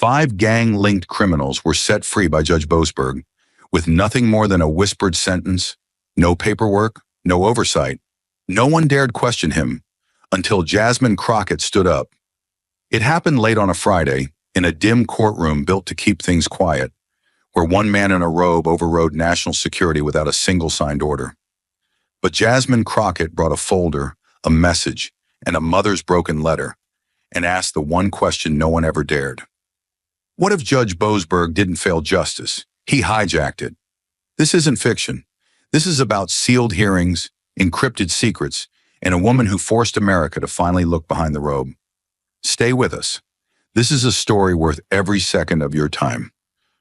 5 gang-linked criminals were set free by Judge Boasberg, with nothing more than a whispered sentence, no paperwork, no oversight. No one dared question him until Jasmine Crockett stood up. It happened late on a Friday, in a dim courtroom built to keep things quiet, where one man in a robe overrode national security without a single signed order. But Jasmine Crockett brought a folder, a message, and a mother's broken letter, and asked the one question no one ever dared. What if Judge Boasberg didn't fail justice? He hijacked it. This isn't fiction. This is about sealed hearings, encrypted secrets, and a woman who forced America to finally look behind the robe. Stay with us. This is a story worth every second of your time.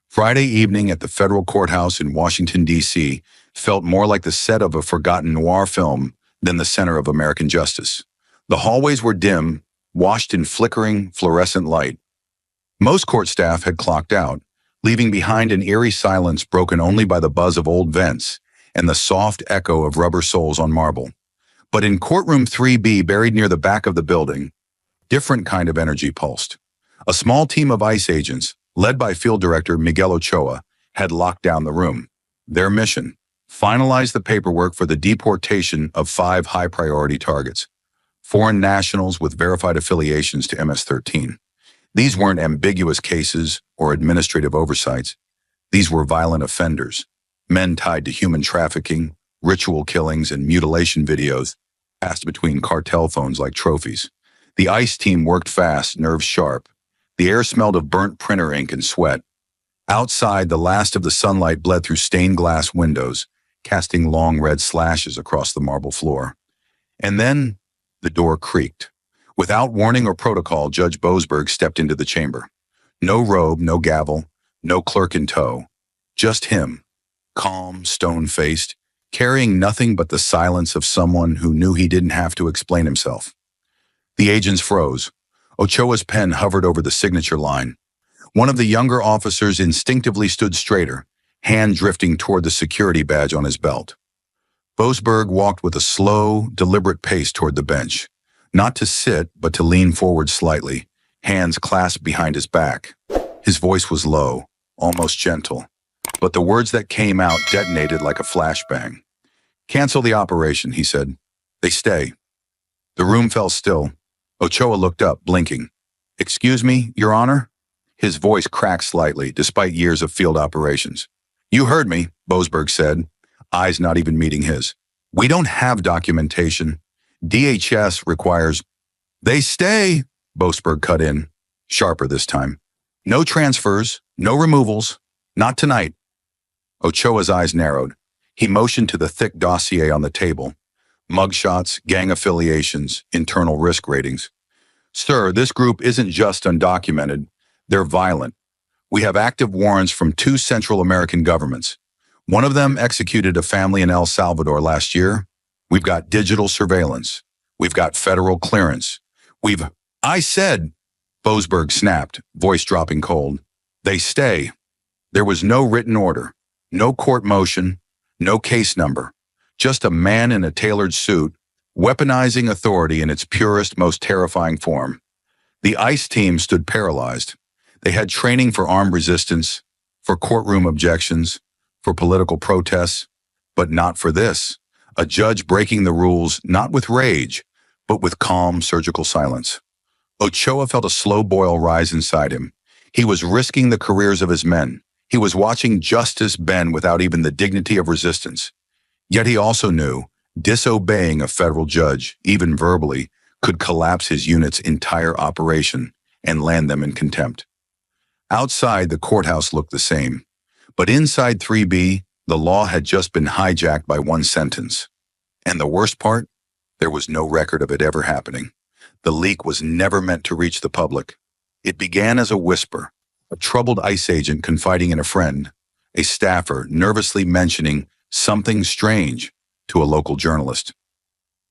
Friday evening at the federal courthouse in Washington, D.C. felt more like the set of a forgotten noir film than the center of American justice. The hallways were dim, washed in flickering, fluorescent light. Most court staff had clocked out, leaving behind an eerie silence broken only by the buzz of old vents and the soft echo of rubber soles on marble. But in courtroom 3B, buried near the back of the building, different kind of energy pulsed. A small team of ICE agents, led by Field Director Miguel Ochoa, had locked down the room. Their mission: finalize the paperwork for the deportation of 5 high-priority targets, foreign nationals with verified affiliations to MS-13. These weren't ambiguous cases or administrative oversights. These were violent offenders, men tied to human trafficking, ritual killings, and mutilation videos passed between cartel phones like trophies. The ICE team worked fast, nerves sharp. The air smelled of burnt printer ink and sweat. Outside, the last of the sunlight bled through stained glass windows, casting long red slashes across the marble floor. And then the door creaked. Without warning or protocol, Judge Boasberg stepped into the chamber. No robe, no gavel, no clerk in tow. Just him, calm, stone-faced, carrying nothing but the silence of someone who knew he didn't have to explain himself. The agents froze. Ochoa's pen hovered over the signature line. One of the younger officers instinctively stood straighter, hand drifting toward the security badge on his belt. Boasberg walked with a slow, deliberate pace toward the bench, not to sit, but to lean forward slightly, hands clasped behind his back. His voice was low, almost gentle, but the words that came out detonated like a flashbang. "Cancel the operation," he said. "They stay." The room fell still. Ochoa looked up, blinking. "Excuse me, Your Honor?" His voice cracked slightly, despite years of field operations. "You heard me," Boasberg said, eyes not even meeting his. "We don't have documentation. DHS requires—" "They stay," Boasberg cut in, sharper this time. "No transfers, no removals, not tonight." Ochoa's eyes narrowed. He motioned to the thick dossier on the table. Mugshots, gang affiliations, internal risk ratings. "Sir, this group isn't just undocumented. They're violent. We have active warrants from 2 Central American governments. One of them executed a family in El Salvador last year. We've got digital surveillance. We've got federal clearance. I said," Boasberg snapped, voice dropping cold. "They stay." There was no written order, no court motion, no case number. Just a man in a tailored suit, weaponizing authority in its purest, most terrifying form. The ICE team stood paralyzed. They had training for armed resistance, for courtroom objections, for political protests, but not for this. A judge breaking the rules, not with rage, but with calm, surgical silence. Ochoa felt a slow boil rise inside him. He was risking the careers of his men. He was watching justice bend without even the dignity of resistance. Yet he also knew disobeying a federal judge, even verbally, could collapse his unit's entire operation and land them in contempt. Outside, the courthouse looked the same. But inside 3B, the law had just been hijacked by one sentence. And the worst part? There was no record of it ever happening. The leak was never meant to reach the public. It began as a whisper, a troubled ICE agent confiding in a friend, a staffer nervously mentioning something strange to a local journalist.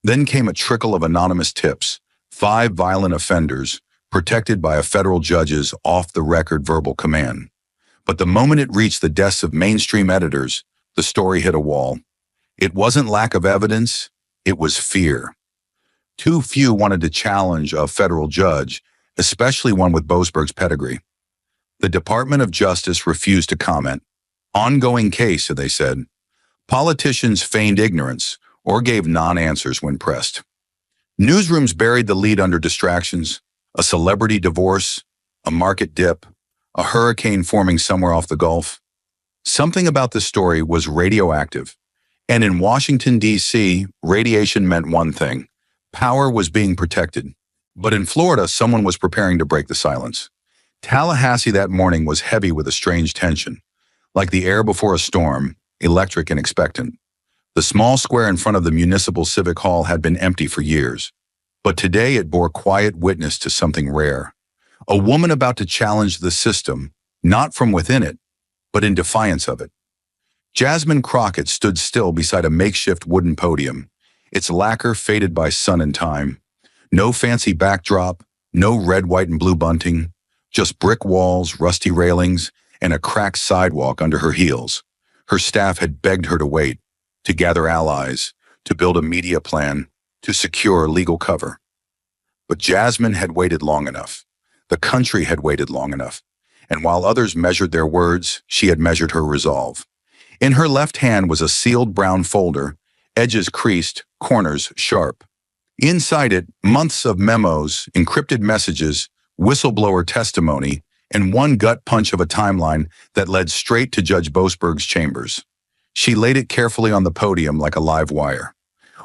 Then came a trickle of anonymous tips, 5 violent offenders, protected by a federal judge's off-the-record verbal command. But the moment it reached the desks of mainstream editors, the story hit a wall. It wasn't lack of evidence, it was fear. Too few wanted to challenge a federal judge, especially one with Boasberg's pedigree. The Department of Justice refused to comment. Ongoing case, they said. Politicians feigned ignorance or gave non-answers when pressed. Newsrooms buried the lead under distractions, a celebrity divorce, a market dip, a hurricane forming somewhere off the Gulf. Something about the story was radioactive. And in Washington, D.C., radiation meant one thing. Power was being protected. But in Florida, someone was preparing to break the silence. Tallahassee that morning was heavy with a strange tension, like the air before a storm, electric and expectant. The small square in front of the Municipal Civic Hall had been empty for years. But today it bore quiet witness to something rare. A woman about to challenge the system, not from within it, but in defiance of it. Jasmine Crockett stood still beside a makeshift wooden podium, its lacquer faded by sun and time. No fancy backdrop, no red, white, and blue bunting, just brick walls, rusty railings, and a cracked sidewalk under her heels. Her staff had begged her to wait, to gather allies, to build a media plan, to secure legal cover. But Jasmine had waited long enough. The country had waited long enough. And while others measured their words, she had measured her resolve. In her left hand was a sealed brown folder, edges creased, corners sharp. Inside it, months of memos, encrypted messages, whistleblower testimony, and one gut punch of a timeline that led straight to Judge Boasberg's chambers. She laid it carefully on the podium like a live wire.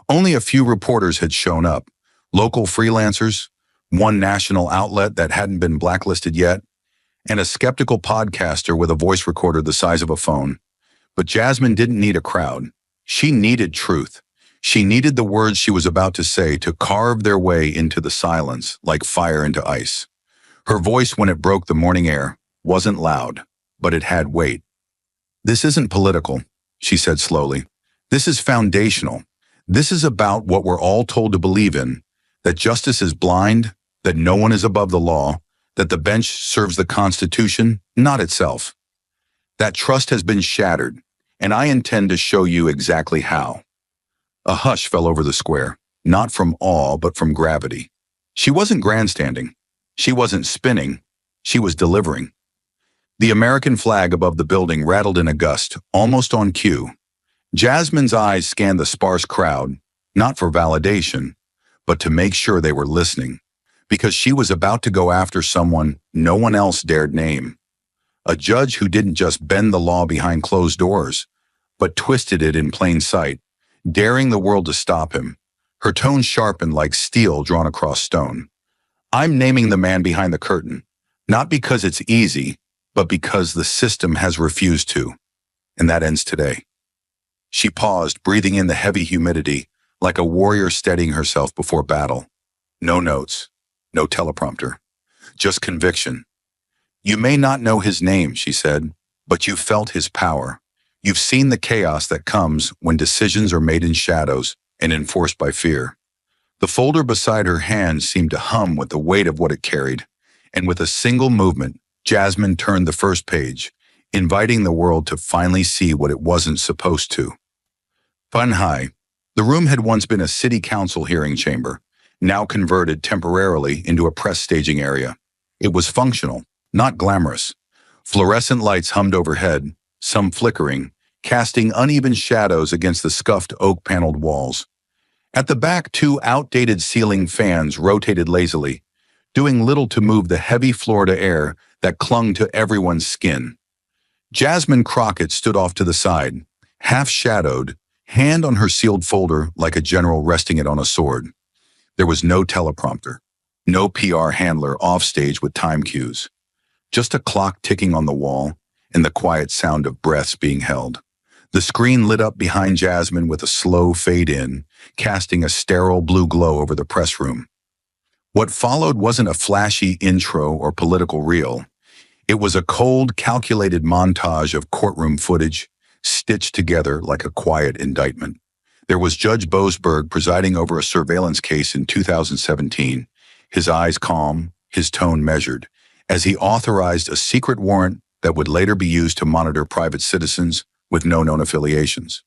Only a few reporters had shown up, local freelancers, one national outlet that hadn't been blacklisted yet, and a skeptical podcaster with a voice recorder the size of a phone. But Jasmine didn't need a crowd. She needed truth. She needed the words she was about to say to carve their way into the silence like fire into ice. Her voice, when it broke the morning air, wasn't loud, but it had weight. "This isn't political," she said slowly. "This is foundational. This is about what we're all told to believe in, that justice is blind, that no one is above the law, that the bench serves the Constitution, not itself. That trust has been shattered, and I intend to show you exactly how." A hush fell over the square, not from awe, but from gravity. She wasn't grandstanding. She wasn't spinning. She was delivering. The American flag above the building rattled in a gust, almost on cue. Jasmine's eyes scanned the sparse crowd, not for validation, but to make sure they were listening, because she was about to go after someone no one else dared name. A judge who didn't just bend the law behind closed doors, but twisted it in plain sight, daring the world to stop him. Her tone sharpened like steel drawn across stone. "I'm naming the man behind the curtain, not because it's easy, but because the system has refused to. And that ends today." She paused, breathing in the heavy humidity, like a warrior steadying herself before battle. No notes, no teleprompter, just conviction. "You may not know his name," she said, "but you've felt his power. You've seen the chaos that comes when decisions are made in shadows and enforced by fear." The folder beside her hand seemed to hum with the weight of what it carried, and with a single movement, Jasmine turned the first page, inviting the world to finally see what it wasn't supposed to. Funhai. The room had once been a city council hearing chamber, now converted temporarily into a press staging area. It was functional, not glamorous. Fluorescent lights hummed overhead, some flickering, casting uneven shadows against the scuffed oak-paneled walls. At the back, two outdated ceiling fans rotated lazily, doing little to move the heavy Florida air that clung to everyone's skin. Jasmine Crockett stood off to the side, half-shadowed, hand on her sealed folder like a general resting it on a sword. There was no teleprompter, no PR handler offstage with time cues, just a clock ticking on the wall and the quiet sound of breaths being held. The screen lit up behind Jasmine with a slow fade-in, casting a sterile blue glow over the press room. What followed wasn't a flashy intro or political reel. It was a cold, calculated montage of courtroom footage, stitched together like a quiet indictment. There was Judge Boasberg presiding over a surveillance case in 2017, his eyes calm, his tone measured, as he authorized a secret warrant that would later be used to monitor private citizens with no known affiliations.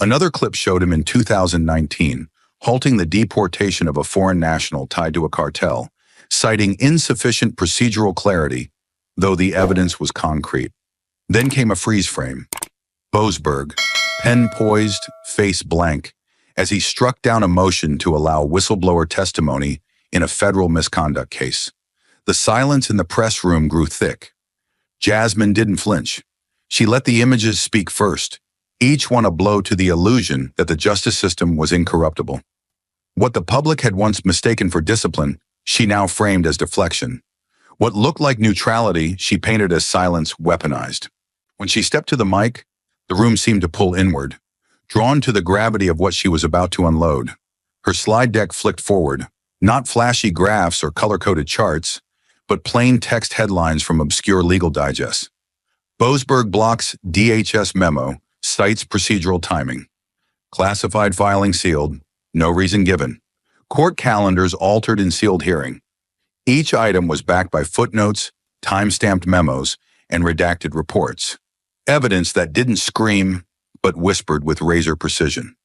Another clip showed him in 2019, halting the deportation of a foreign national tied to a cartel, citing insufficient procedural clarity, though the evidence was concrete. Then came a freeze frame. Boasberg, pen poised, face blank, as he struck down a motion to allow whistleblower testimony in a federal misconduct case. The silence in the press room grew thick. Jasmine didn't flinch. She let the images speak first, each one a blow to the illusion that the justice system was incorruptible. What the public had once mistaken for discipline, she now framed as deflection. What looked like neutrality, she painted as silence weaponized. When she stepped to the mic, the room seemed to pull inward, drawn to the gravity of what she was about to unload. Her slide deck flicked forward, not flashy graphs or color-coded charts, but plain text headlines from obscure legal digests. Boasberg blocks DHS memo, cites procedural timing. Classified filing sealed, no reason given. Court calendars altered in sealed hearing. Each item was backed by footnotes, time-stamped memos, and redacted reports. Evidence that didn't scream, but whispered with razor precision.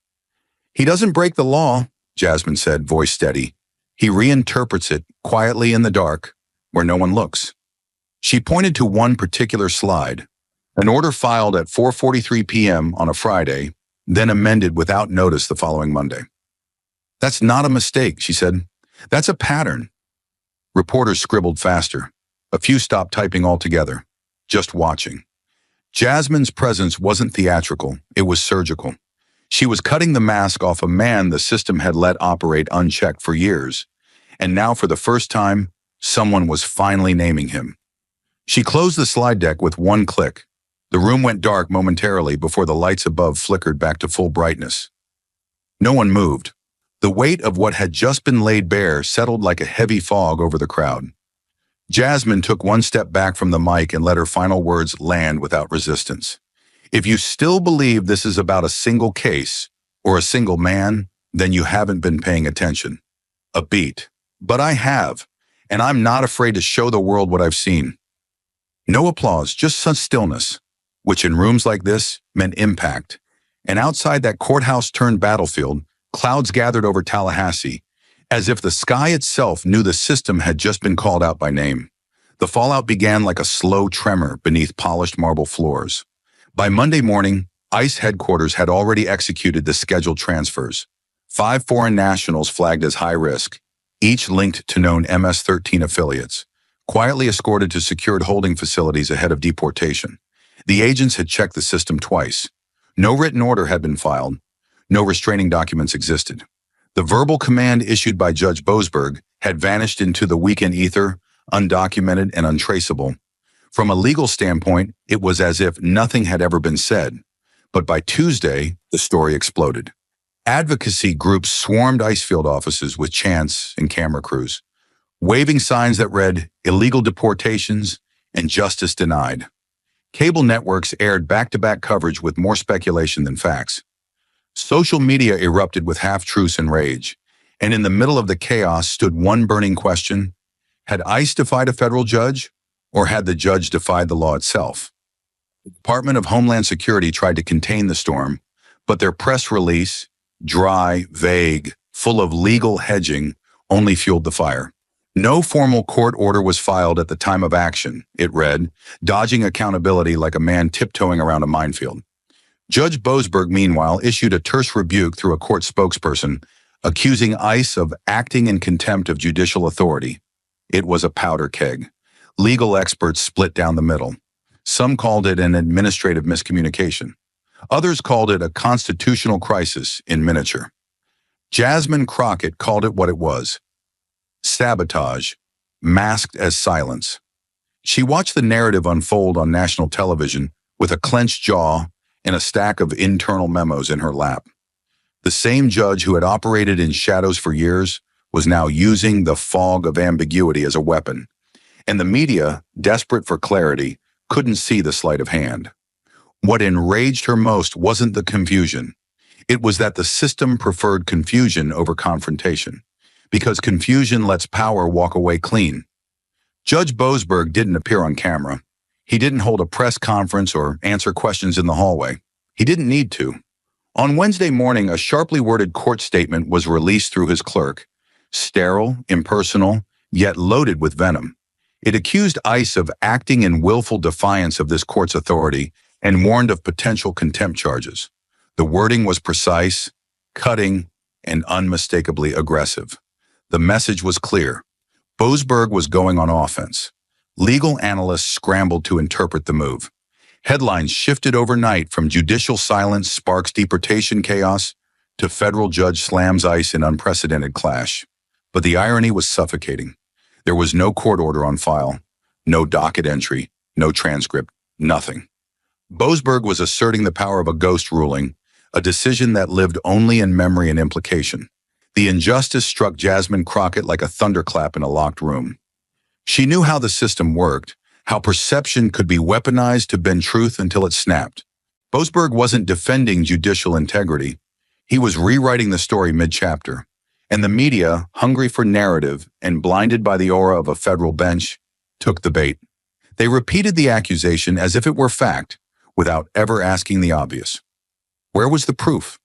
"He doesn't break the law," Jasmine said, voice steady. "He reinterprets it quietly in the dark, where no one looks." She pointed to one particular slide, an order filed at 4:43 p.m. on a Friday, then amended without notice the following Monday. "That's not a mistake," she said. "That's a pattern." Reporters scribbled faster. A few stopped typing altogether, just watching. Jasmine's presence wasn't theatrical, it was surgical. She was cutting the mask off a man the system had let operate unchecked for years, and now for the first time, someone was finally naming him. She closed the slide deck with one click. The room went dark momentarily before the lights above flickered back to full brightness. No one moved. The weight of what had just been laid bare settled like a heavy fog over the crowd. Jasmine took one step back from the mic and let her final words land without resistance. "If you still believe this is about a single case or a single man, then you haven't been paying attention. A beat. But I have, and I'm not afraid to show the world what I've seen." No applause, just some stillness, which in rooms like this meant impact. And outside that courthouse-turned battlefield, clouds gathered over Tallahassee, as if the sky itself knew the system had just been called out by name. The fallout began like a slow tremor beneath polished marble floors. By Monday morning, ICE headquarters had already executed the scheduled transfers. 5 foreign nationals flagged as high risk, each linked to known MS-13 affiliates, quietly escorted to secured holding facilities ahead of deportation. The agents had checked the system twice. No written order had been filed. No restraining documents existed. The verbal command issued by Judge Boasberg had vanished into the weekend ether, undocumented and untraceable. From a legal standpoint, it was as if nothing had ever been said. But by Tuesday, the story exploded. Advocacy groups swarmed ICE field offices with chants and camera crews, waving signs that read, "Illegal deportations" and "Justice denied." Cable networks aired back-to-back coverage with more speculation than facts. Social media erupted with half-truths and rage, and in the middle of the chaos stood one burning question: had ICE defied a federal judge, or had the judge defied the law itself? The Department of Homeland Security tried to contain the storm, but their press release, dry, vague, full of legal hedging, only fueled the fire. No formal court order was filed at the time of action, it read, dodging accountability like a man tiptoeing around a minefield. Judge Boasberg, meanwhile, issued a terse rebuke through a court spokesperson, accusing ICE of acting in contempt of judicial authority. It was a powder keg. Legal experts split down the middle. Some called it an administrative miscommunication. Others called it a constitutional crisis in miniature. Jasmine Crockett called it what it was: sabotage, masked as silence. She watched the narrative unfold on national television with a clenched jaw and a stack of internal memos in her lap. The same judge who had operated in shadows for years was now using the fog of ambiguity as a weapon, and the media, desperate for clarity, couldn't see the sleight of hand. What enraged her most wasn't the confusion. It was that the system preferred confusion over confrontation, because confusion lets power walk away clean. Judge Boasberg didn't appear on camera. He didn't hold a press conference or answer questions in the hallway. He didn't need to. On Wednesday morning, a sharply worded court statement was released through his clerk, sterile, impersonal, yet loaded with venom. It accused ICE of acting in willful defiance of this court's authority and warned of potential contempt charges. The wording was precise, cutting, and unmistakably aggressive. The message was clear. Boasberg was going on offense. Legal analysts scrambled to interpret the move. Headlines shifted overnight from judicial silence sparks deportation chaos to federal judge slams ICE in unprecedented clash. But the irony was suffocating. There was no court order on file, no docket entry, no transcript, nothing. Boasberg was asserting the power of a ghost ruling, a decision that lived only in memory and implication. The injustice struck Jasmine Crockett like a thunderclap in a locked room. She knew how the system worked, how perception could be weaponized to bend truth until it snapped. Boasberg wasn't defending judicial integrity. He was rewriting the story mid-chapter. And the media, hungry for narrative and blinded by the aura of a federal bench, took the bait. They repeated the accusation as if it were fact, without ever asking the obvious. Where was the proof?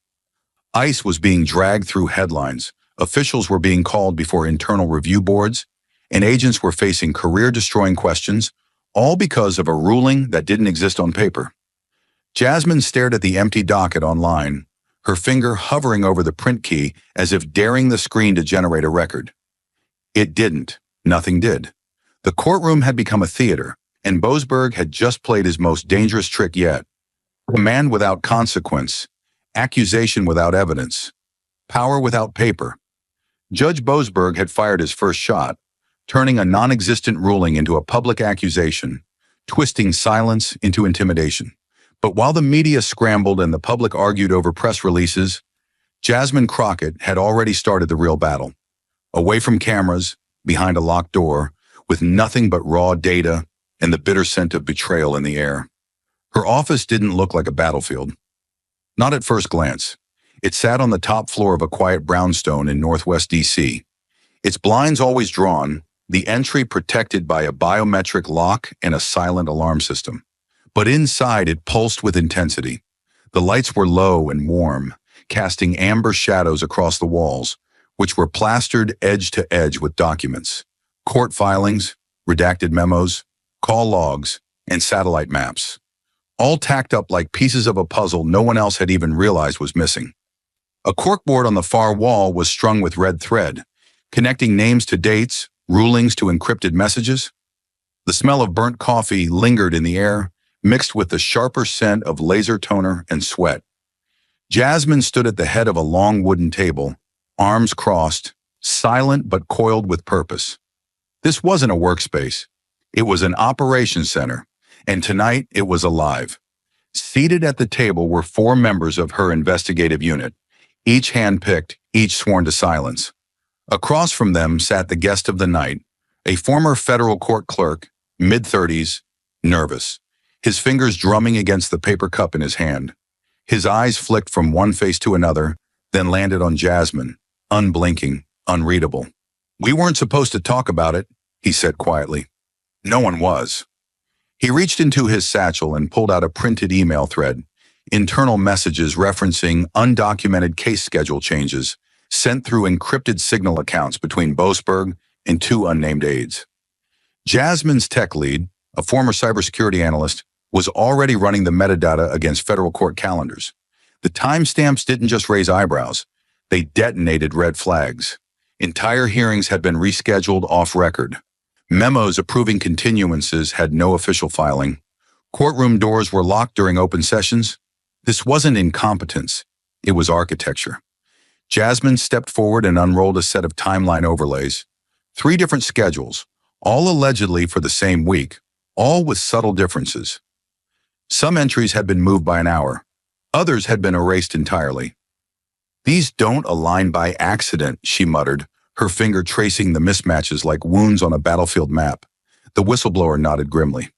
ICE was being dragged through headlines, officials were being called before internal review boards, and agents were facing career-destroying questions, all because of a ruling that didn't exist on paper. Jasmine stared at the empty docket online, her finger hovering over the print key as if daring the screen to generate a record. It didn't. Nothing did. The courtroom had become a theater, and Boasberg had just played his most dangerous trick yet. Command without consequence, accusation without evidence, power without paper. Judge Boasberg had fired his first shot, turning a non-existent ruling into a public accusation, twisting silence into intimidation. But while the media scrambled and the public argued over press releases, Jasmine Crockett had already started the real battle. Away from cameras, behind a locked door, with nothing but raw data and the bitter scent of betrayal in the air. Her office didn't look like a battlefield. Not at first glance. It sat on the top floor of a quiet brownstone in Northwest D.C. Its blinds always drawn, the entry protected by a biometric lock and a silent alarm system. But inside it pulsed with intensity. The lights were low and warm, casting amber shadows across the walls, which were plastered edge to edge with documents. Court filings, redacted memos, call logs, and satellite maps. All tacked up like pieces of a puzzle no one else had even realized was missing. A corkboard on the far wall was strung with red thread, connecting names to dates, rulings to encrypted messages. The smell of burnt coffee lingered in the air, mixed with the sharper scent of laser toner and sweat. Jasmine stood at the head of a long wooden table, arms crossed, silent but coiled with purpose. This wasn't a workspace. It was an operations center, and tonight it was alive. Seated at the table were 4 members of her investigative unit, each hand-picked, each sworn to silence. Across from them sat the guest of the night, a former federal court clerk, mid-30s, nervous, his fingers drumming against the paper cup in his hand. His eyes flicked from one face to another, then landed on Jasmine, unblinking, unreadable. "We weren't supposed to talk about it," he said quietly. No one was. He reached into his satchel and pulled out a printed email thread, internal messages referencing undocumented case schedule changes sent through encrypted signal accounts between Boasberg and 2 unnamed aides. Jasmine's tech lead, a former cybersecurity analyst, was already running the metadata against federal court calendars. The timestamps didn't just raise eyebrows, they detonated red flags. Entire hearings had been rescheduled off record. Memos approving continuances had no official filing. Courtroom doors were locked during open sessions. This wasn't incompetence, it was architecture. Jasmine stepped forward and unrolled a set of timeline overlays. 3 different schedules, all allegedly for the same week, all with subtle differences. Some entries had been moved by an hour. Others had been erased entirely. "These don't align by accident," she muttered, her finger tracing the mismatches like wounds on a battlefield map. The whistleblower nodded grimly.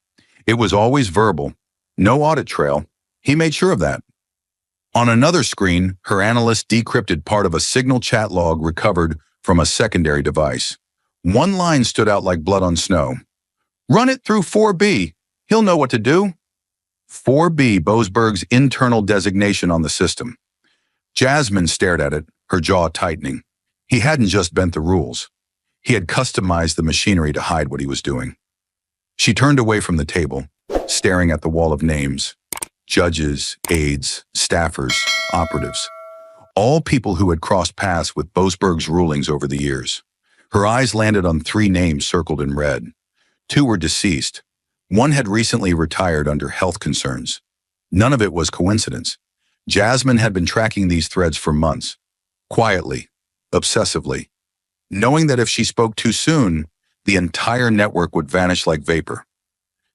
It was always verbal. No audit trail. He made sure of that. On another screen, her analyst decrypted part of a signal chat log recovered from a secondary device. One line stood out like blood on snow. "Run it through 4B. He'll know what to do." 4B, Boasberg's internal designation on the system. Jasmine stared at it, her jaw tightening. He hadn't just bent the rules. He had customized the machinery to hide what he was doing. She turned away from the table, staring at the wall of names. Judges, aides, staffers, operatives. All people who had crossed paths with Boasberg's rulings over the years. Her eyes landed on 3 names circled in red. 2 were deceased. 1 had recently retired under health concerns. None of it was coincidence. Jasmine had been tracking these threads for months. Quietly, obsessively. Knowing that if she spoke too soon, the entire network would vanish like vapor.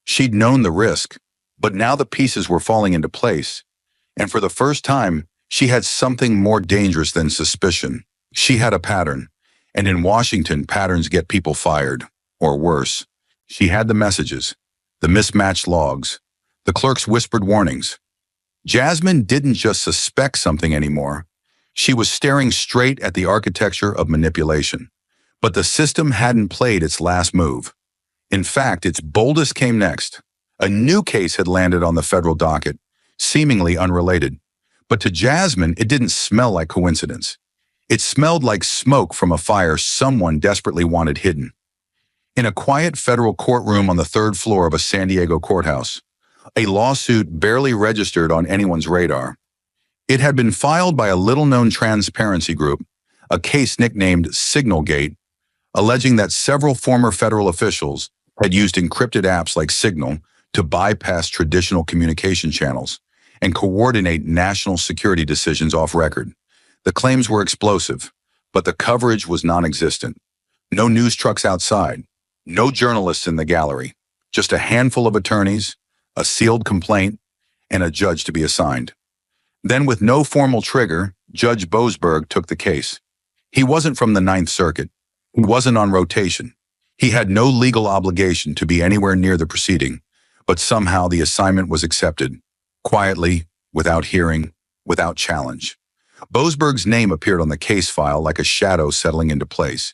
She'd known the risk, but now the pieces were falling into place. And for the first time, she had something more dangerous than suspicion. She had a pattern. And in Washington, patterns get people fired. Or worse. She had the messages, the mismatched logs, the clerk's whispered warnings. Jasmine didn't just suspect something anymore. She was staring straight at the architecture of manipulation. But the system hadn't played its last move. In fact, its boldest came next. A new case had landed on the federal docket, seemingly unrelated. But to Jasmine, it didn't smell like coincidence. It smelled like smoke from a fire someone desperately wanted hidden. In a quiet federal courtroom on the 3rd floor of a San Diego courthouse, a lawsuit barely registered on anyone's radar. It had been filed by a little-known transparency group, a case nicknamed Signalgate, alleging that several former federal officials had used encrypted apps like Signal to bypass traditional communication channels and coordinate national security decisions off record. The claims were explosive, but the coverage was non-existent. No news trucks outside, no journalists in the gallery, just a handful of attorneys, a sealed complaint, and a judge to be assigned. Then, with no formal trigger, Judge Boasberg took the case. He wasn't from the Ninth Circuit. He wasn't on rotation. He had no legal obligation to be anywhere near the proceeding, but somehow the assignment was accepted. Quietly, without hearing, without challenge. Boasberg's name appeared on the case file like a shadow settling into place.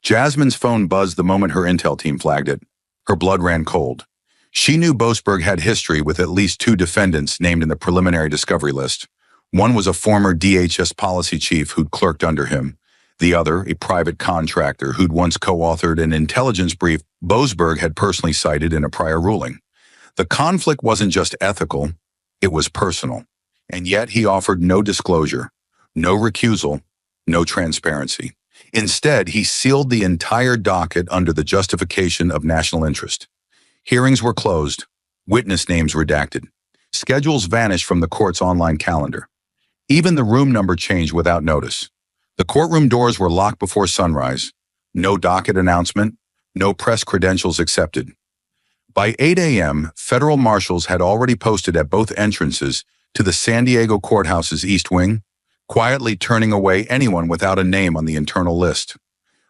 Jasmine's phone buzzed the moment her intel team flagged it. Her blood ran cold. She knew Boasberg had history with at least 2 defendants named in the preliminary discovery list. One was a former DHS policy chief who'd clerked under him. The other, a private contractor who'd once co-authored an intelligence brief Boasberg had personally cited in a prior ruling. The conflict wasn't just ethical, it was personal. And yet he offered no disclosure, no recusal, no transparency. Instead, he sealed the entire docket under the justification of national interest. Hearings were closed, witness names redacted. Schedules vanished from the court's online calendar. Even the room number changed without notice. The courtroom doors were locked before sunrise. No docket announcement, no press credentials accepted. By 8 a.m., federal marshals had already posted at both entrances to the San Diego courthouse's East Wing, quietly turning away anyone without a name on the internal list.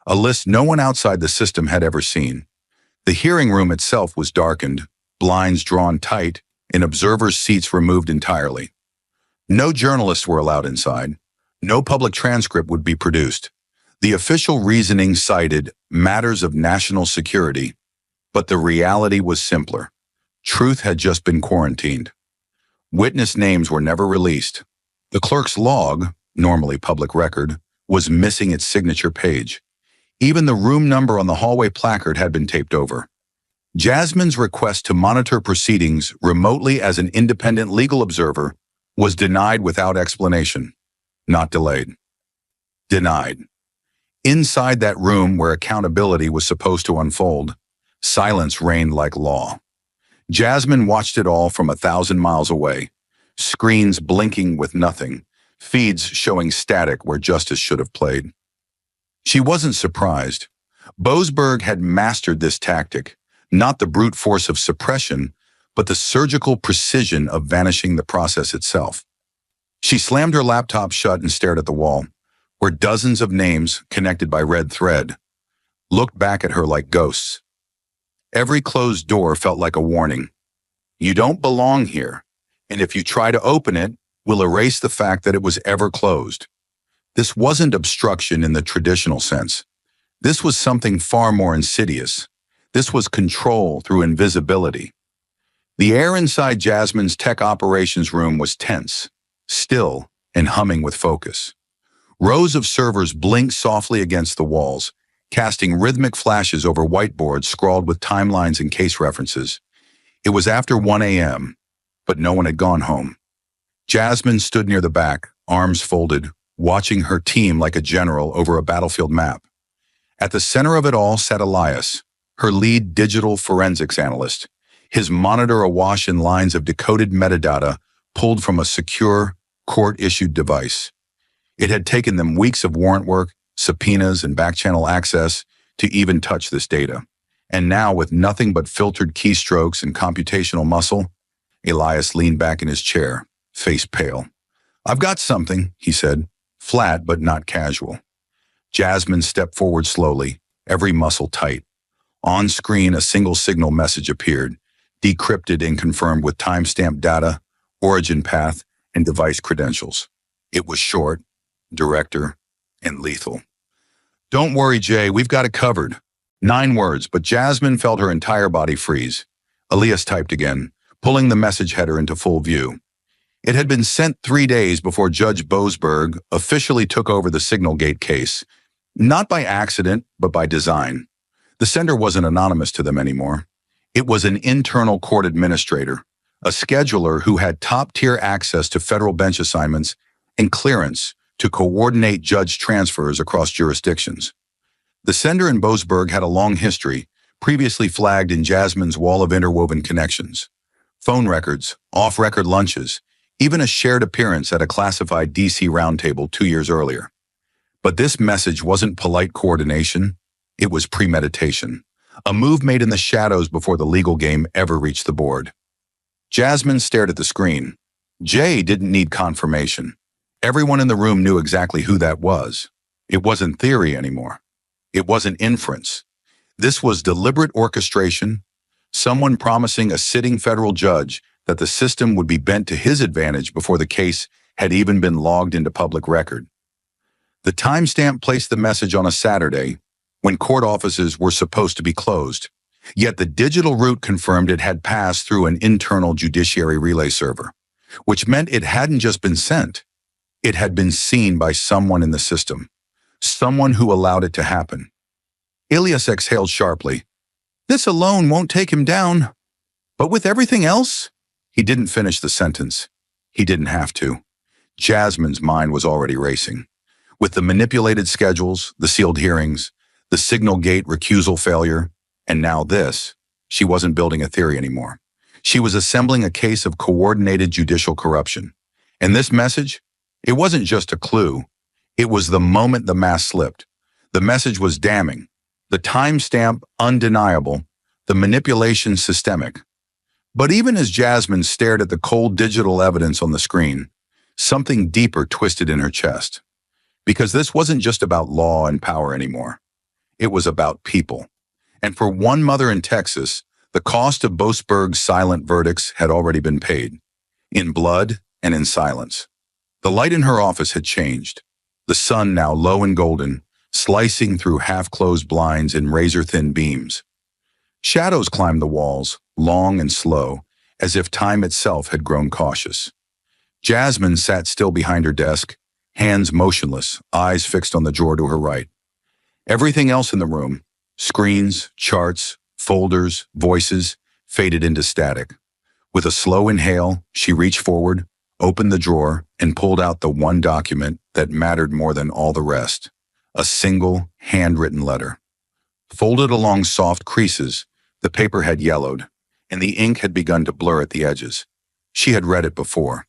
A list no one outside the system had ever seen. The hearing room itself was darkened, blinds drawn tight, and observers' seats removed entirely. No journalists were allowed inside. No public transcript would be produced. The official reasoning cited matters of national security, but the reality was simpler. Truth had just been quarantined. Witness names were never released. The clerk's log, normally public record, was missing its signature page. Even the room number on the hallway placard had been taped over. Jasmine's request to monitor proceedings remotely as an independent legal observer was denied without explanation. Not delayed. Denied. Inside that room where accountability was supposed to unfold, silence reigned like law. Jasmine watched it all from 1,000 miles away, screens blinking with nothing, feeds showing static where justice should have played. She wasn't surprised. Boasberg had mastered this tactic, not the brute force of suppression, but the surgical precision of vanishing the process itself. She slammed her laptop shut and stared at the wall, where dozens of names, connected by red thread, looked back at her like ghosts. Every closed door felt like a warning. You don't belong here, and if you try to open it, we'll erase the fact that it was ever closed. This wasn't obstruction in the traditional sense. This was something far more insidious. This was control through invisibility. The air inside Jasmine's tech operations room was tense, still, and humming with focus. Rows of servers blinked softly against the walls, casting rhythmic flashes over whiteboards scrawled with timelines and case references. It was after 1 a.m., but no one had gone home. Jasmine stood near the back, arms folded, watching her team like a general over a battlefield map. At the center of it all sat Elias, her lead digital forensics analyst, his monitor awash in lines of decoded metadata pulled from a secure, court-issued device. It had taken them weeks of warrant work, subpoenas, and back-channel access to even touch this data. And now, with nothing but filtered keystrokes and computational muscle, Elias leaned back in his chair, face pale. "I've got something," he said, flat but not casual. Jasmine stepped forward slowly, every muscle tight. On screen, a single signal message appeared, decrypted and confirmed with timestamp data, origin path, and device credentials. It was short, director, and lethal. "Don't worry, Jay, we've got it covered." 9 words, but Jasmine felt her entire body freeze. Elias typed again, pulling the message header into full view. It had been sent 3 days before Judge Boasberg officially took over the Signalgate case, not by accident, but by design. The sender wasn't anonymous to them anymore. It was an internal court administrator, a scheduler who had top-tier access to federal bench assignments and clearance to coordinate judge transfers across jurisdictions. The sender in Boasberg had a long history, previously flagged in Jasmine's wall of interwoven connections. Phone records, off-record lunches, even a shared appearance at a classified DC roundtable 2 years earlier. But this message wasn't polite coordination, it was premeditation, a move made in the shadows before the legal game ever reached the board. Jasmine stared at the screen. Jay didn't need confirmation. Everyone in the room knew exactly who that was. It wasn't theory anymore. It wasn't inference. This was deliberate orchestration, someone promising a sitting federal judge that the system would be bent to his advantage before the case had even been logged into public record. The timestamp placed the message on a Saturday, when court offices were supposed to be closed, yet the digital route confirmed it had passed through an internal judiciary relay server, which meant it hadn't just been sent. It had been seen by someone in the system, someone who allowed it to happen. Elias exhaled sharply. "This alone won't take him down. But with everything else?" He didn't finish the sentence. He didn't have to. Jasmine's mind was already racing. With the manipulated schedules, the sealed hearings, the Signalgate recusal failure, and now this, she wasn't building a theory anymore. She was assembling a case of coordinated judicial corruption. And this message? It wasn't just a clue. It was the moment the mask slipped. The message was damning. The timestamp undeniable. The manipulation systemic. But even as Jasmine stared at the cold digital evidence on the screen, something deeper twisted in her chest. Because this wasn't just about law and power anymore. It was about people. And for one mother in Texas, the cost of Boasberg's silent verdicts had already been paid. In blood and in silence. The light in her office had changed. The sun now low and golden, slicing through half-closed blinds in razor-thin beams. Shadows climbed the walls, long and slow, as if time itself had grown cautious. Jasmine sat still behind her desk, hands motionless, eyes fixed on the drawer to her right. Everything else in the room, screens, charts, folders, voices, faded into static. With a slow inhale, she reached forward, opened the drawer, and pulled out the one document that mattered more than all the rest. A single, handwritten letter. Folded along soft creases, the paper had yellowed, and the ink had begun to blur at the edges. She had read it before,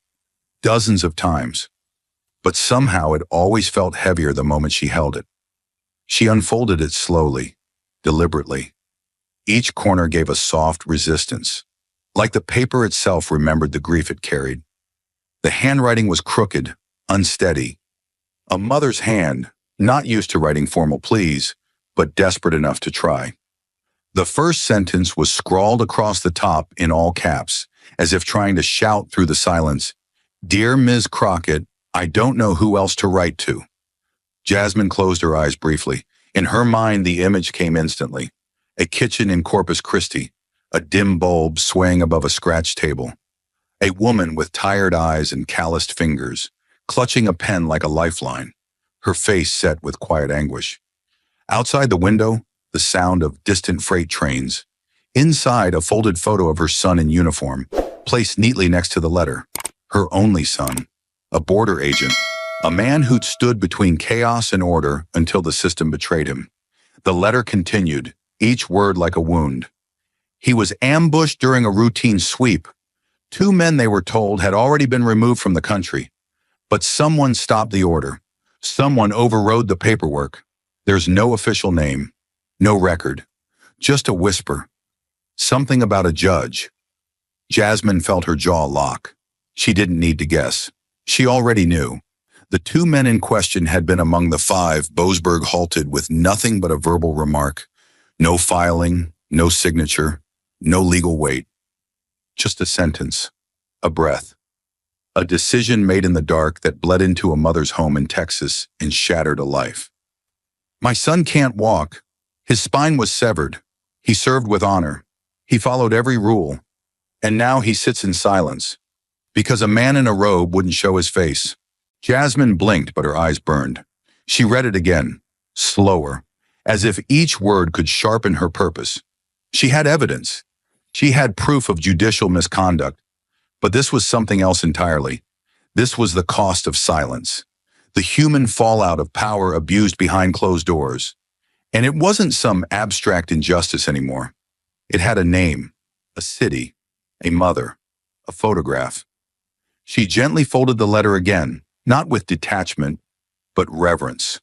dozens of times, but somehow it always felt heavier the moment she held it. She unfolded it slowly, deliberately. Each corner gave a soft resistance, like the paper itself remembered the grief it carried. The handwriting was crooked, unsteady. A mother's hand, not used to writing formal pleas, but desperate enough to try. The first sentence was scrawled across the top in all caps, as if trying to shout through the silence, "Dear Ms. Crockett, I don't know who else to write to." Jasmine closed her eyes briefly. In her mind, the image came instantly. A kitchen in Corpus Christi, a dim bulb swaying above a scratch table. A woman with tired eyes and calloused fingers, clutching a pen like a lifeline, her face set with quiet anguish. Outside the window, the sound of distant freight trains. Inside, a folded photo of her son in uniform, placed neatly next to the letter. Her only son, a border agent, a man who'd stood between chaos and order until the system betrayed him. The letter continued, each word like a wound. He was ambushed during a routine sweep. 2 men, they were told, had already been removed from the country. But someone stopped the order. Someone overrode the paperwork. There's no official name, no record, just a whisper. Something about a judge. Jasmine felt her jaw lock. She didn't need to guess. She already knew. The 2 men in question had been among the 5 Boasberg halted with nothing but a verbal remark. No filing, no signature, no legal weight. Just a sentence, a breath. A decision made in the dark that bled into a mother's home in Texas and shattered a life. My son can't walk. His spine was severed. He served with honor. He followed every rule. And now he sits in silence. Because a man in a robe wouldn't show his face. Jasmine blinked, but her eyes burned. She read it again, slower, as if each word could sharpen her purpose. She had evidence. She had proof of judicial misconduct. But this was something else entirely. This was the cost of silence. The human fallout of power abused behind closed doors. And it wasn't some abstract injustice anymore. It had a name, a city, a mother, a photograph. She gently folded the letter again, not with detachment, but reverence.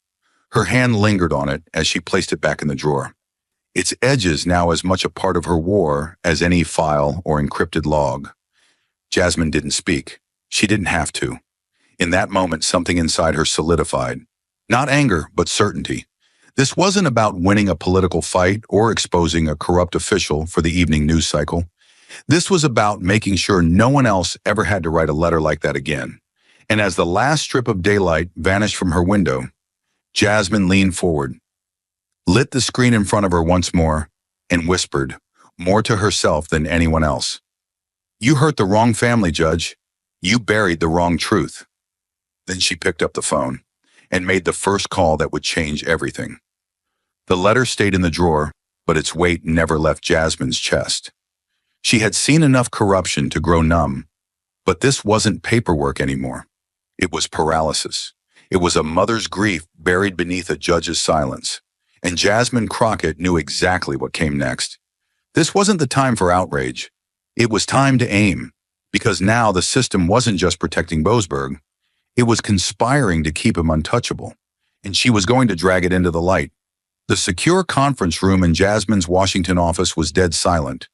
Her hand lingered on it as she placed it back in the drawer. Its edges now as much a part of her war as any file or encrypted log. Jasmine didn't speak. She didn't have to. In that moment, something inside her solidified. Not anger, but certainty. This wasn't about winning a political fight or exposing a corrupt official for the evening news cycle. This was about making sure no one else ever had to write a letter like that again. And as the last strip of daylight vanished from her window, Jasmine leaned forward, lit the screen in front of her once more, and whispered, more to herself than anyone else. You hurt the wrong family, Judge. You buried the wrong truth. Then she picked up the phone and made the first call that would change everything. The letter stayed in the drawer, but its weight never left Jasmine's chest. She had seen enough corruption to grow numb, but this wasn't paperwork anymore. It was paralysis. It was a mother's grief buried beneath a judge's silence. And Jasmine Crockett knew exactly what came next. This wasn't the time for outrage. It was time to aim, because now the system wasn't just protecting Boasberg. It was conspiring to keep him untouchable, and she was going to drag it into the light. The secure conference room in Jasmine's Washington office was dead silent,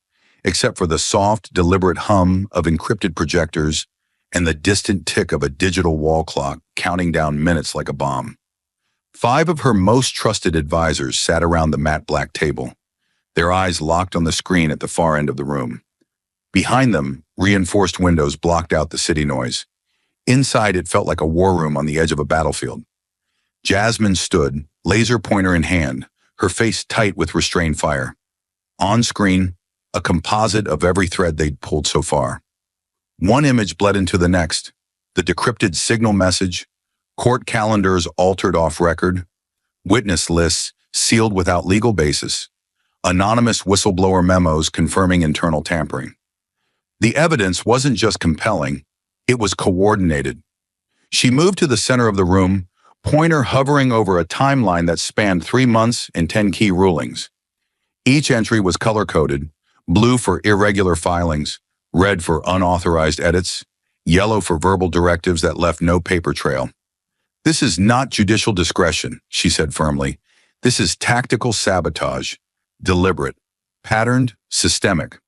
except for the soft, deliberate hum of encrypted projectors and the distant tick of a digital wall clock counting down minutes like a bomb. 5 of her most trusted advisors sat around the matte black table, their eyes locked on the screen at the far end of the room. Behind them, reinforced windows blocked out the city noise. Inside, it felt like a war room on the edge of a battlefield. Jasmine stood, laser pointer in hand, her face tight with restrained fire. On screen, a composite of every thread they'd pulled so far. One image bled into the next, the decrypted signal message, court calendars altered off record, witness lists sealed without legal basis, anonymous whistleblower memos confirming internal tampering. The evidence wasn't just compelling, it was coordinated. She moved to the center of the room, pointer hovering over a timeline that spanned 3 months and 10 key rulings. Each entry was color-coded, blue for irregular filings, red for unauthorized edits, yellow for verbal directives that left no paper trail. This is not judicial discretion, she said firmly. This is tactical sabotage, deliberate, patterned, systemic.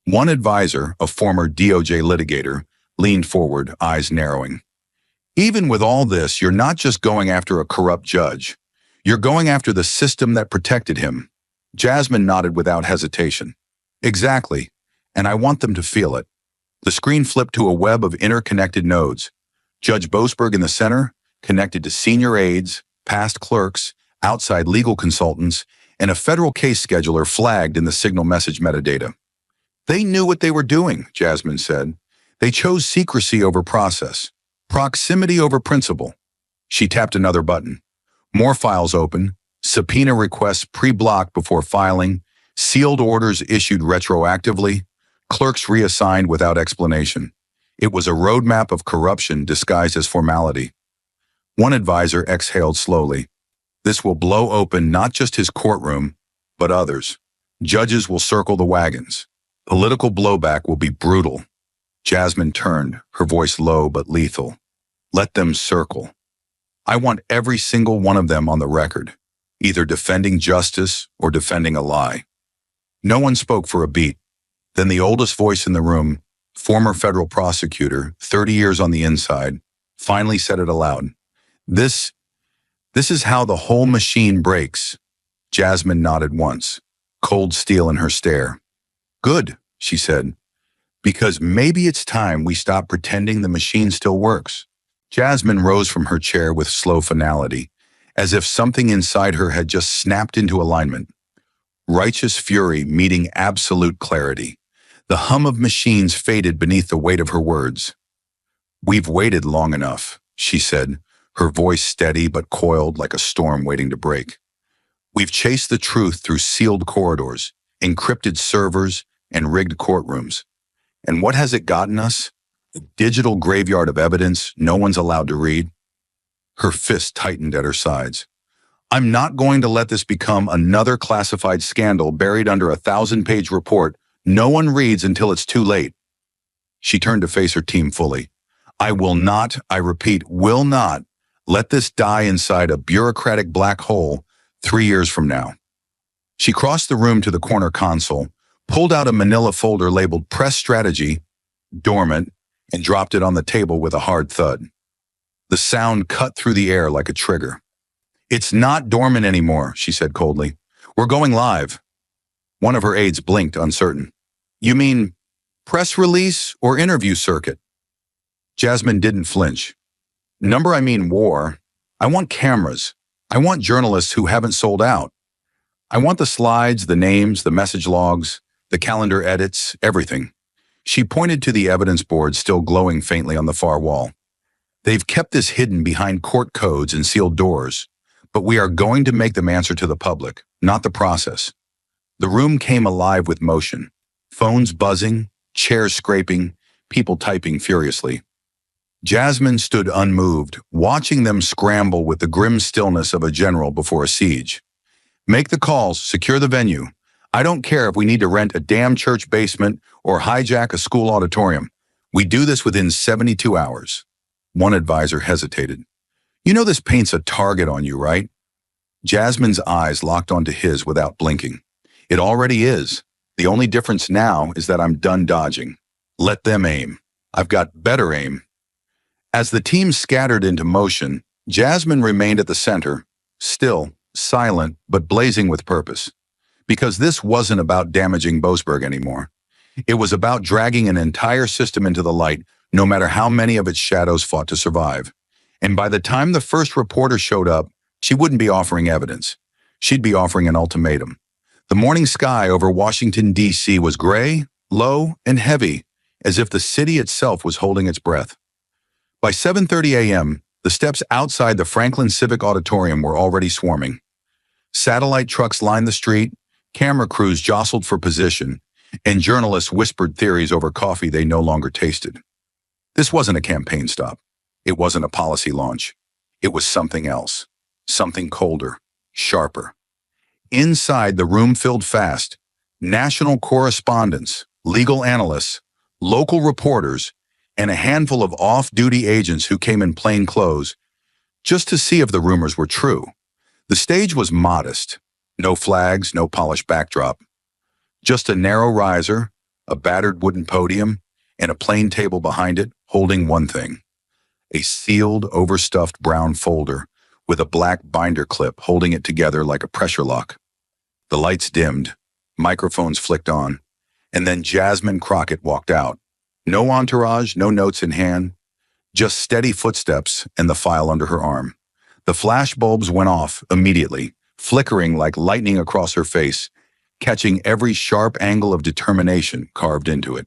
One advisor, a former DOJ litigator, leaned forward, eyes narrowing. Even with all this, you're not just going after a corrupt judge. You're going after the system that protected him. Jasmine nodded without hesitation. Exactly, and I want them to feel it. The screen flipped to a web of interconnected nodes. Judge Boasberg in the center, connected to senior aides, past clerks, outside legal consultants, and a federal case scheduler flagged in the signal message metadata. They knew what they were doing, Jasmine said. They chose secrecy over process, proximity over principle. She tapped another button. More files open, subpoena requests pre-blocked before filing, sealed orders issued retroactively, clerks reassigned without explanation. It was a roadmap of corruption disguised as formality. One advisor exhaled slowly. This will blow open not just his courtroom, but others. Judges will circle the wagons. Political blowback will be brutal. Jasmine turned, her voice low but lethal. Let them circle. I want every single one of them on the record, either defending justice or defending a lie. No one spoke for a beat. Then the oldest voice in the room, former federal prosecutor, 30 years on the inside, finally said it aloud. This is how the whole machine breaks. Jasmine nodded once, cold steel in her stare. Good, she said, because maybe it's time we stop pretending the machine still works. Jasmine rose from her chair with slow finality, as if something inside her had just snapped into alignment. Righteous fury meeting absolute clarity. The hum of machines faded beneath the weight of her words. We've waited long enough, she said, her voice steady but coiled like a storm waiting to break. We've chased the truth through sealed corridors, encrypted servers, and rigged courtrooms. And what has it gotten us? A digital graveyard of evidence no one's allowed to read. Her fist tightened at her sides. I'm not going to let this become another classified scandal buried under a 1,000-page report no one reads until it's too late. She turned to face her team fully. I will not, I repeat, will not let this die inside a bureaucratic black hole 3 years from now. She crossed the room to the corner console, pulled out a manila folder labeled Press Strategy, dormant, and dropped it on the table with a hard thud. The sound cut through the air like a trigger. It's not dormant anymore, she said coldly. We're going live. One of her aides blinked, uncertain. You mean press release or interview circuit? Jasmine didn't flinch. Number I mean war. I want cameras. I want journalists who haven't sold out. I want the slides, the names, the message logs, the calendar edits, everything. She pointed to the evidence board still glowing faintly on the far wall. They've kept this hidden behind court codes and sealed doors, but we are going to make them answer to the public, not the process. The room came alive with motion. Phones buzzing, chairs scraping, people typing furiously. Jasmine stood unmoved, watching them scramble with the grim stillness of a general before a siege. Make the calls, secure the venue. I don't care if we need to rent a damn church basement or hijack a school auditorium. We do this within 72 hours. One advisor hesitated. You know this paints a target on you, right? Jasmine's eyes locked onto his without blinking. It already is. The only difference now is that I'm done dodging. Let them aim. I've got better aim. As the team scattered into motion, Jasmine remained at the center, still, silent, but blazing with purpose. Because this wasn't about damaging Boasberg anymore. It was about dragging an entire system into the light, no matter how many of its shadows fought to survive. And by the time the first reporter showed up, she wouldn't be offering evidence. She'd be offering an ultimatum. The morning sky over Washington, D.C. was gray, low, and heavy, as if the city itself was holding its breath. By 7:30 a.m., the steps outside the Franklin Civic Auditorium were already swarming. Satellite trucks lined the street, camera crews jostled for position, and journalists whispered theories over coffee they no longer tasted. This wasn't a campaign stop. It wasn't a policy launch. It was something else, something colder, sharper. Inside, the room filled fast. National correspondents, legal analysts, local reporters, and a handful of off-duty agents who came in plain clothes just to see if the rumors were true. The stage was modest. No flags, no polished backdrop. Just a narrow riser, a battered wooden podium, and a plain table behind it holding one thing. A sealed, overstuffed brown folder with a black binder clip holding it together like a pressure lock. The lights dimmed, microphones flicked on, and then Jasmine Crockett walked out. No entourage, no notes in hand, just steady footsteps and the file under her arm. The flash bulbs went off immediately, flickering like lightning across her face, catching every sharp angle of determination carved into it.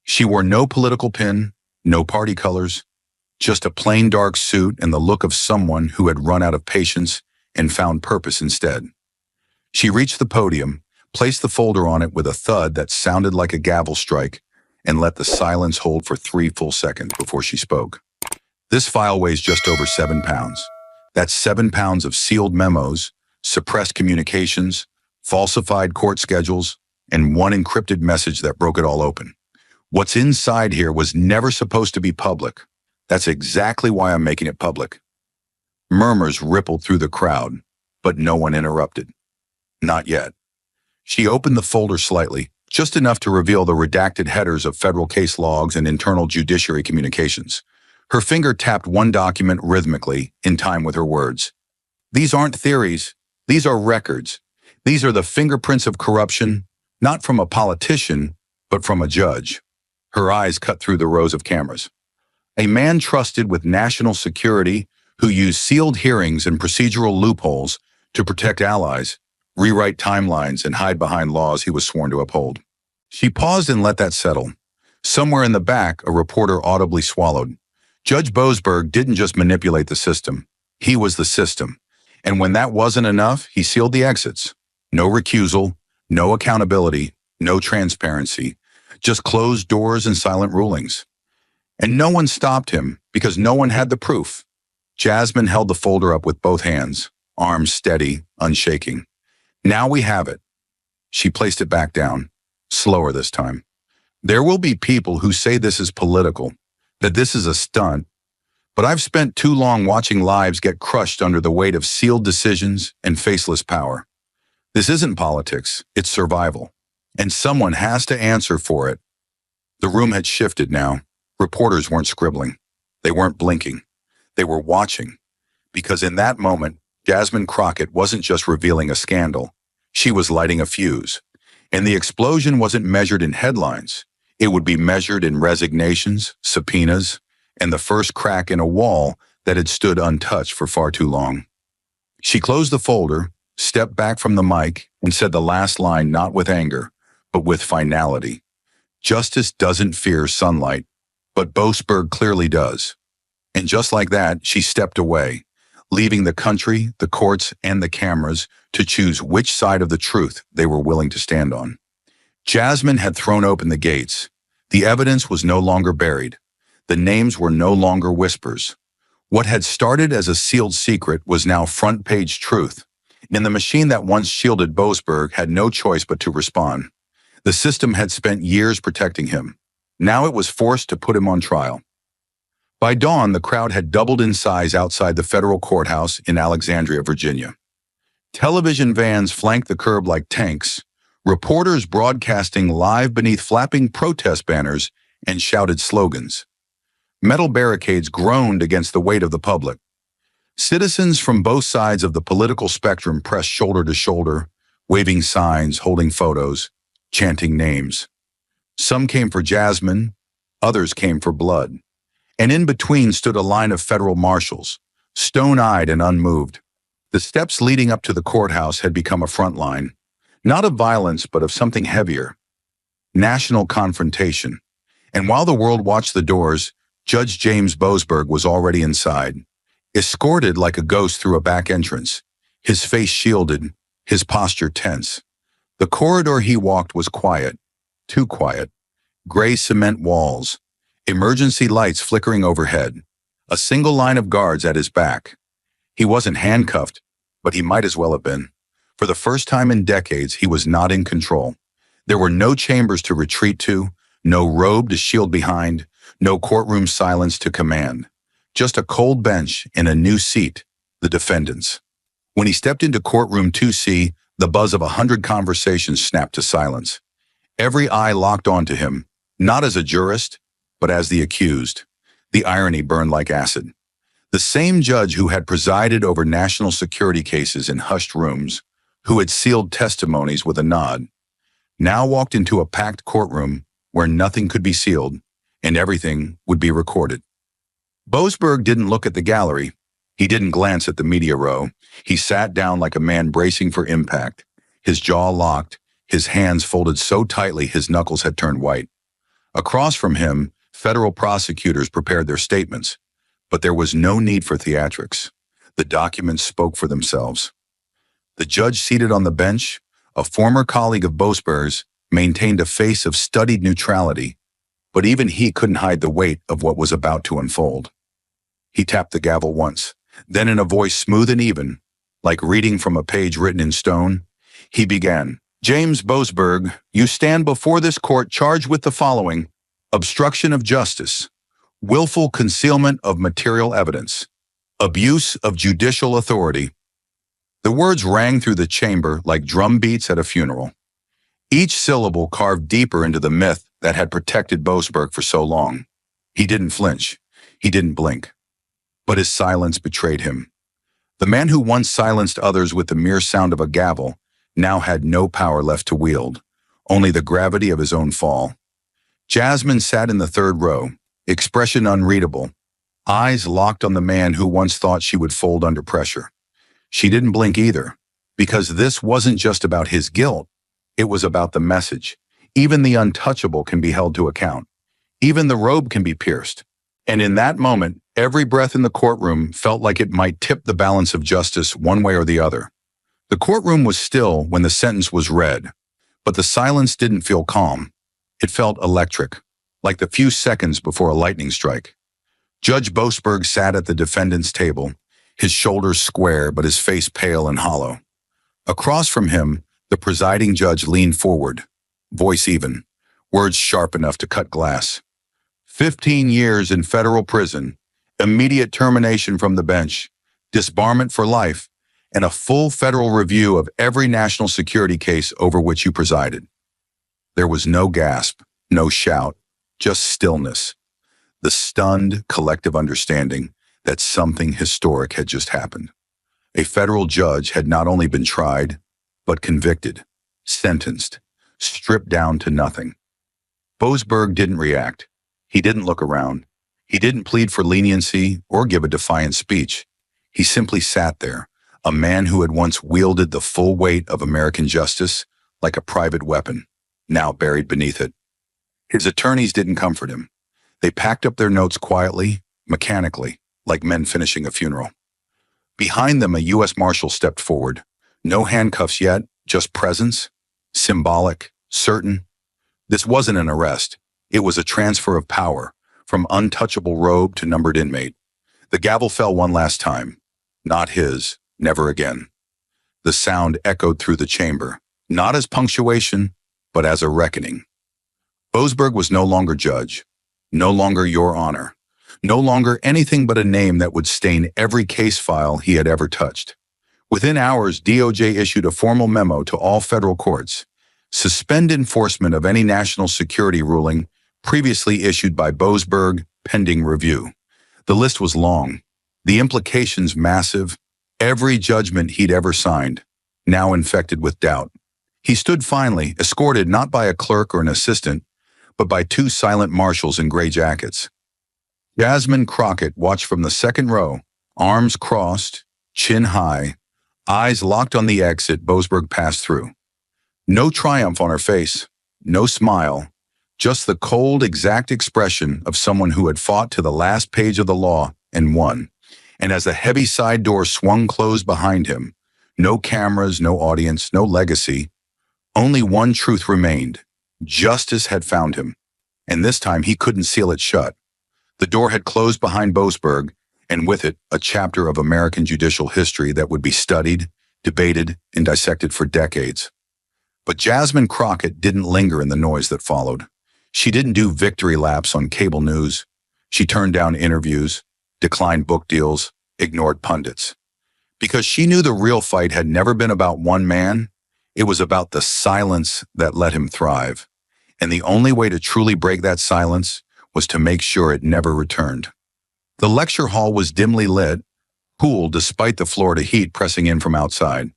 She wore no political pin, no party colors, just a plain dark suit and the look of someone who had run out of patience and found purpose instead. She reached the podium, placed the folder on it with a thud that sounded like a gavel strike, and let the silence hold for 3 full seconds before she spoke. This file weighs just over 7 pounds. That's 7 pounds of sealed memos, suppressed communications, falsified court schedules, and one encrypted message that broke it all open. What's inside here was never supposed to be public. That's exactly why I'm making it public. Murmurs rippled through the crowd, but no one interrupted. Not yet. She opened the folder slightly, just enough to reveal the redacted headers of federal case logs and internal judiciary communications. Her finger tapped one document rhythmically, in time with her words. These aren't theories. These are records. These are the fingerprints of corruption, not from a politician, but from a judge. Her eyes cut through the rows of cameras. A man trusted with national security who used sealed hearings and procedural loopholes to protect allies, rewrite timelines, and hide behind laws he was sworn to uphold. She paused and let that settle. Somewhere in the back, a reporter audibly swallowed. Judge Boasberg didn't just manipulate the system. He was the system. And when that wasn't enough, he sealed the exits. No recusal, no accountability, no transparency, just closed doors and silent rulings. And no one stopped him because no one had the proof. Jasmine held the folder up with both hands, arms steady, unshaking. Now we have it. She placed it back down, slower this time. There will be people who say this is political, that this is a stunt, but I've spent too long watching lives get crushed under the weight of sealed decisions and faceless power. This isn't politics, it's survival, and someone has to answer for it. The room had shifted now. Reporters weren't scribbling. They weren't blinking. They were watching, because in that moment, Jasmine Crockett wasn't just revealing a scandal. She was lighting a fuse. And the explosion wasn't measured in headlines. It would be measured in resignations, subpoenas, and the first crack in a wall that had stood untouched for far too long. She closed the folder, stepped back from the mic, and said the last line not with anger, but with finality. Justice doesn't fear sunlight, but Boasberg clearly does. And just like that, she stepped away, leaving the country, the courts, and the cameras to choose which side of the truth they were willing to stand on. Jasmine had thrown open the gates. The evidence was no longer buried. The names were no longer whispers. What had started as a sealed secret was now front-page truth, and the machine that once shielded Boasberg had no choice but to respond. The system had spent years protecting him. Now it was forced to put him on trial. By dawn, the crowd had doubled in size outside the federal courthouse in Alexandria, Virginia. Television vans flanked the curb like tanks, reporters broadcasting live beneath flapping protest banners and shouted slogans. Metal barricades groaned against the weight of the public. Citizens from both sides of the political spectrum pressed shoulder to shoulder, waving signs, holding photos, chanting names. Some came for Jasmine, others came for blood. And in between stood a line of federal marshals, stone-eyed and unmoved. The steps leading up to the courthouse had become a front line, not of violence, but of something heavier. National confrontation. And while the world watched the doors, Judge James Boasberg was already inside, escorted like a ghost through a back entrance, his face shielded, his posture tense. The corridor he walked was quiet, too quiet. Gray cement walls, emergency lights flickering overhead, a single line of guards at his back. He wasn't handcuffed, but he might as well have been. For the first time in decades, he was not in control. There were no chambers to retreat to, no robe to shield behind, no courtroom silence to command. Just a cold bench and a new seat, the defendant's. When he stepped into courtroom 2C, the buzz of 100 conversations snapped to silence. Every eye locked onto him, not as a jurist, but as the accused. The irony burned like acid. The same judge who had presided over national security cases in hushed rooms, who had sealed testimonies with a nod, now walked into a packed courtroom where nothing could be sealed and everything would be recorded. Boasberg didn't look at the gallery. He didn't glance at the media row. He sat down like a man bracing for impact, his jaw locked, his hands folded so tightly his knuckles had turned white. Across from him, federal prosecutors prepared their statements, but there was no need for theatrics. The documents spoke for themselves. The judge seated on the bench, a former colleague of Boasberg's, maintained a face of studied neutrality, but even he couldn't hide the weight of what was about to unfold. He tapped the gavel once, then in a voice smooth and even, like reading from a page written in stone, he began, "James Boasberg, you stand before this court charged with the following: obstruction of justice, willful concealment of material evidence, abuse of judicial authority." The words rang through the chamber like drum beats at a funeral. Each syllable carved deeper into the myth that had protected Boasberg for so long. He didn't flinch. He didn't blink. But his silence betrayed him. The man who once silenced others with the mere sound of a gavel now had no power left to wield, only the gravity of his own fall. Jasmine sat in the third row, expression unreadable, eyes locked on the man who once thought she would fold under pressure. She didn't blink either, because this wasn't just about his guilt. It was about the message. Even the untouchable can be held to account. Even the robe can be pierced. And in that moment, every breath in the courtroom felt like it might tip the balance of justice one way or the other. The courtroom was still when the sentence was read, but the silence didn't feel calm. It felt electric, like the few seconds before a lightning strike. Judge Boasberg sat at the defendant's table, his shoulders square but his face pale and hollow. Across from him, the presiding judge leaned forward, voice even, words sharp enough to cut glass. 15 years in federal prison, immediate termination from the bench, disbarment for life, and a full federal review of every national security case over which you presided. There was no gasp, no shout, just stillness, the stunned collective understanding that something historic had just happened. A federal judge had not only been tried, but convicted, sentenced, stripped down to nothing. Boasberg didn't react. He didn't look around. He didn't plead for leniency or give a defiant speech. He simply sat there, a man who had once wielded the full weight of American justice like a private weapon, now buried beneath it. His attorneys didn't comfort him. They packed up their notes quietly, mechanically, like men finishing a funeral. Behind them, a U.S. Marshal stepped forward. No handcuffs yet, just presence, symbolic, certain. This wasn't an arrest. It was a transfer of power, from untouchable robe to numbered inmate. The gavel fell one last time. Not his, never again. The sound echoed through the chamber, not as punctuation, but as a reckoning. Boasberg was no longer judge, no longer your honor, no longer anything but a name that would stain every case file he had ever touched. Within hours, DOJ issued a formal memo to all federal courts. Suspend enforcement of any national security ruling previously issued by Boasberg, pending review. The list was long, the implications massive, every judgment he'd ever signed, now infected with doubt. He stood finally, escorted not by a clerk or an assistant, but by two silent marshals in gray jackets. Jasmine Crockett watched from the second row, arms crossed, chin high, eyes locked on the exit Boasberg passed through. No triumph on her face, no smile, just the cold, exact expression of someone who had fought to the last page of the law and won. And as the heavy side door swung closed behind him, no cameras, no audience, no legacy, only one truth remained. Justice had found him, and this time he couldn't seal it shut. The door had closed behind Boasberg, and with it, a chapter of American judicial history that would be studied, debated, and dissected for decades. But Jasmine Crockett didn't linger in the noise that followed. She didn't do victory laps on cable news. She turned down interviews, declined book deals, ignored pundits. Because she knew the real fight had never been about one man, it was about the silence that let him thrive. And the only way to truly break that silence was to make sure it never returned. The lecture hall was dimly lit, cool despite the Florida heat pressing in from outside.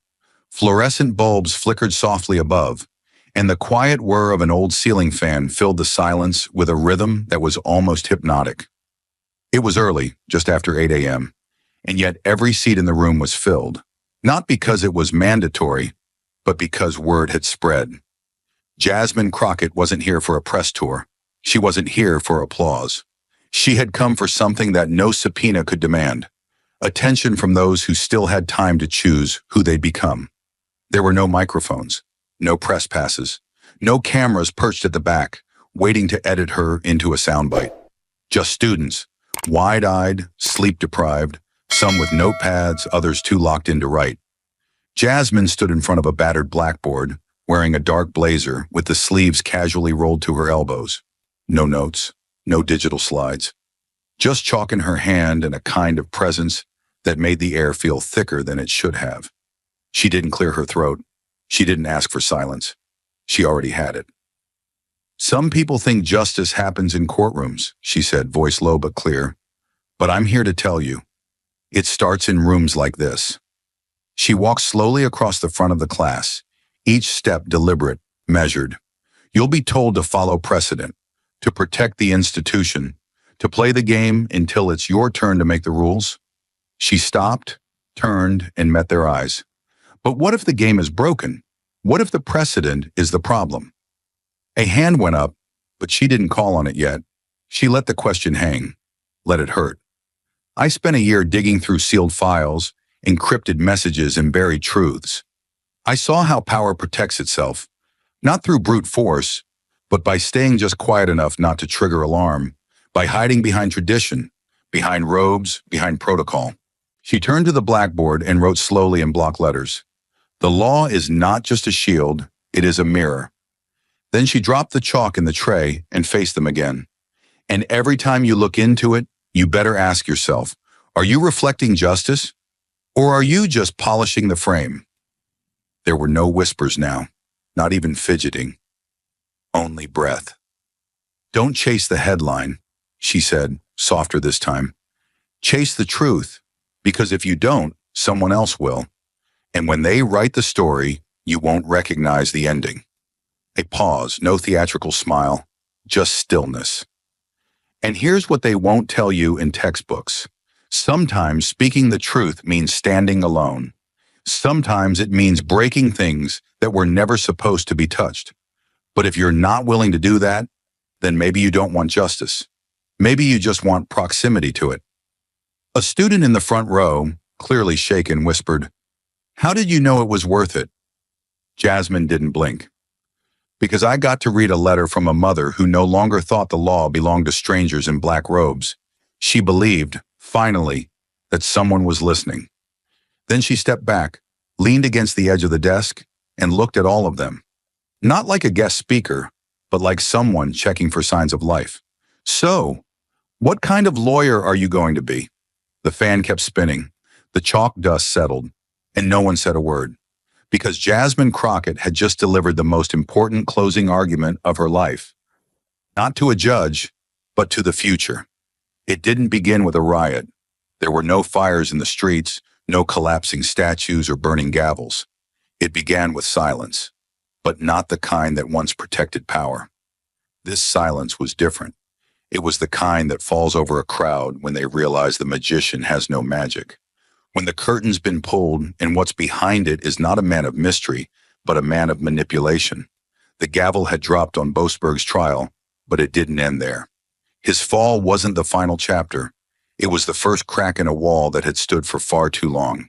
Fluorescent bulbs flickered softly above, and the quiet whir of an old ceiling fan filled the silence with a rhythm that was almost hypnotic. It was early, just after 8 a.m., and yet every seat in the room was filled, not because it was mandatory, but because word had spread. Jasmine Crockett wasn't here for a press tour. She wasn't here for applause. She had come for something that no subpoena could demand, attention from those who still had time to choose who they'd become. There were no microphones, no press passes, no cameras perched at the back, waiting to edit her into a soundbite. Just students, wide-eyed, sleep-deprived, some with notepads, others too locked in to write. Jasmine stood in front of a battered blackboard, wearing a dark blazer with the sleeves casually rolled to her elbows. No notes, no digital slides. Just chalk in her hand and a kind of presence that made the air feel thicker than it should have. She didn't clear her throat. She didn't ask for silence. She already had it. "Some people think justice happens in courtrooms," she said, voice low but clear. "But I'm here to tell you, it starts in rooms like this." She walked slowly across the front of the class, each step deliberate, measured. "You'll be told to follow precedent, to protect the institution, to play the game until it's your turn to make the rules." She stopped, turned, and met their eyes. But what if the game is broken? What if the precedent is the problem? A hand went up, but she didn't call on it yet. She let the question hang, let it hurt. "I spent a year digging through sealed files, encrypted messages, and buried truths. I saw how power protects itself, not through brute force, but by staying just quiet enough not to trigger alarm, by hiding behind tradition, behind robes, behind protocol." She turned to the blackboard and wrote slowly in block letters. "The law is not just a shield, it is a mirror." Then she dropped the chalk in the tray and faced them again. "And every time you look into it, you better ask yourself, are you reflecting justice? Or are you just polishing the frame?" There were no whispers now, not even fidgeting. Only breath. "Don't chase the headline," she said, softer this time. "Chase the truth, because if you don't, someone else will. And when they write the story, you won't recognize the ending." A pause, no theatrical smile, just stillness. And here's what they won't tell you in textbooks. Sometimes speaking the truth means standing alone. Sometimes it means breaking things that were never supposed to be touched. But if you're not willing to do that, then maybe you don't want justice. Maybe you just want proximity to it. A student in the front row, clearly shaken, whispered, "How did you know it was worth it?" Jasmine didn't blink. "Because I got to read a letter from a mother who no longer thought the law belonged to strangers in black robes. She believed, finally, that someone was listening." Then she stepped back, leaned against the edge of the desk, and looked at all of them. Not like a guest speaker, but like someone checking for signs of life. "So, what kind of lawyer are you going to be?" The fan kept spinning. The chalk dust settled, and no one said a word. Because Jasmine Crockett had just delivered the most important closing argument of her life. Not to a judge, but to the future. It didn't begin with a riot. There were no fires in the streets, no collapsing statues or burning gavels. It began with silence, but not the kind that once protected power. This silence was different. It was the kind that falls over a crowd when they realize the magician has no magic. When the curtain's been pulled and what's behind it is not a man of mystery, but a man of manipulation. The gavel had dropped on Boasberg's trial, but it didn't end there. His fall wasn't the final chapter. It was the first crack in a wall that had stood for far too long.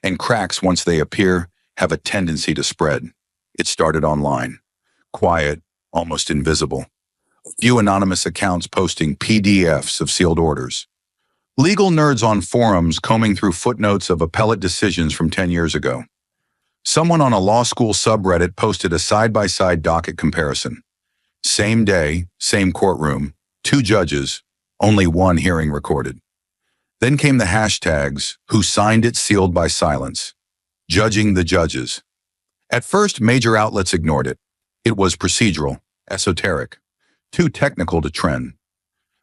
And cracks, once they appear, have a tendency to spread. It started online. Quiet, almost invisible. A few anonymous accounts posting PDFs of sealed orders. Legal nerds on forums combing through footnotes of appellate decisions from 10 years ago. Someone on a law school subreddit posted a side-by-side docket comparison. Same day, same courtroom, 2 judges, only 1 hearing recorded. Then came the hashtags, who signed it sealed by silence. Judging the judges. At first, major outlets ignored it. It was procedural, esoteric, too technical to trend.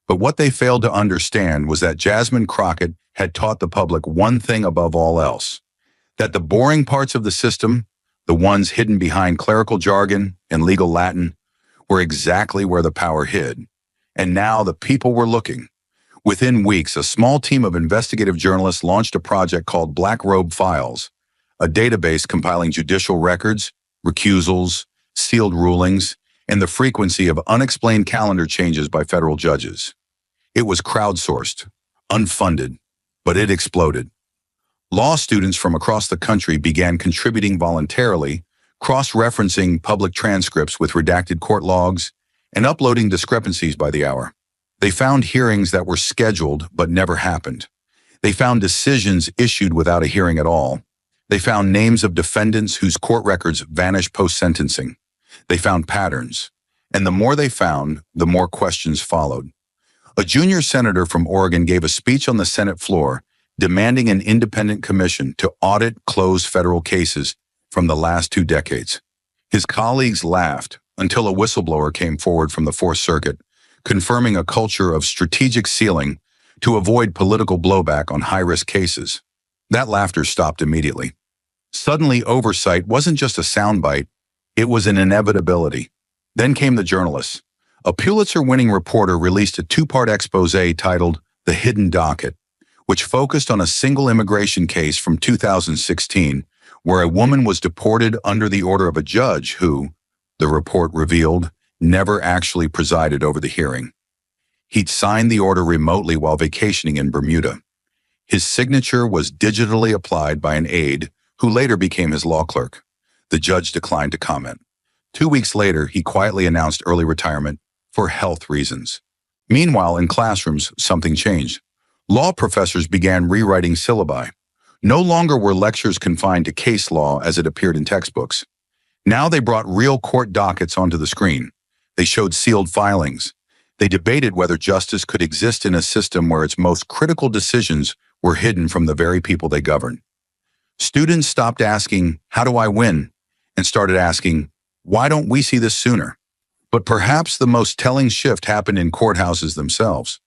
But what they failed to understand was that Jasmine Crockett had taught the public one thing above all else. That the boring parts of the system, the ones hidden behind clerical jargon and legal Latin, were exactly where the power hid. And now the people were looking. Within weeks, a small team of investigative journalists launched a project called Black Robe Files, a database compiling judicial records, recusals, sealed rulings, and the frequency of unexplained calendar changes by federal judges. It was crowdsourced, unfunded, But it exploded. Law students from across the country began contributing voluntarily, cross-referencing public transcripts with redacted court logs, and uploading discrepancies by the hour. They found hearings that were scheduled but never happened. They found decisions issued without a hearing at all. They found names of defendants whose court records vanished post-sentencing. They found patterns. And the more they found, the more questions followed. A junior senator from Oregon gave a speech on the Senate floor demanding an independent commission to audit closed federal cases from the last 2 decades. His colleagues laughed until a whistleblower came forward from the Fourth Circuit, confirming a culture of strategic sealing to avoid political blowback on high-risk cases. That laughter stopped immediately. Suddenly, oversight wasn't just a soundbite, it was an inevitability. Then came the journalists. A Pulitzer-winning reporter released a 2-part exposé titled The Hidden Docket, which focused on a single immigration case from 2016 where a woman was deported under the order of a judge who, the report revealed, never actually presided over the hearing. He'd signed the order remotely while vacationing in Bermuda. His signature was digitally applied by an aide who later became his law clerk. The judge declined to comment. 2 weeks later, he quietly announced early retirement for health reasons. Meanwhile, in classrooms, something changed. Law professors began rewriting syllabi. No longer were lectures confined to case law as it appeared in textbooks. Now they brought real court dockets onto the screen. They showed sealed filings. They debated whether justice could exist in a system where its most critical decisions were hidden from the very people they govern. Students stopped asking, "How do I win?" and started asking, "Why don't we see this sooner?" But perhaps the most telling shift happened in courthouses themselves.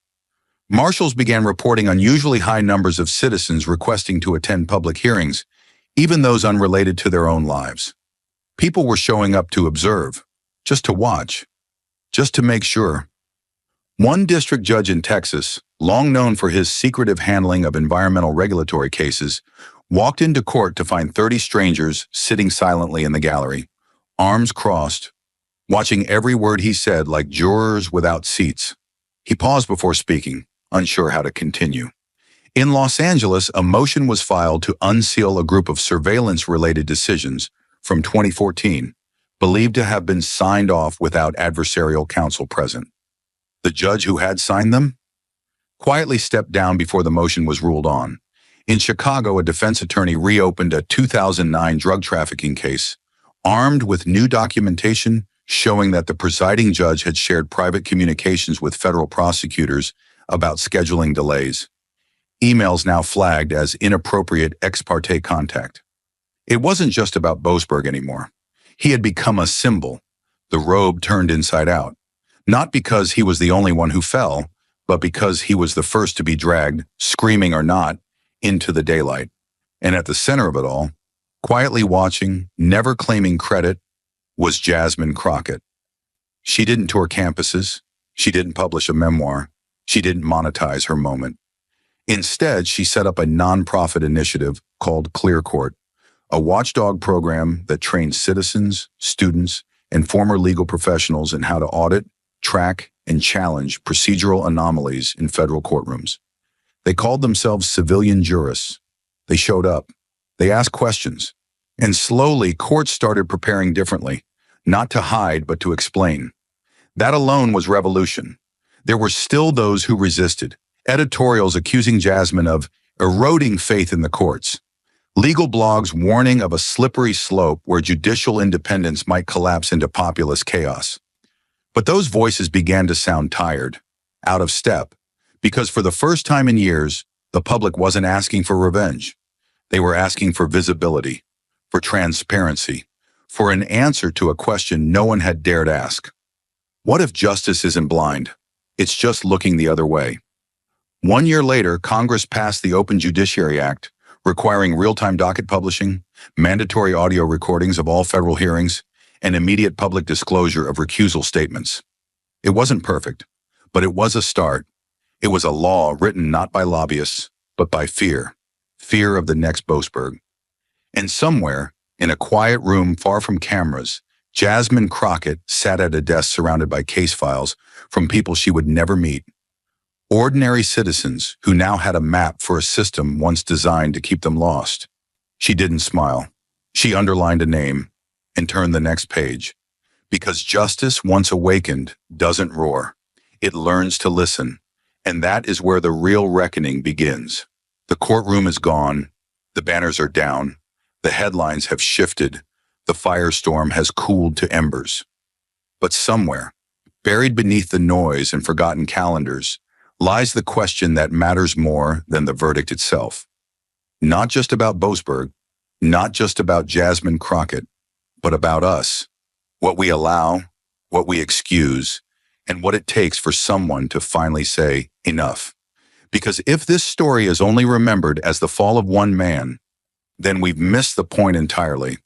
Marshals began reporting unusually high numbers of citizens requesting to attend public hearings, even those unrelated to their own lives. People were showing up to observe, just to watch, just to make sure. One district judge in Texas, long known for his secretive handling of environmental regulatory cases, walked into court to find 30 strangers sitting silently in the gallery, arms crossed, watching every word he said like jurors without seats. He paused before speaking, unsure how to continue. In Los Angeles, a motion was filed to unseal a group of surveillance-related decisions from 2014, believed to have been signed off without adversarial counsel present. The judge who had signed them quietly stepped down before the motion was ruled on. In Chicago, a defense attorney reopened a 2009 drug trafficking case, armed with new documentation showing that the presiding judge had shared private communications with federal prosecutors about scheduling delays. Emails now flagged as inappropriate ex parte contact. It wasn't just about Boasberg anymore. He had become a symbol, the robe turned inside out. Not because he was the only one who fell, but because he was the first to be dragged, screaming or not, into the daylight. And at the center of it all, quietly watching, never claiming credit, was Jasmine Crockett. She didn't tour campuses. She didn't publish a memoir. She didn't monetize her moment. Instead, she set up a nonprofit initiative called Clear Court, a watchdog program that trains citizens, students, and former legal professionals in how to audit, track, and challenge procedural anomalies in federal courtrooms. They called themselves civilian jurists. They showed up. They asked questions. And slowly, courts started preparing differently, not to hide, but to explain. That alone was revolution. There were still those who resisted, editorials accusing Jasmine of eroding faith in the courts, legal blogs warning of a slippery slope where judicial independence might collapse into populist chaos. But those voices began to sound tired, out of step, because for the first time in years, the public wasn't asking for revenge. They were asking for visibility, for transparency, for an answer to a question no one had dared ask. What if justice isn't blind? It's just looking the other way. 1 year later, Congress passed the Open Judiciary Act, requiring real-time docket publishing, mandatory audio recordings of all federal hearings, and immediate public disclosure of recusal statements. It wasn't perfect, but it was a start. It was a law written not by lobbyists, but by fear of the next Boasberg. And somewhere, in a quiet room far from cameras, Jasmine Crockett sat at a desk surrounded by case files from people she would never meet, Ordinary citizens who now had a map for a system once designed to keep them lost. She didn't smile. She underlined a name and turned the next page. Because justice, once awakened, doesn't roar. It learns to listen. And that is where the real reckoning begins. The courtroom is gone. The banners are down. The headlines have shifted. The firestorm has cooled to embers. But somewhere, buried beneath the noise and forgotten calendars, lies the question that matters more than the verdict itself. Not just about Boasberg, not just about Jasmine Crockett, but about us. What we allow, what we excuse, and what it takes for someone to finally say, enough. Because if this story is only remembered as the fall of one man, then we've missed the point entirely.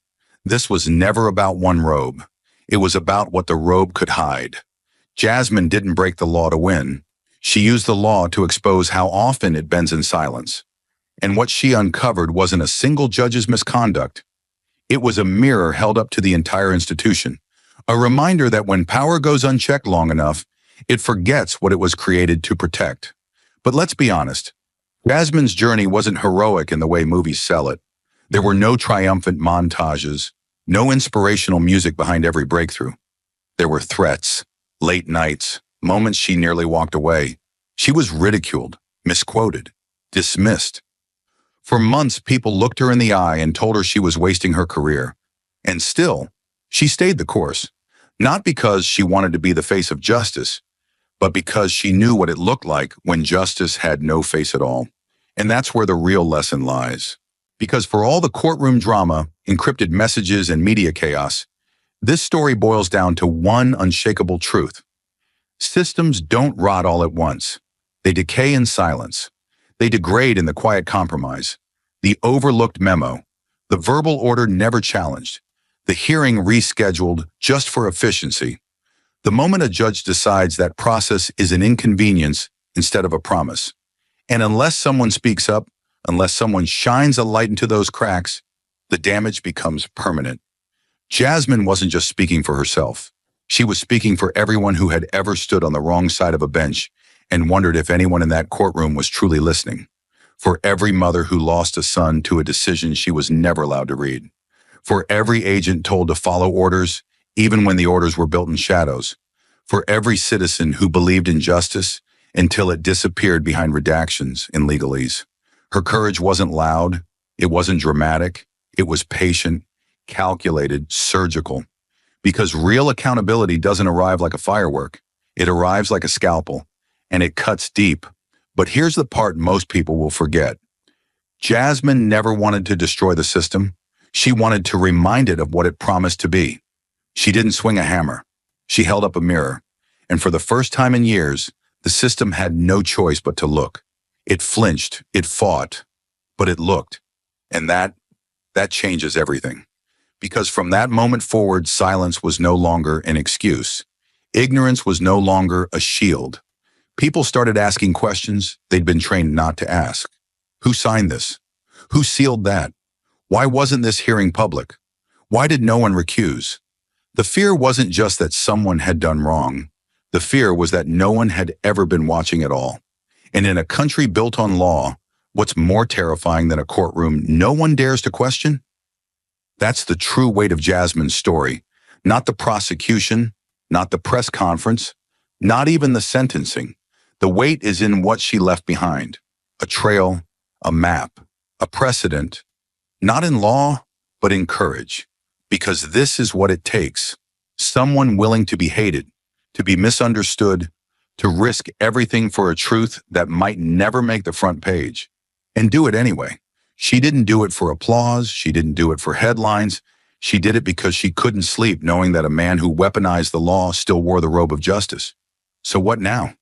This was never about one robe. It was about what the robe could hide. Jasmine didn't break the law to win. She used the law to expose how often it bends in silence. And what she uncovered wasn't a single judge's misconduct. It was a mirror held up to the entire institution, a reminder that when power goes unchecked long enough, it forgets what it was created to protect. But let's be honest, Jasmine's journey wasn't heroic in the way movies sell it. There were no triumphant montages, no inspirational music behind every breakthrough. There were threats, late nights, moments she nearly walked away. She was ridiculed, misquoted, dismissed. For months, people looked her in the eye and told her she was wasting her career. And still, she stayed the course, not because she wanted to be the face of justice, but because she knew what it looked like when justice had no face at all. And that's where the real lesson lies. Because for all the courtroom drama, encrypted messages, and media chaos, this story boils down to one unshakable truth. Systems don't rot all at once. They decay in silence. They degrade in the quiet compromise, the overlooked memo, the verbal order never challenged, the hearing rescheduled just for efficiency. The moment a judge decides that process is an inconvenience instead of a promise. And unless someone speaks up, unless someone shines a light into those cracks, the damage becomes permanent. Jasmine wasn't just speaking for herself. She was speaking for everyone who had ever stood on the wrong side of a bench and wondered if anyone in that courtroom was truly listening. For every mother who lost a son to a decision she was never allowed to read. For every agent told to follow orders, even when the orders were built in shadows. For every citizen who believed in justice until it disappeared behind redactions in legalese. Her courage wasn't loud, it wasn't dramatic, it was patient, calculated, surgical. Because real accountability doesn't arrive like a firework. It arrives like a scalpel. And it cuts deep. But here's the part most people will forget. Jasmine never wanted to destroy the system. She wanted to remind it of what it promised to be. She didn't swing a hammer. She held up a mirror. And for the first time in years, the system had no choice but to look. It flinched, it fought, but it looked. And that changes everything. Because from that moment forward, silence was no longer an excuse. Ignorance was no longer a shield. People started asking questions they'd been trained not to ask. Who signed this? Who sealed that? Why wasn't this hearing public? Why did no one recuse? The fear wasn't just that someone had done wrong. The fear was that no one had ever been watching at all. And in a country built on law, what's more terrifying than a courtroom no one dares to question? That's the true weight of Jasmine's story. Not the prosecution, not the press conference, not even the sentencing. The weight is in what she left behind. A trail, a map, a precedent. Not in law, but in courage. Because this is what it takes. Someone willing to be hated, to be misunderstood, to risk everything for a truth that might never make the front page. And do it anyway. She didn't do it for applause. She didn't do it for headlines. She did it because she couldn't sleep knowing that a man who weaponized the law still wore the robe of justice. So what now?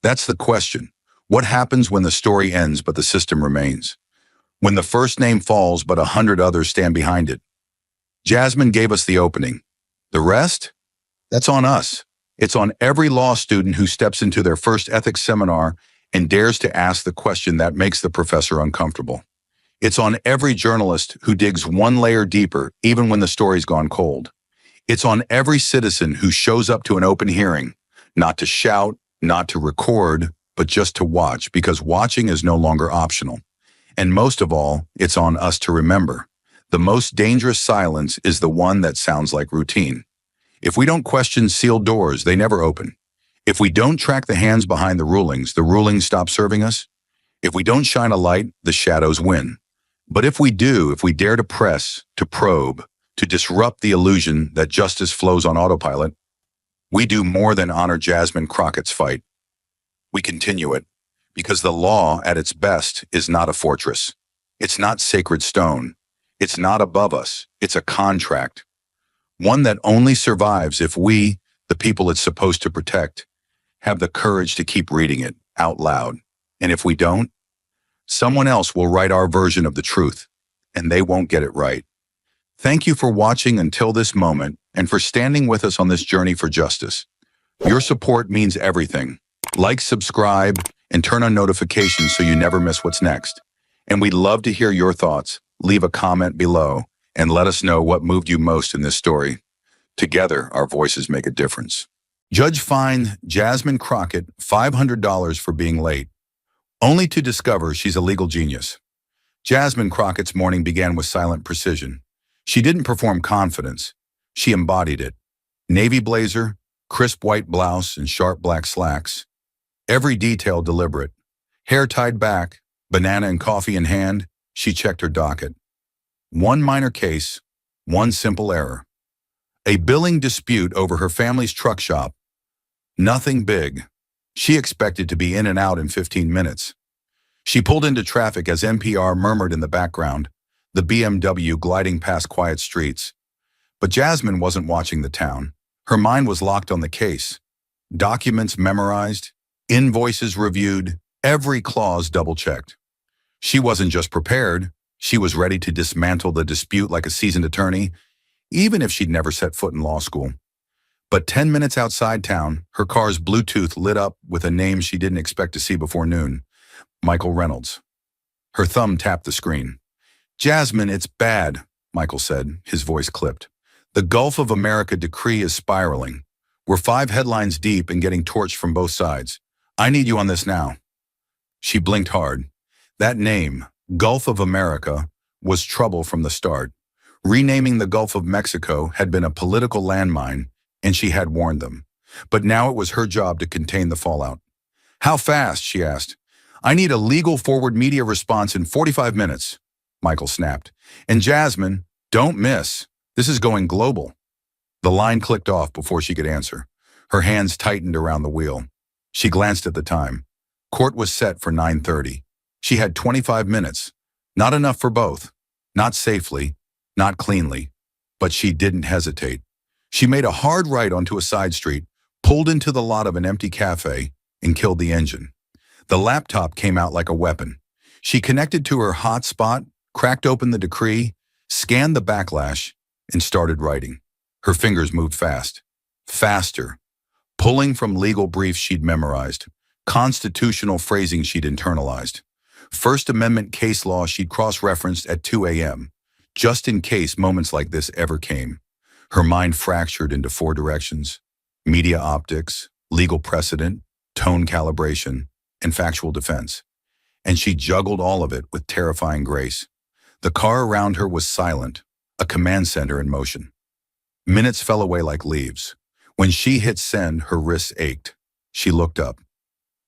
That's the question. What happens when the story ends but the system remains? When the first name falls but 100 others stand behind it? Jasmine gave us the opening. The rest? That's on us. It's on every law student who steps into their first ethics seminar and dares to ask the question that makes the professor uncomfortable. It's on every journalist who digs one layer deeper even when the story's gone cold. It's on every citizen who shows up to an open hearing, not to shout, not to record, but just to watch, because watching is no longer optional. And most of all, it's on us to remember. The most dangerous silence is the one that sounds like routine. If we don't question sealed doors, they never open. If we don't track the hands behind the rulings stop serving us. If we don't shine a light, the shadows win. But if we do, if we dare to press, to probe, to disrupt the illusion that justice flows on autopilot, we do more than honor Jasmine Crockett's fight. We continue it, because the law at its best is not a fortress. It's not sacred stone. It's not above us. It's a contract. One that only survives if we, the people it's supposed to protect, have the courage to keep reading it out loud. And if we don't, someone else will write our version of the truth, and they won't get it right. Thank you for watching until this moment and for standing with us on this journey for justice. Your support means everything. Like, subscribe, and turn on notifications so you never miss what's next. And we'd love to hear your thoughts. Leave a comment below and let us know what moved you most in this story. Together, our voices make a difference. Judge fined Jasmine Crockett $500 for being late, only to discover she's a legal genius. Jasmine Crockett's morning began with silent precision. She didn't perform confidence. She embodied it. Navy blazer, crisp white blouse, and sharp black slacks. Every detail deliberate. Hair tied back, banana and coffee in hand, she checked her docket. One minor case, one simple error. A billing dispute over her family's truck shop. Nothing big. She expected to be in and out in 15 minutes. She pulled into traffic as NPR murmured in the background, the BMW gliding past quiet streets. But Jasmine wasn't watching the town. Her mind was locked on the case. Documents memorized, invoices reviewed, every clause double-checked. She wasn't just prepared, she was ready to dismantle the dispute like a seasoned attorney, even if she'd never set foot in law school. But 10 minutes outside town, her car's Bluetooth lit up with a name she didn't expect to see before noon: Michael Reynolds. Her thumb tapped the screen. "Jasmine, it's bad," Michael said, his voice clipped. "The Gulf of America decree is spiraling. We're 5 headlines deep and getting torched from both sides. I need you on this now." She blinked hard. That name, Gulf of America, was trouble from the start. Renaming the Gulf of Mexico had been a political landmine, and she had warned them. But now it was her job to contain the fallout. "How fast?" she asked. "I need a legal forward media response in 45 minutes, Michael snapped. "And Jasmine, don't miss. This is going global." The line clicked off before she could answer. Her hands tightened around the wheel. She glanced at the time. Court was set for 9:30. She had 25 minutes. Not enough for both. Not safely, not cleanly. But she didn't hesitate. She made a hard right onto a side street, pulled into the lot of an empty cafe, and killed the engine. The laptop came out like a weapon. She connected to her hotspot, cracked open the decree, scanned the backlash, and started writing. Her fingers moved fast. Faster. Pulling from legal briefs she'd memorized, constitutional phrasing she'd internalized, First Amendment case law she'd cross-referenced at 2 a.m., just in case moments like this ever came. Her mind fractured into 4 directions: media optics, legal precedent, tone calibration, and factual defense. And she juggled all of it with terrifying grace. The car around her was silent, a command center in motion. Minutes fell away like leaves. When she hit send, her wrists ached. She looked up.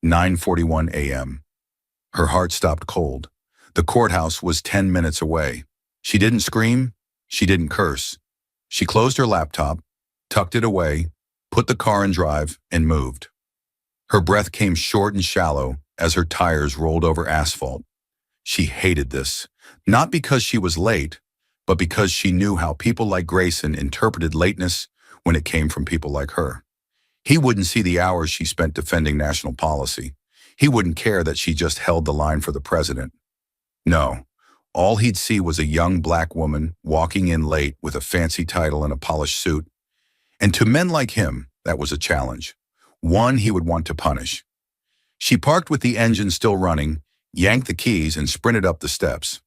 9:41 a.m. Her heart stopped cold. The courthouse was 10 minutes away. She didn't scream. She didn't curse. She closed her laptop, tucked it away, put the car in drive, and moved. Her breath came short and shallow as her tires rolled over asphalt. She hated this, not because she was late, but because she knew how people like Grayson interpreted lateness when it came from people like her. He wouldn't see the hours she spent defending national policy. He wouldn't care that she just held the line for the president. No, all he'd see was a young black woman walking in late with a fancy title and a polished suit. And to men like him, that was a challenge, one he would want to punish. She parked with the engine still running, yanked the keys, and sprinted up the steps.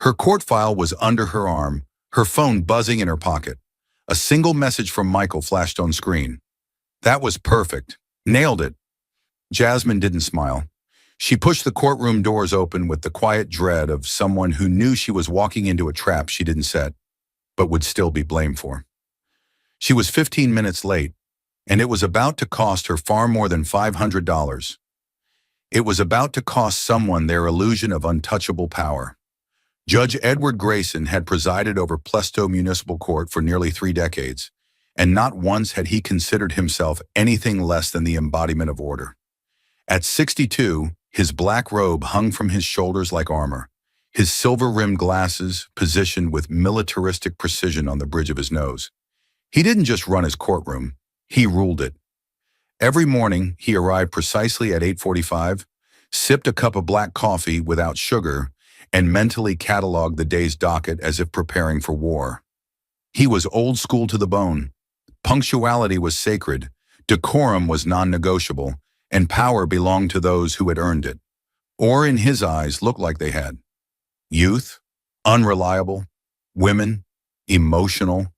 Her court file was under her arm, her phone buzzing in her pocket. A single message from Michael flashed on screen. That was perfect. Nailed it. Jasmine didn't smile. She pushed the courtroom doors open with the quiet dread of someone who knew she was walking into a trap she didn't set, but would still be blamed for. She was 15 minutes late, and it was about to cost her far more than $500. It was about to cost someone their illusion of untouchable power. Judge Edward Grayson had presided over Plesto Municipal Court for nearly 3 decades, and not once had he considered himself anything less than the embodiment of order. At 62, his black robe hung from his shoulders like armor, his silver-rimmed glasses positioned with militaristic precision on the bridge of his nose. He didn't just run his courtroom, he ruled it. Every morning, he arrived precisely at 8:45, sipped a cup of black coffee without sugar, and mentally cataloged the day's docket as if preparing for war. He was old school to the bone. Punctuality was sacred, decorum was non-negotiable, and power belonged to those who had earned it, or in his eyes looked like they had. Youth, unreliable, women, emotional,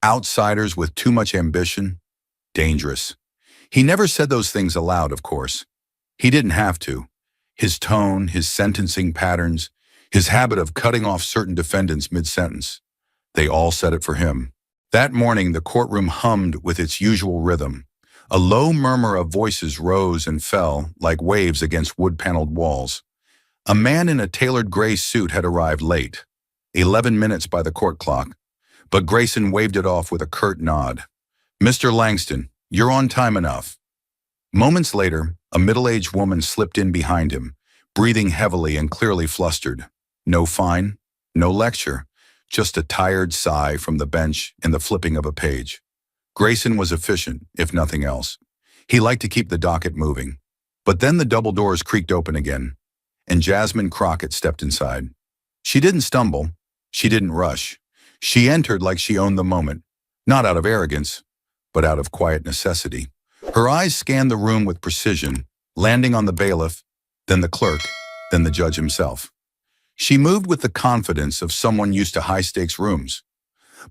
outsiders with too much ambition, dangerous. He never said those things aloud, of course. He didn't have to. His tone, his sentencing patterns, his habit of cutting off certain defendants mid-sentence, they all said it for him. That morning, the courtroom hummed with its usual rhythm. A low murmur of voices rose and fell like waves against wood-paneled walls. A man in a tailored gray suit had arrived late, 11 minutes by the court clock, but Grayson waved it off with a curt nod. "Mr. Langston, you're on time enough." Moments later, a middle-aged woman slipped in behind him, breathing heavily and clearly flustered. No fine, no lecture, just a tired sigh from the bench and the flipping of a page. Grayson was efficient, if nothing else. He liked to keep the docket moving. But then the double doors creaked open again, and Jasmine Crockett stepped inside. She didn't stumble. She didn't rush. She entered like she owned the moment, not out of arrogance, but out of quiet necessity. Her eyes scanned the room with precision, landing on the bailiff, then the clerk, then the judge himself. She moved with the confidence of someone used to high-stakes rooms.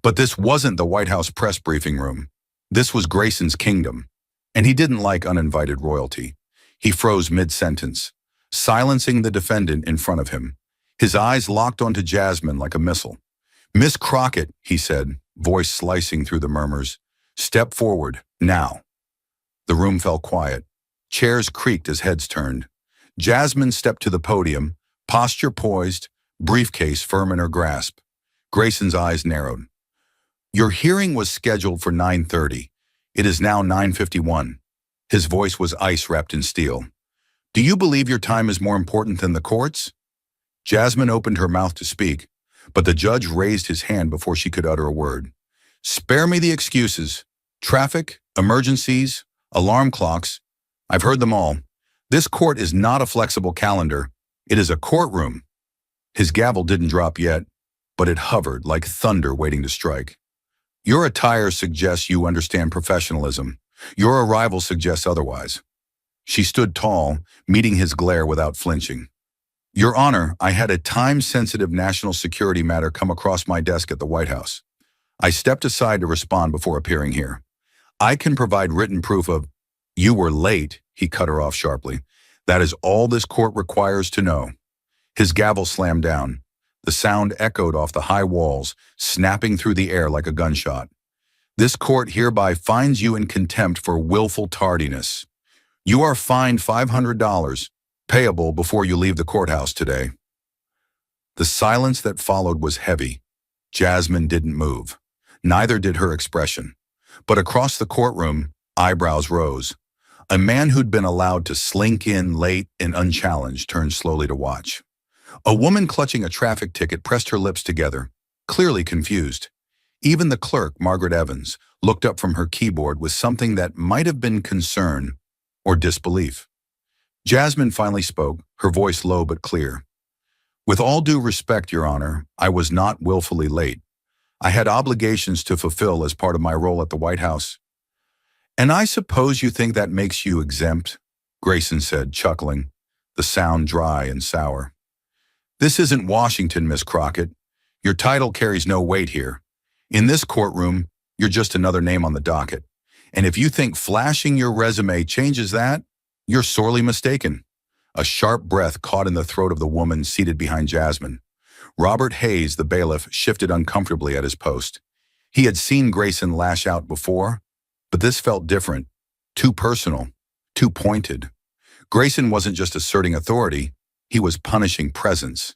But this wasn't the White House press briefing room. This was Grayson's kingdom, and he didn't like uninvited royalty. He froze mid-sentence, silencing the defendant in front of him. His eyes locked onto Jasmine like a missile. "Miss Crockett," he said, voice slicing through the murmurs, "step forward, now." The room fell quiet. Chairs creaked as heads turned. Jasmine stepped to the podium, posture poised, briefcase firm in her grasp. Grayson's eyes narrowed. "Your hearing was scheduled for 9:30. It is now 9:51. His voice was ice wrapped in steel. "Do you believe your time is more important than the court's?" Jasmine opened her mouth to speak, but the judge raised his hand before she could utter a word. "Spare me the excuses. Traffic, emergencies, alarm clocks. I've heard them all. This court is not a flexible calendar. It is a courtroom." His gavel didn't drop yet, but it hovered like thunder waiting to strike. "Your attire suggests you understand professionalism. Your arrival suggests otherwise." She stood tall, meeting his glare without flinching. "Your Honor, I had a time-sensitive national security matter come across my desk at the White House. I stepped aside to respond before appearing here. I can provide written proof of—" "You were late," he cut her off sharply. "That is all this court requires to know." His gavel slammed down. The sound echoed off the high walls, snapping through the air like a gunshot. "This court hereby finds you in contempt for willful tardiness. You are fined $500, payable before you leave the courthouse today." The silence that followed was heavy. Jasmine didn't move. Neither did her expression. But across the courtroom, eyebrows rose. A man who'd been allowed to slink in late and unchallenged turned slowly to watch. A woman clutching a traffic ticket pressed her lips together, clearly confused. Even the clerk, Margaret Evans, looked up from her keyboard with something that might have been concern or disbelief. Jasmine finally spoke, her voice low but clear. "With all due respect, Your Honor, I was not willfully late. I had obligations to fulfill as part of my role at the White House." "And I suppose you think that makes you exempt?" Grayson said, chuckling, the sound dry and sour. "This isn't Washington, Miss Crockett. Your title carries no weight here. In this courtroom, you're just another name on the docket. And if you think flashing your resume changes that, You're sorely mistaken. A sharp breath caught in the throat of the woman seated behind Jasmine. Robert Hayes, the bailiff, shifted uncomfortably at his post. He had seen Grayson lash out before, but this felt different, too personal, too pointed. Grayson wasn't just asserting authority, he was punishing presence.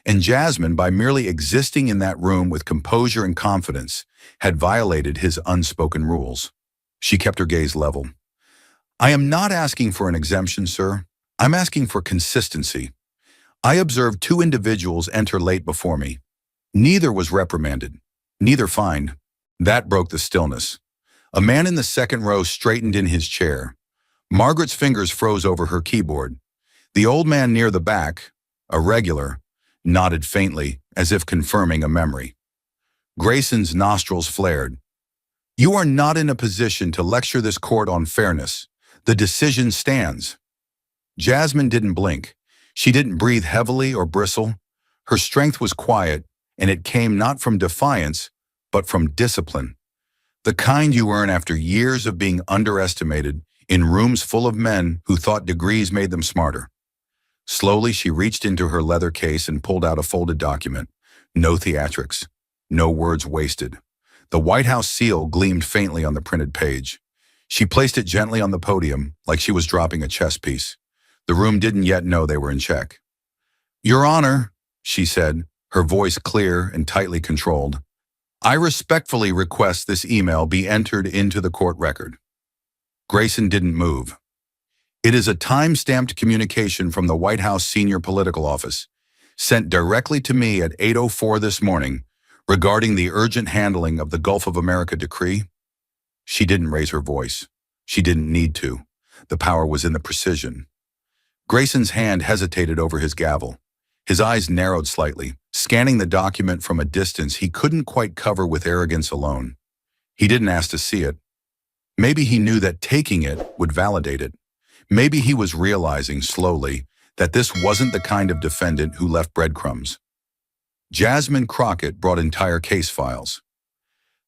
And Jasmine, by merely existing in that room with composure and confidence, had violated his unspoken rules. She kept her gaze level. I am not asking for an exemption, sir. I'm asking for consistency. I observed two individuals enter late before me. Neither was reprimanded, neither fined. That broke the stillness. A man in the second row straightened in his chair. Margaret's fingers froze over her keyboard. The old man near the back, a regular, nodded faintly, as if confirming a memory. Grayson's nostrils flared. You are not in a position to lecture this court on fairness. The decision stands. Jasmine didn't blink. She didn't breathe heavily or bristle. Her strength was quiet, and it came not from defiance, but from discipline. The kind you earn after years of being underestimated in rooms full of men who thought degrees made them smarter. Slowly, she reached into her leather case and pulled out a folded document. No theatrics. No words wasted. The White House seal gleamed faintly on the printed page. She placed it gently on the podium, like she was dropping a chess piece. The room didn't yet know they were in check. Your Honor, she said, her voice clear and tightly controlled, I respectfully request this email be entered into the court record. Grayson didn't move. It is a time-stamped communication from the White House Senior Political Office, sent directly to me at 8:04 this morning, regarding the urgent handling of the Gulf of America decree. She didn't raise her voice. She didn't need to. The power was in the precision. Grayson's hand hesitated over his gavel. His eyes narrowed slightly, scanning the document from a distance he couldn't quite cover with arrogance alone. He didn't ask to see it. Maybe he knew that taking it would validate it. Maybe he was realizing slowly that this wasn't the kind of defendant who left breadcrumbs. Jasmine Crockett brought entire case files.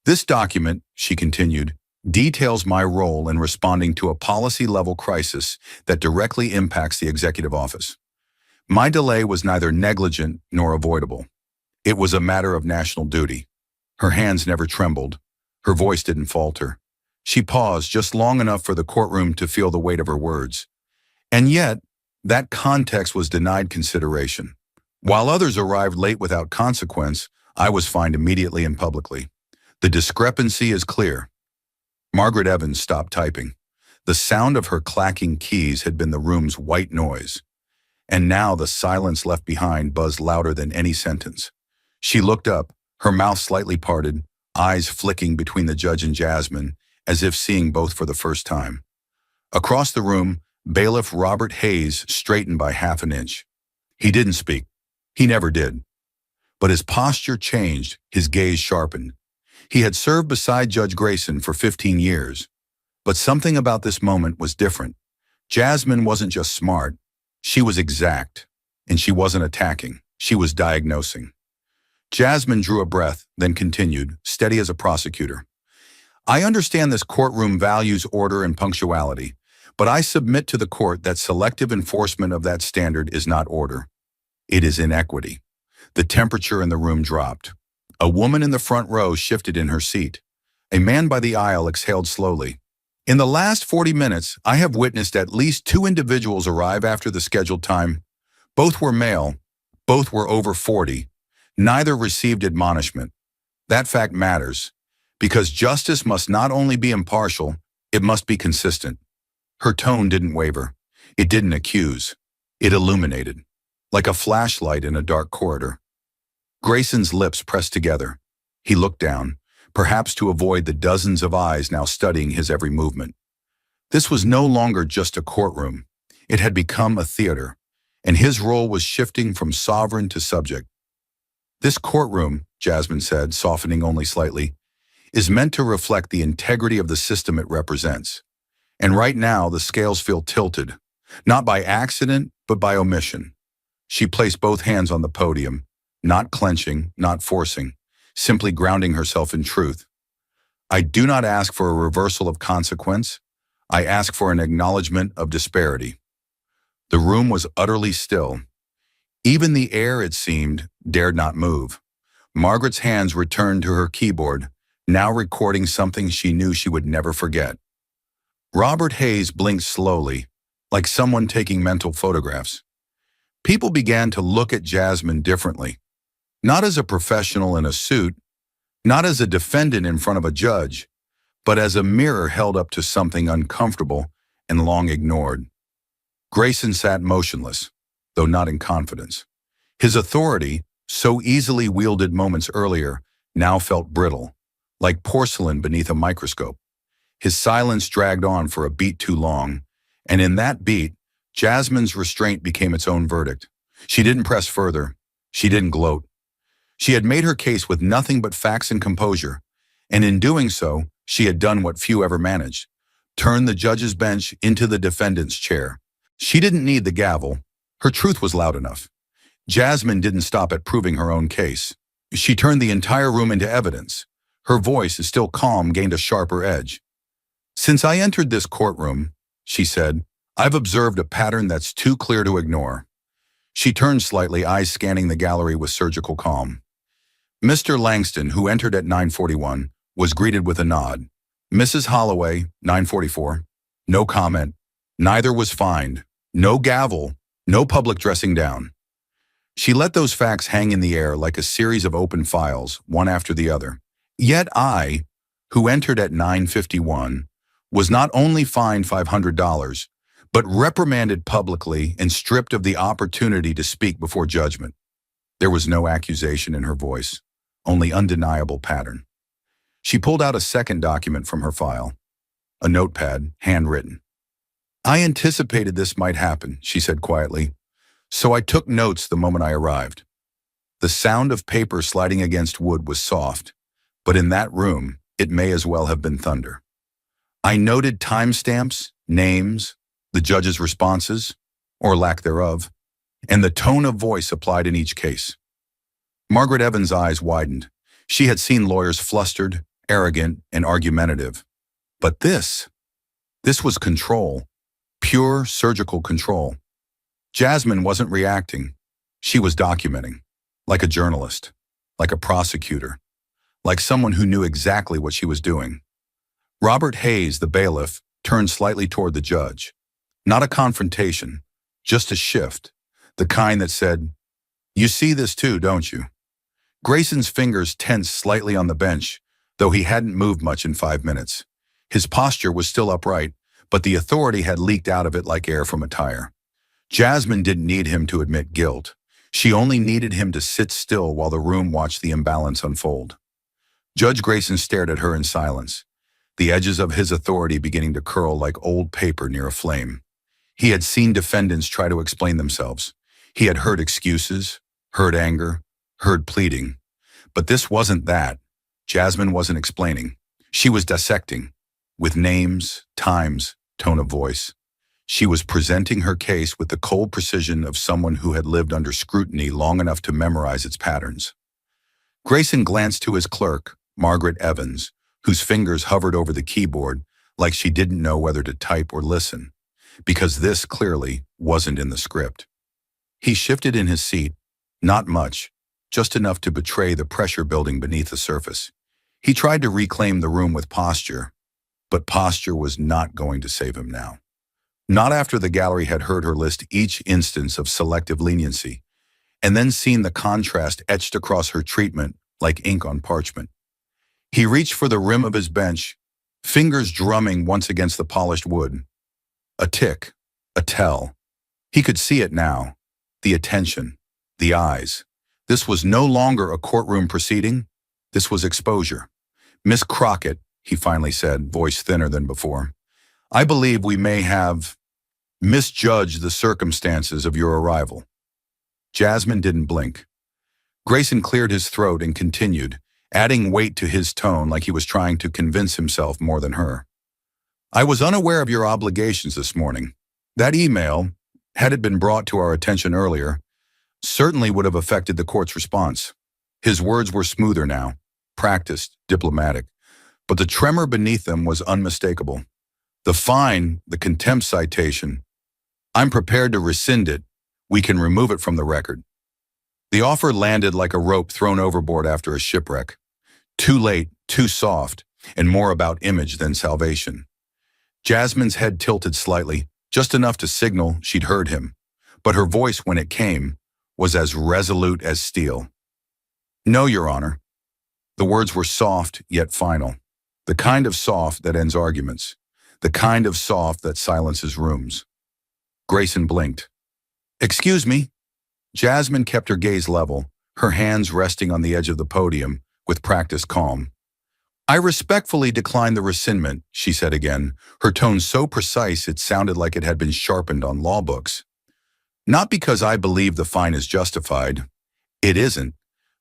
This document, she continued, details my role in responding to a policy-level crisis that directly impacts the executive office. My delay was neither negligent nor avoidable. It was a matter of national duty. Her hands never trembled. Her voice didn't falter. She paused just long enough for the courtroom to feel the weight of her words. And yet, that context was denied consideration. While others arrived late without consequence, I was fined immediately and publicly. The discrepancy is clear. Margaret Evans stopped typing. The sound of her clacking keys had been the room's white noise. And now the silence left behind buzzed louder than any sentence. She looked up, her mouth slightly parted, eyes flicking between the judge and Jasmine, as if seeing both for the first time. Across the room, Bailiff Robert Hayes straightened by half an inch. He didn't speak. He never did. But his posture changed, his gaze sharpened. He had served beside Judge Grayson for 15 years. But something about this moment was different. Jasmine wasn't just smart. She was exact. And she wasn't attacking. She was diagnosing. Jasmine drew a breath, then continued, steady as a prosecutor. I understand this courtroom values order and punctuality, but I submit to the court that selective enforcement of that standard is not order. It is inequity. The temperature in the room dropped. A woman in the front row shifted in her seat. A man by the aisle exhaled slowly. In the last 40 minutes, I have witnessed at least 2 individuals arrive after the scheduled time. Both were male. Both were over 40. Neither received admonishment. That fact matters, because justice must not only be impartial, it must be consistent. Her tone didn't waver. It didn't accuse. It illuminated, like a flashlight in a dark corridor. Grayson's lips pressed together. He looked down, perhaps to avoid the dozens of eyes now studying his every movement. This was no longer just a courtroom. It had become a theater, and his role was shifting from sovereign to subject. This courtroom, Jasmine said, softening only slightly, is meant to reflect the integrity of the system it represents. And right now, the scales feel tilted, not by accident, but by omission. She placed both hands on the podium, not clenching, not forcing, simply grounding herself in truth. I do not ask for a reversal of consequence. I ask for an acknowledgement of disparity." The room was utterly still. Even the air, it seemed, dared not move. Margaret's hands returned to her keyboard, now recording something she knew she would never forget. Robert Hayes blinked slowly, like someone taking mental photographs. People began to look at Jasmine differently, not as a professional in a suit, not as a defendant in front of a judge, but as a mirror held up to something uncomfortable and long ignored. Grayson sat motionless, though not in confidence. His authority, so easily wielded moments earlier, now felt brittle, like porcelain beneath a microscope. His silence dragged on for a beat too long, and in that beat, Jasmine's restraint became its own verdict. She didn't press further. She didn't gloat. She had made her case with nothing but facts and composure, and in doing so, she had done what few ever managed: turned the judge's bench into the defendant's chair. She didn't need the gavel. Her truth was loud enough. Jasmine didn't stop at proving her own case. She turned the entire room into evidence. Her voice, still calm, gained a sharper edge. "Since I entered this courtroom," she said, "I've observed a pattern that's too clear to ignore." She turned slightly, eyes scanning the gallery with surgical calm. Mr. Langston, who entered at 9:41, was greeted with a nod. Mrs. Holloway, 9:44, no comment. Neither was fined. No gavel, no public dressing down. She let those facts hang in the air like a series of open files, one after the other. Yet I, who entered at 9:51, was not only fined $500, but reprimanded publicly and stripped of the opportunity to speak before judgment. There was no accusation in her voice, only undeniable pattern. She pulled out a second document from her file, a notepad, handwritten. "I anticipated this might happen," she said quietly, "so I took notes the moment I arrived." The sound of paper sliding against wood was soft, but in that room, it may as well have been thunder. "I noted timestamps, names, the judge's responses, or lack thereof, and the tone of voice applied in each case." Margaret Evans' eyes widened. She had seen lawyers flustered, arrogant, and argumentative. But this was control, pure surgical control. Jasmine wasn't reacting. She was documenting, like a journalist, like a prosecutor, like someone who knew exactly what she was doing. Robert Hayes, the bailiff, turned slightly toward the judge. Not a confrontation, just a shift, the kind that said, "You see this too, don't you?" Grayson's fingers tensed slightly on the bench, though he hadn't moved much in 5 minutes. His posture was still upright, but the authority had leaked out of it like air from a tire. Jasmine didn't need him to admit guilt. She only needed him to sit still while the room watched the imbalance unfold. Judge Grayson stared at her in silence, the edges of his authority beginning to curl like old paper near a flame. He had seen defendants try to explain themselves. He had heard excuses, heard anger, heard pleading. But this wasn't that. Jasmine wasn't explaining. She was dissecting, with names, times, tone of voice. She was presenting her case with the cold precision of someone who had lived under scrutiny long enough to memorize its patterns. Grayson glanced to his clerk, Margaret Evans, whose fingers hovered over the keyboard like she didn't know whether to type or listen, because this clearly wasn't in the script. He shifted in his seat, not much, just enough to betray the pressure building beneath the surface. He tried to reclaim the room with posture, but posture was not going to save him now. Not after the gallery had heard her list each instance of selective leniency, and then seen the contrast etched across her treatment like ink on parchment. He reached for the rim of his bench, fingers drumming once against the polished wood. A tick, a tell. He could see it now, the attention, the eyes. This was no longer a courtroom proceeding. This was exposure. "Miss Crockett," he finally said, voice thinner than before, "I believe we may have misjudged the circumstances of your arrival." Jasmine didn't blink. Grayson cleared his throat and continued, adding weight to his tone like he was trying to convince himself more than her. "I was unaware of your obligations this morning. That email, had it been brought to our attention earlier, certainly would have affected the court's response." His words were smoother now, practiced, diplomatic, but the tremor beneath them was unmistakable. The fine, the contempt citation, I'm prepared to rescind it. We can remove it from the record. The offer landed like a rope thrown overboard after a shipwreck. Too late, too soft, and more about image than salvation. Jasmine's head tilted slightly, just enough to signal she'd heard him. But her voice, when it came, was as resolute as steel. No, Your Honor. The words were soft, yet final. The kind of soft that ends arguments. The kind of soft that silences rooms. Grayson blinked. Excuse me. Jasmine kept her gaze level, her hands resting on the edge of the podium, with practiced calm. I respectfully decline the rescindment, she said again, her tone so precise it sounded like it had been sharpened on law books. Not because I believe the fine is justified. It isn't.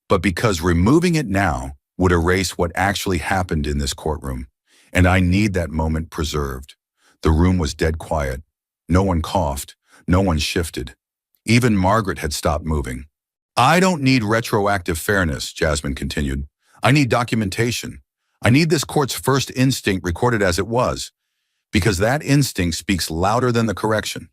But because removing it now would erase what actually happened in this courtroom. And I need that moment preserved. The room was dead quiet. No one coughed. No one shifted. Even Margaret had stopped moving. I don't need retroactive fairness, Jasmine continued. I need documentation. I need this court's first instinct recorded as it was, because that instinct speaks louder than the correction.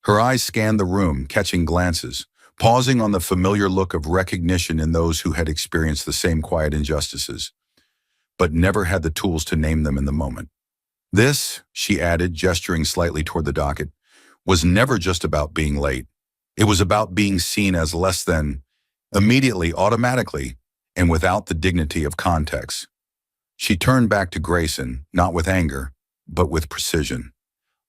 Her eyes scanned the room, catching glances, pausing on the familiar look of recognition in those who had experienced the same quiet injustices, but never had the tools to name them in the moment. This, she added, gesturing slightly toward the docket, was never just about being late. It was about being seen as less than, immediately, automatically, and without the dignity of context. She turned back to Grayson, not with anger, but with precision.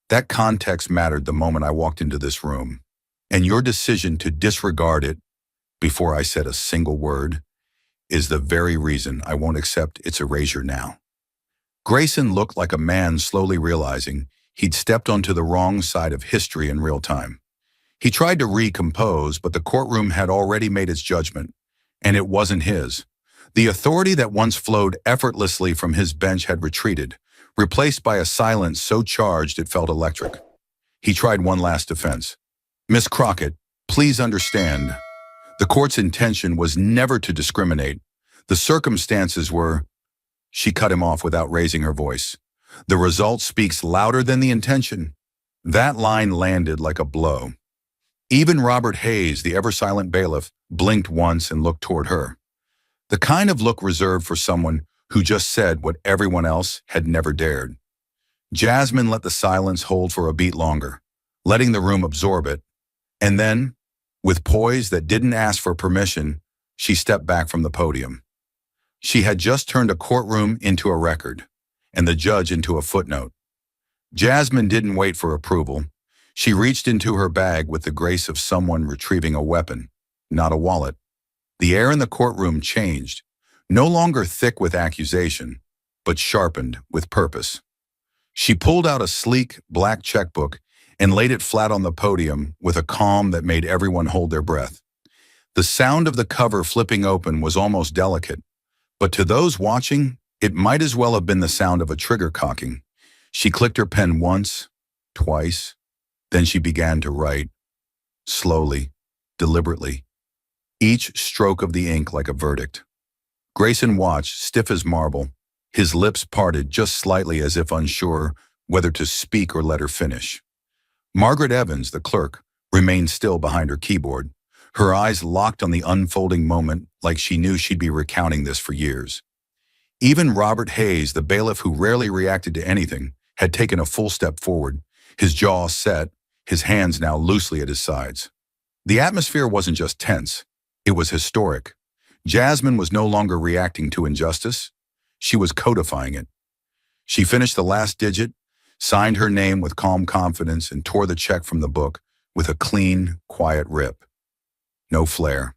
That context mattered the moment I walked into this room, and your decision to disregard it before I said a single word is the very reason I won't accept its erasure now. Grayson looked like a man slowly realizing he'd stepped onto the wrong side of history in real time. He tried to recompose, but the courtroom had already made its judgment, and it wasn't his. The authority that once flowed effortlessly from his bench had retreated, replaced by a silence so charged it felt electric. He tried one last defense. Miss Crockett, please understand, the court's intention was never to discriminate. The circumstances were... She cut him off without raising her voice. The result speaks louder than the intention. That line landed like a blow. Even Robert Hayes, the ever-silent bailiff, blinked once and looked toward her. The kind of look reserved for someone who just said what everyone else had never dared. Jasmine let the silence hold for a beat longer, letting the room absorb it. And then, with poise that didn't ask for permission, she stepped back from the podium. She had just turned a courtroom into a record, and the judge into a footnote. Jasmine didn't wait for approval. She reached into her bag with the grace of someone retrieving a weapon, not a wallet. The air in the courtroom changed, no longer thick with accusation, but sharpened with purpose. She pulled out a sleek, black checkbook and laid it flat on the podium with a calm that made everyone hold their breath. The sound of the cover flipping open was almost delicate, but to those watching, it might as well have been the sound of a trigger cocking. She clicked her pen once, twice, then she began to write, slowly, deliberately, each stroke of the ink like a verdict. Grayson watched, stiff as marble, his lips parted just slightly as if unsure whether to speak or let her finish. Margaret Evans, the clerk, remained still behind her keyboard, her eyes locked on the unfolding moment like she knew she'd be recounting this for years. Even Robert Hayes, the bailiff who rarely reacted to anything, had taken a full step forward, his jaw set, his hands now loosely at his sides. The atmosphere wasn't just tense. It was historic. Jasmine was no longer reacting to injustice. She was codifying it. She finished the last digit, signed her name with calm confidence, and tore the check from the book with a clean, quiet rip. No flair,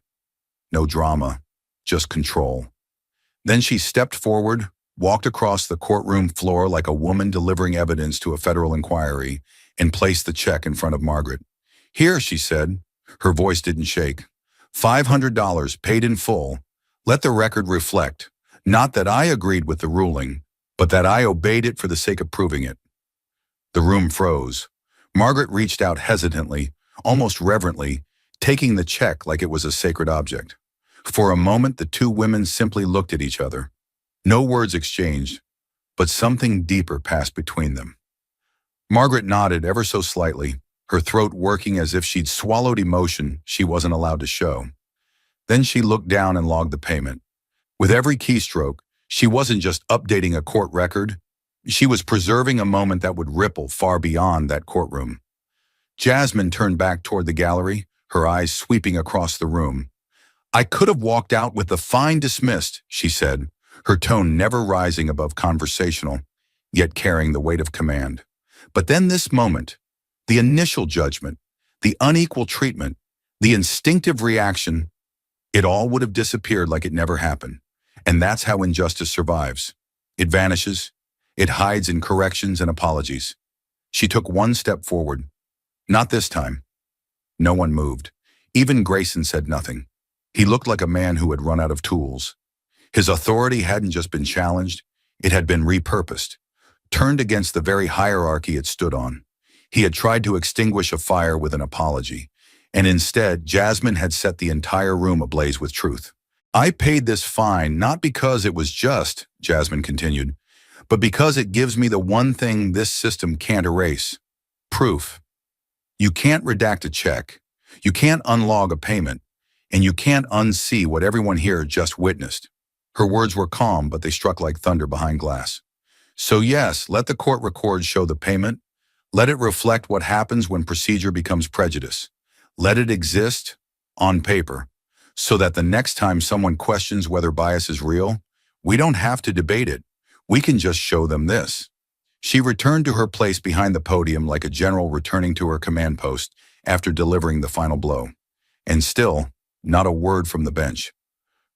no drama, just control. Then she stepped forward, walked across the courtroom floor like a woman delivering evidence to a federal inquiry, and placed the check in front of Margaret. Here, she said. Her voice didn't shake. $500 paid in full. Let the record reflect, not that I agreed with the ruling, but that I obeyed it for the sake of proving it. The room froze. Margaret reached out hesitantly, almost reverently, taking the check like it was a sacred object. For a moment, the two women simply looked at each other. No words exchanged, but something deeper passed between them. Margaret nodded ever so slightly, her throat working as if she'd swallowed emotion she wasn't allowed to show. Then she looked down and logged the payment. With every keystroke, she wasn't just updating a court record, she was preserving a moment that would ripple far beyond that courtroom. Jasmine turned back toward the gallery, her eyes sweeping across the room. "I could have walked out with the fine dismissed," she said, her tone never rising above conversational, yet carrying the weight of command. But then this moment, the initial judgment, the unequal treatment, the instinctive reaction, it all would have disappeared like it never happened. And that's how injustice survives. It vanishes. It hides in corrections and apologies. She took one step forward. Not this time. No one moved. Even Grayson said nothing. He looked like a man who had run out of tools. His authority hadn't just been challenged, it had been repurposed, turned against the very hierarchy it stood on. He had tried to extinguish a fire with an apology, and instead, Jasmine had set the entire room ablaze with truth. "I paid this fine not because it was just," Jasmine continued, "but because it gives me the one thing this system can't erase: proof. You can't redact a check, you can't unlog a payment, and you can't unsee what everyone here just witnessed." Her words were calm, but they struck like thunder behind glass. "So yes, let the court record show the payment. Let it reflect what happens when procedure becomes prejudice. Let it exist on paper, so that the next time someone questions whether bias is real, we don't have to debate it. We can just show them this." She returned to her place behind the podium like a general returning to her command post after delivering the final blow. And still, not a word from the bench.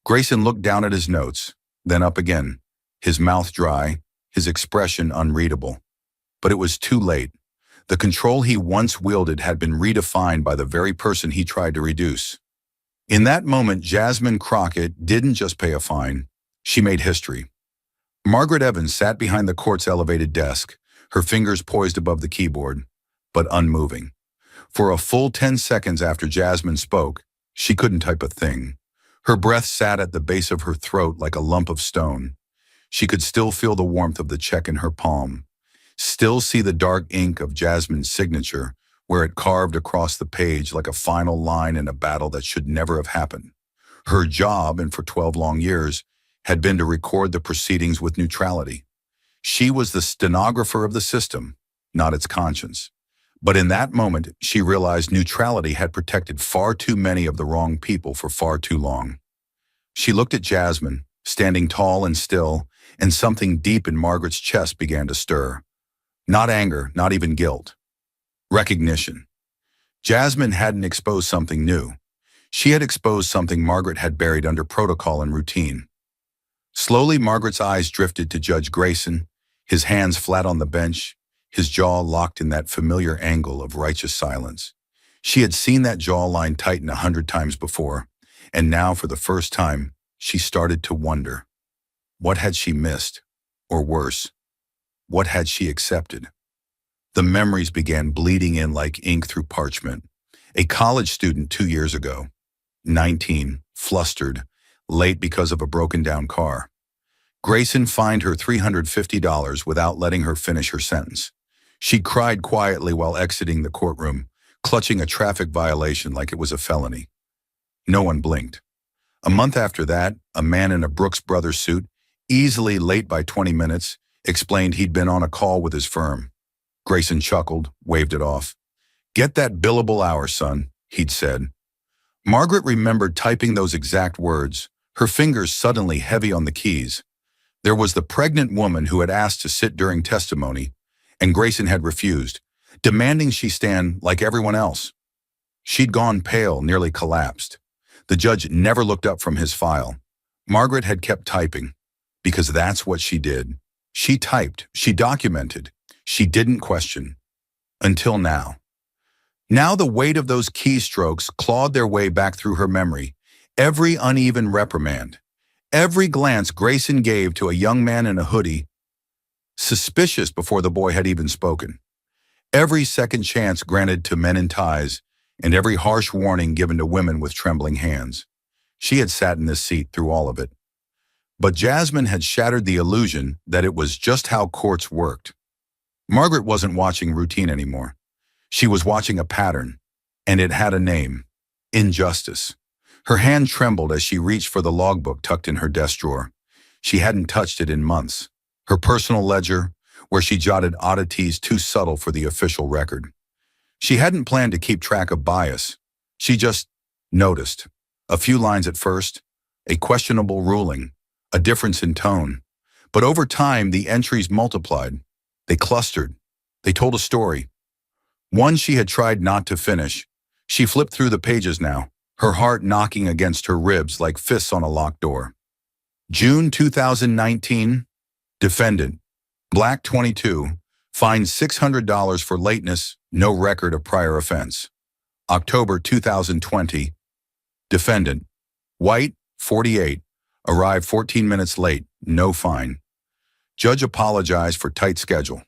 Grayson looked down at his notes, then up again, his mouth dry, his expression unreadable. But it was too late. The control he once wielded had been redefined by the very person he tried to reduce. In that moment, Jasmine Crockett didn't just pay a fine, she made history. Margaret Evans sat behind the court's elevated desk, her fingers poised above the keyboard, but unmoving. For a full 10 seconds after Jasmine spoke, she couldn't type a thing. Her breath sat at the base of her throat like a lump of stone. She could still feel the warmth of the check in her palm, still see the dark ink of Jasmine's signature where it carved across the page like a final line in a battle that should never have happened. Her job, and for 12 long years, had been to record the proceedings with neutrality. She was the stenographer of the system, not its conscience. But in that moment, she realized neutrality had protected far too many of the wrong people for far too long. She looked at Jasmine, standing tall and still, and something deep in Margaret's chest began to stir. Not anger, not even guilt. Recognition. Jasmine hadn't exposed something new. She had exposed something Margaret had buried under protocol and routine. Slowly, Margaret's eyes drifted to Judge Grayson, his hands flat on the bench, his jaw locked in that familiar angle of righteous silence. She had seen that jawline tighten 100 times before, and now for the first time, she started to wonder. What had she missed? Or worse, what had she accepted? The memories began bleeding in like ink through parchment. A college student 2 years ago, 19, flustered, late because of a broken-down car. Grayson fined her $350 without letting her finish her sentence. She cried quietly while exiting the courtroom, clutching a traffic violation like it was a felony. No one blinked. A month after that, a man in a Brooks Brothers suit, easily late by 20 minutes, explained he'd been on a call with his firm. Grayson chuckled, waved it off. "Get that billable hour, son," he'd said. Margaret remembered typing those exact words, her fingers suddenly heavy on the keys. There was the pregnant woman who had asked to sit during testimony, and Grayson had refused, demanding she stand like everyone else. She'd gone pale, nearly collapsed. The judge never looked up from his file. Margaret had kept typing, because that's what she did. She typed, she documented, she didn't question. Until now. Now the weight of those keystrokes clawed their way back through her memory. Every uneven reprimand, every glance Grayson gave to a young man in a hoodie, suspicious before the boy had even spoken. Every second chance granted to men in ties, and every harsh warning given to women with trembling hands. She had sat in this seat through all of it. But Jasmine had shattered the illusion that it was just how courts worked. Margaret wasn't watching routine anymore. She was watching a pattern, and it had a name: injustice. Her hand trembled as she reached for the logbook tucked in her desk drawer. She hadn't touched it in months. Her personal ledger, where she jotted oddities too subtle for the official record. She hadn't planned to keep track of bias. She just noticed. A few lines at first, a questionable ruling, a difference in tone. But over time, the entries multiplied. They clustered. They told a story. One she had tried not to finish. She flipped through the pages now, her heart knocking against her ribs like fists on a locked door. June 2019, defendant, Black 22, fined $600 for lateness, no record of prior offense. October 2020, defendant, White, 48, arrived 14 minutes late, no fine. Judge apologized for tight schedule.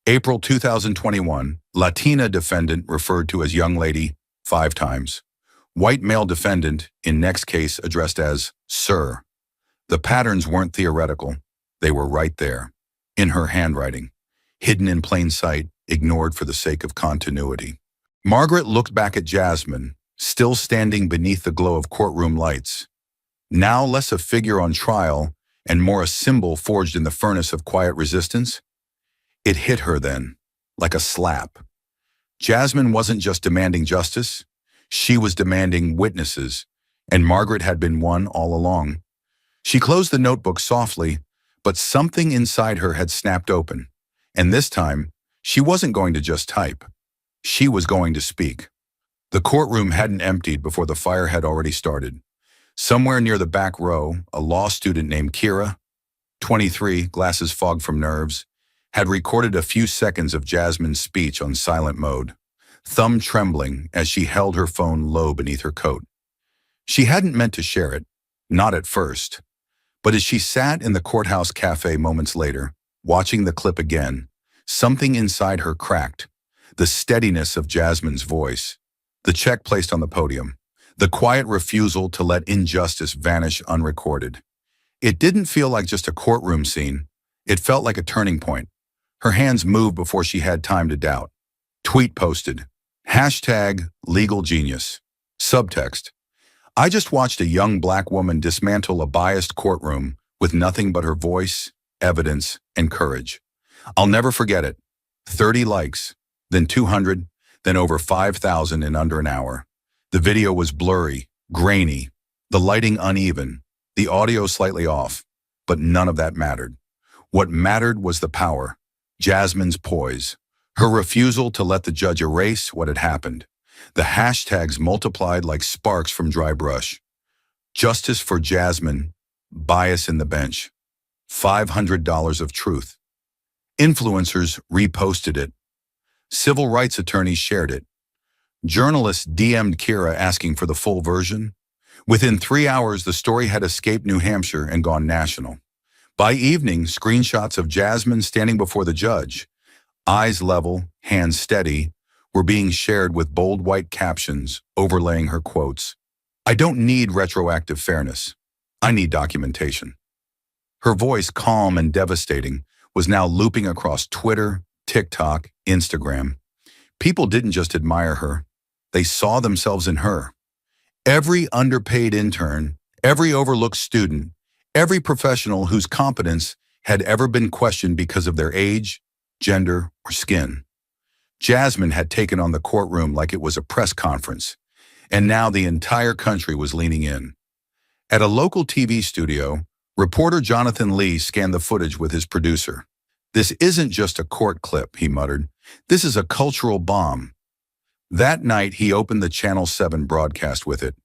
April 2021, Latina defendant referred to as young lady 5 times. White male defendant, in next case addressed as sir. The patterns weren't theoretical. They were right there, in her handwriting, hidden in plain sight, ignored for the sake of continuity. Margaret looked back at Jasmine, still standing beneath the glow of courtroom lights. Now less a figure on trial and more a symbol forged in the furnace of quiet resistance. It hit her then, like a slap. Jasmine wasn't just demanding justice, she was demanding witnesses, and Margaret had been one all along. She closed the notebook softly, but something inside her had snapped open, and this time, she wasn't going to just type. She was going to speak. The courtroom hadn't emptied before the fire had already started. Somewhere near the back row, a law student named Kira, 23, glasses fogged from nerves, had recorded a few seconds of Jasmine's speech on silent mode, thumb trembling as she held her phone low beneath her coat. She hadn't meant to share it, not at first. But as she sat in the courthouse cafe moments later, watching the clip again, something inside her cracked. The steadiness of Jasmine's voice, the check placed on the podium, the quiet refusal to let injustice vanish unrecorded. It didn't feel like just a courtroom scene. It felt like a turning point. Her hands moved before she had time to doubt. Tweet posted. #LegalGenius. Subtext. I just watched a young Black woman dismantle a biased courtroom with nothing but her voice, evidence, and courage. I'll never forget it. 30 likes, then 200, then over 5,000 in under an hour. The video was blurry, grainy, the lighting uneven, the audio slightly off, but none of that mattered. What mattered was the power, Jasmine's poise, her refusal to let the judge erase what had happened. The hashtags multiplied like sparks from dry brush. Justice for Jasmine, bias in the bench. $500 of truth. Influencers reposted it. Civil rights attorneys shared it. Journalists DM'd Kira asking for the full version. Within 3 hours, the story had escaped New Hampshire and gone national. By evening, screenshots of Jasmine standing before the judge, eyes level, hands steady, were being shared with bold white captions overlaying her quotes. I don't need retroactive fairness. I need documentation. Her voice, calm and devastating, was now looping across Twitter, TikTok, Instagram. People didn't just admire her. They saw themselves in her. Every underpaid intern, every overlooked student, every professional whose competence had ever been questioned because of their age, gender, or skin. Jasmine had taken on the courtroom like it was a press conference, and now the entire country was leaning in. At a local TV studio, reporter Jonathan Lee scanned the footage with his producer. This isn't just a court clip, he muttered. This is a cultural bomb. That night, he opened the Channel 7 broadcast with it.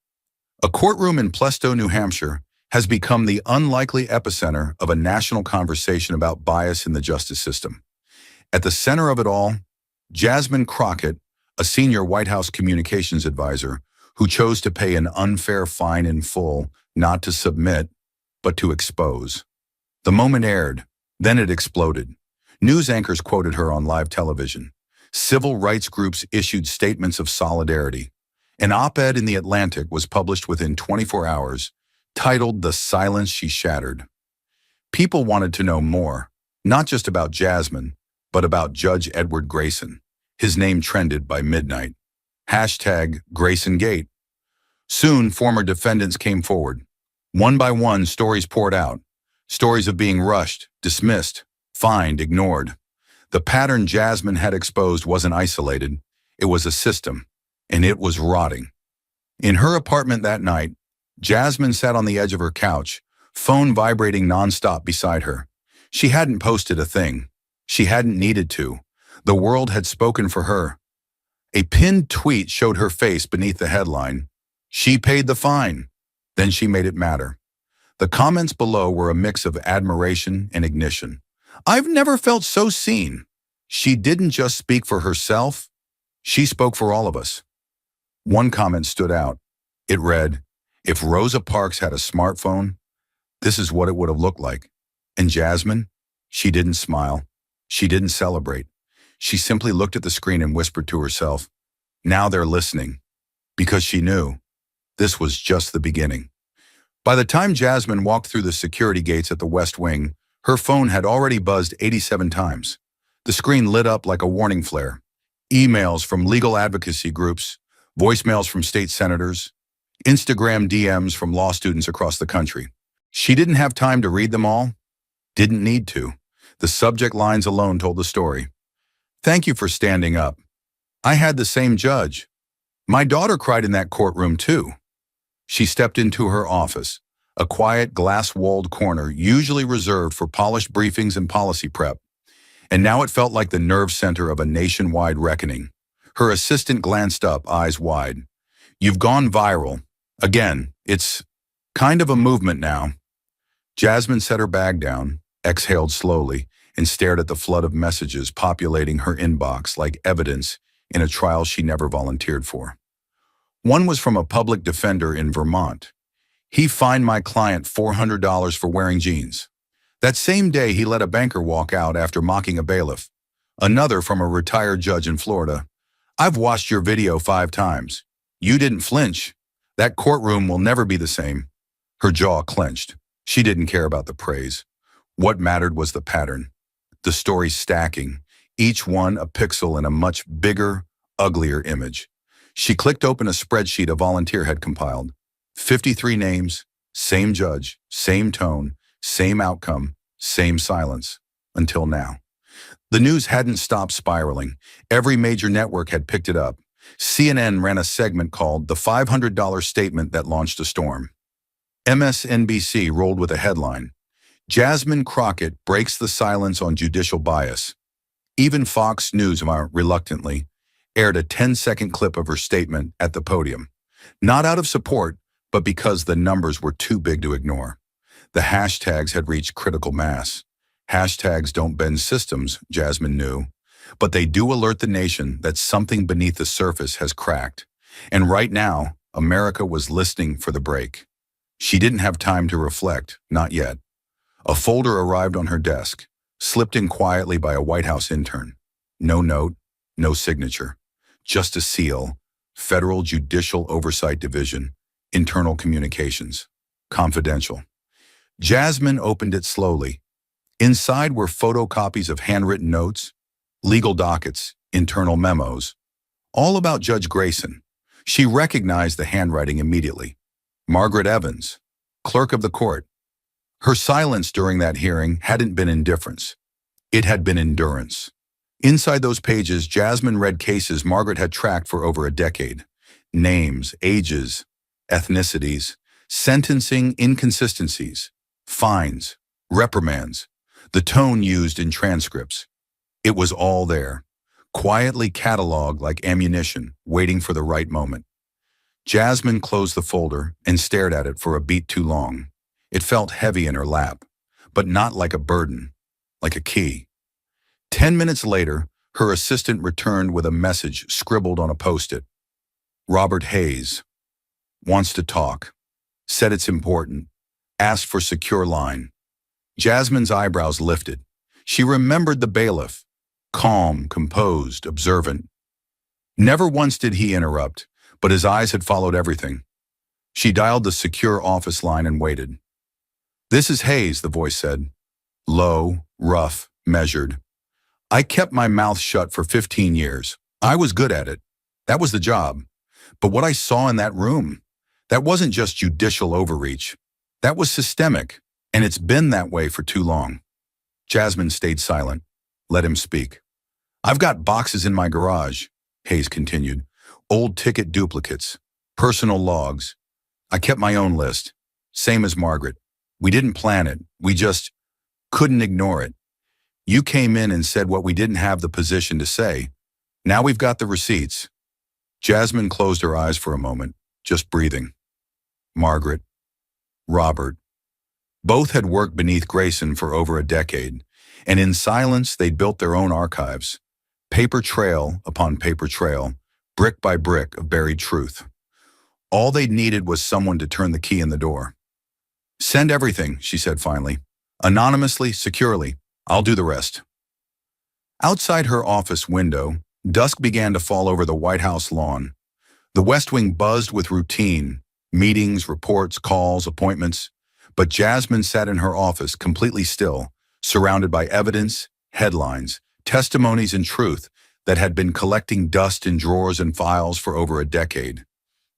A courtroom in Plesto, New Hampshire, has become the unlikely epicenter of a national conversation about bias in the justice system. At the center of it all, Jasmine Crockett, a senior White House communications advisor, who chose to pay an unfair fine in full, not to submit, but to expose. The moment aired, then it exploded. News anchors quoted her on live television. Civil rights groups issued statements of solidarity. An op-ed in The Atlantic was published within 24 hours, titled "The Silence She Shattered." People wanted to know more, not just about Jasmine, but about Judge Edward Grayson. His name trended by midnight. Hashtag GraysonGate. Soon, former defendants came forward. One by one, stories poured out. Stories of being rushed, dismissed, fined, ignored. The pattern Jasmine had exposed wasn't isolated. It was a system, and it was rotting. In her apartment that night, Jasmine sat on the edge of her couch, phone vibrating nonstop beside her. She hadn't posted a thing. She hadn't needed to. The world had spoken for her. A pinned tweet showed her face beneath the headline. She paid the fine. Then she made it matter. The comments below were a mix of admiration and ignition. I've never felt so seen. She didn't just speak for herself. She spoke for all of us. One comment stood out. It read, if Rosa Parks had a smartphone, this is what it would have looked like. And Jasmine, she didn't smile. She didn't celebrate. She simply looked at the screen and whispered to herself, now they're listening. Because she knew this was just the beginning. By the time Jasmine walked through the security gates at the West Wing, her phone had already buzzed 87 times. The screen lit up like a warning flare. Emails from legal advocacy groups, voicemails from state senators, Instagram DMs from law students across the country. She didn't have time to read them all. Didn't need to. The subject lines alone told the story. Thank you for standing up. I had the same judge. My daughter cried in that courtroom too. She stepped into her office, a quiet glass-walled corner usually reserved for polished briefings and policy prep. And now it felt like the nerve center of a nationwide reckoning. Her assistant glanced up, eyes wide. You've gone viral. Again, it's kind of a movement now. Jasmine set her bag down, exhaled slowly, and stared at the flood of messages populating her inbox like evidence in a trial she never volunteered for. One was from a public defender in Vermont. He fined my client $400 for wearing jeans. That same day, he let a banker walk out after mocking a bailiff. Another from a retired judge in Florida. I've watched your video 5 times. You didn't flinch. That courtroom will never be the same. Her jaw clenched. She didn't care about the praise. What mattered was the pattern. The story stacking, each one a pixel in a much bigger, uglier image. She clicked open a spreadsheet a volunteer had compiled. 53 names, same judge, same tone, same outcome, same silence, until now. The news hadn't stopped spiraling. Every major network had picked it up. CNN ran a segment called The $500 Statement That Launched a Storm. MSNBC rolled with a headline, Jasmine Crockett breaks the silence on judicial bias. Even Fox News, reluctantly, aired a 10-second clip of her statement at the podium. Not out of support, but because the numbers were too big to ignore. The hashtags had reached critical mass. Hashtags don't bend systems, Jasmine knew, but they do alert the nation that something beneath the surface has cracked. And right now, America was listening for the break. She didn't have time to reflect, not yet. A folder arrived on her desk, slipped in quietly by a White House intern. No note, no signature, just a seal, Federal Judicial Oversight Division, Internal Communications, confidential. Jasmine opened it slowly. Inside were photocopies of handwritten notes, legal dockets, internal memos, all about Judge Grayson. She recognized the handwriting immediately. Margaret Evans, clerk of the court. Her silence during that hearing hadn't been indifference. It had been endurance. Inside those pages, Jasmine read cases Margaret had tracked for over a decade. Names, ages, ethnicities, sentencing inconsistencies, fines, reprimands, the tone used in transcripts. It was all there, quietly cataloged like ammunition, waiting for the right moment. Jasmine closed the folder and stared at it for a beat too long. It felt heavy in her lap, but not like a burden, like a key. 10 minutes later, her assistant returned with a message scribbled on a post-it. Robert Hayes wants to talk, said it's important, asked for secure line. Jasmine's eyebrows lifted. She remembered the bailiff, calm, composed, observant. Never once did he interrupt, but his eyes had followed everything. She dialed the secure office line and waited. This is Hayes, the voice said. Low, rough, measured. I kept my mouth shut for 15 years. I was good at it. That was the job. But what I saw in that room, that wasn't just judicial overreach. That was systemic, and it's been that way for too long. Jasmine stayed silent. Let him speak. I've got boxes in my garage, Hayes continued. Old ticket duplicates, personal logs. I kept my own list. Same as Margaret. We didn't plan it. We just couldn't ignore it. You came in and said what we didn't have the position to say. Now we've got the receipts. Jasmine closed her eyes for a moment, just breathing. Margaret, Robert. Both had worked beneath Grayson for over a decade, and in silence they'd built their own archives. Paper trail upon paper trail, brick by brick of buried truth. All they'd needed was someone to turn the key in the door. Send everything, she said finally. Anonymously, securely. I'll do the rest. Outside her office window, dusk began to fall over the White House lawn. The West Wing buzzed with routine, meetings, reports, calls, appointments. But Jasmine sat in her office completely still, surrounded by evidence, headlines, testimonies, and truth that had been collecting dust in drawers and files for over a decade.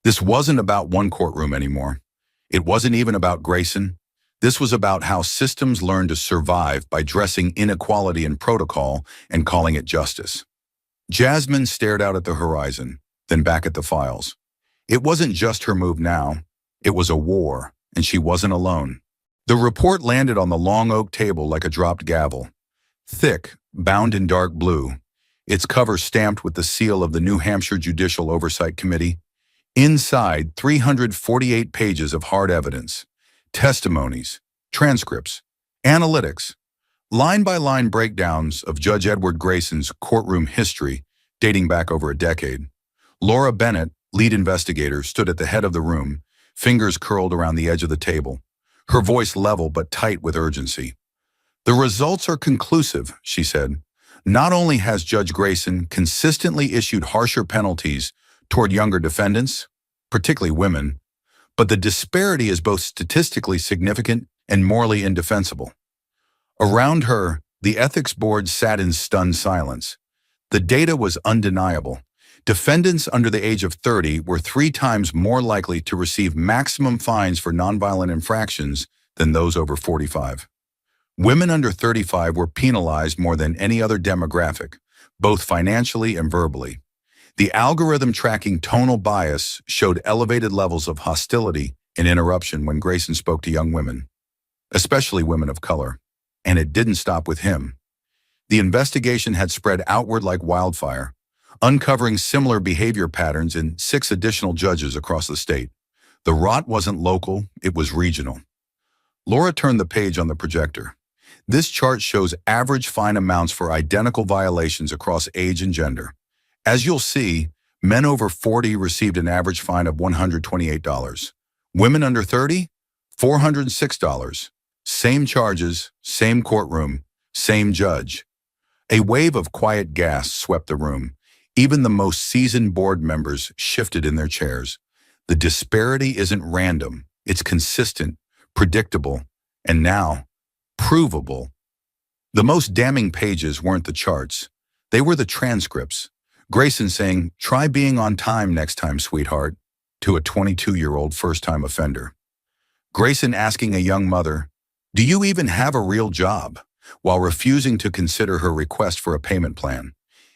This wasn't about one courtroom anymore. It wasn't even about Grayson. This was about how systems learn to survive by dressing inequality in protocol and calling it justice. Jasmine stared out at the horizon, then back at the files. It wasn't just her move now. It was a war, and she wasn't alone. The report landed on the long oak table like a dropped gavel. Thick, bound in dark blue, its cover stamped with the seal of the New Hampshire Judicial Oversight Committee. Inside, 348 pages of hard evidence. Testimonies, transcripts, analytics, line-by-line breakdowns of Judge Edward Grayson's courtroom history dating back over a decade. Laura Bennett, lead investigator, stood at the head of the room, fingers curled around the edge of the table, her voice level but tight with urgency. The results are conclusive, she said. Not only has Judge Grayson consistently issued harsher penalties toward younger defendants, particularly women, but the disparity is both statistically significant and morally indefensible. Around her, the ethics board sat in stunned silence. The data was undeniable. Defendants under the age of 30 were 3 times more likely to receive maximum fines for nonviolent infractions than those over 45. Women under 35 were penalized more than any other demographic, both financially and verbally. The algorithm tracking tonal bias showed elevated levels of hostility and interruption when Grayson spoke to young women, especially women of color. And it didn't stop with him. The investigation had spread outward like wildfire, uncovering similar behavior patterns in 6 additional judges across the state. The rot wasn't local, it was regional. Laura turned the page on the projector. This chart shows average fine amounts for identical violations across age and gender. As you'll see, men over 40 received an average fine of $128. Women under 30, $406. Same charges, same courtroom, same judge. A wave of quiet gasps swept the room. Even the most seasoned board members shifted in their chairs. The disparity isn't random. It's consistent, predictable, and now, provable. The most damning pages weren't the charts. They were the transcripts. Grayson saying, "Try being on time next time, sweetheart," to a 22-year-old first-time offender. Grayson asking a young mother, "Do you even have a real job?" while refusing to consider her request for a payment plan.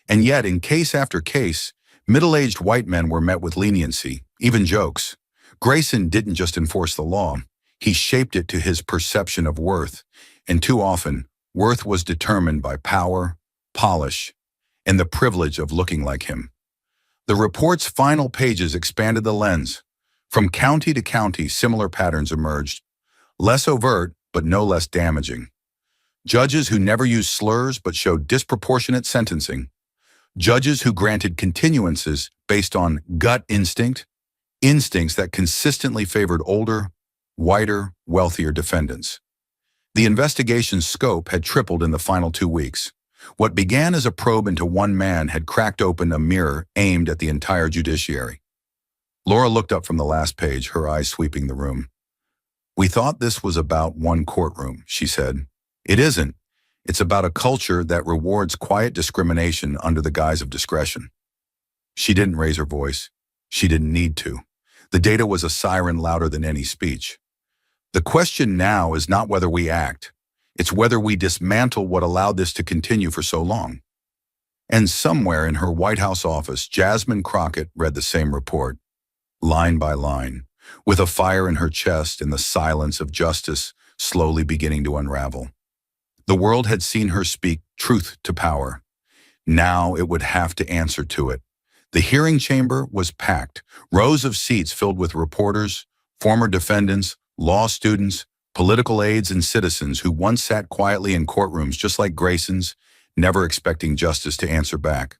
And yet, in case after case, middle-aged white men were met with leniency, even jokes. Grayson didn't just enforce the law. He shaped it to his perception of worth. And too often, worth was determined by power, polish, and the privilege of looking like him. The report's final pages expanded the lens. From county to county, similar patterns emerged. Less overt, but no less damaging. Judges who never used slurs but showed disproportionate sentencing. Judges who granted continuances based on gut instinct, instincts that consistently favored older, whiter, wealthier defendants. The investigation's scope had tripled in the final 2 weeks. What began as a probe into one man had cracked open a mirror aimed at the entire judiciary. Laura looked up from the last page, her eyes sweeping the room. "We thought this was about one courtroom," she said. "It isn't. It's about a culture that rewards quiet discrimination under the guise of discretion. She didn't raise her voice. She didn't need to. The data was a siren louder than any speech. The question now is not whether we act. It's whether we dismantle what allowed this to continue for so long. And somewhere in her White House office, Jasmine Crockett read the same report, line by line, with a fire in her chest and the silence of justice slowly beginning to unravel. The world had seen her speak truth to power. Now it would have to answer to it. The hearing chamber was packed, rows of seats filled with reporters, former defendants, law students, political aides, and citizens who once sat quietly in courtrooms just like Grayson's, never expecting justice to answer back.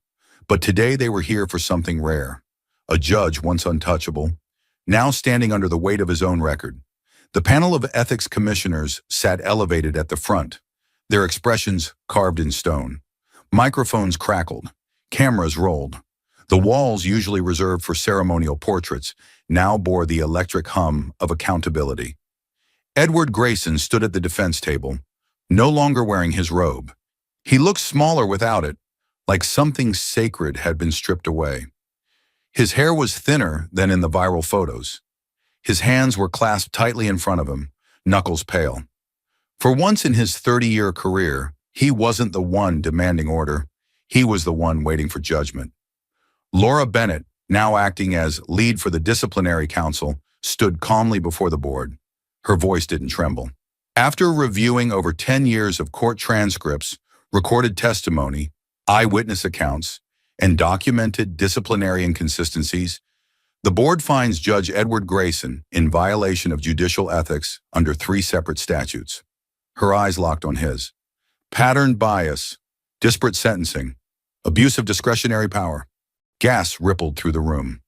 But today they were here for something rare. A judge once untouchable, now standing under the weight of his own record. The panel of ethics commissioners sat elevated at the front, their expressions carved in stone. Microphones crackled, cameras rolled. The walls, usually reserved for ceremonial portraits, now bore the electric hum of accountability. Edward Grayson stood at the defense table, no longer wearing his robe. He looked smaller without it, like something sacred had been stripped away. His hair was thinner than in the viral photos. His hands were clasped tightly in front of him, knuckles pale. For once in his 30-year career, he wasn't the one demanding order. He was the one waiting for judgment. Laura Bennett, now acting as lead for the disciplinary council, stood calmly before the board. Her voice didn't tremble. After reviewing over 10 years of court transcripts, recorded testimony, eyewitness accounts, and documented disciplinary inconsistencies, the board finds Judge Edward Grayson in violation of judicial ethics under 3 separate statutes. Her eyes locked on his. Pattern bias, disparate sentencing, abuse of discretionary power. Gas rippled through the room.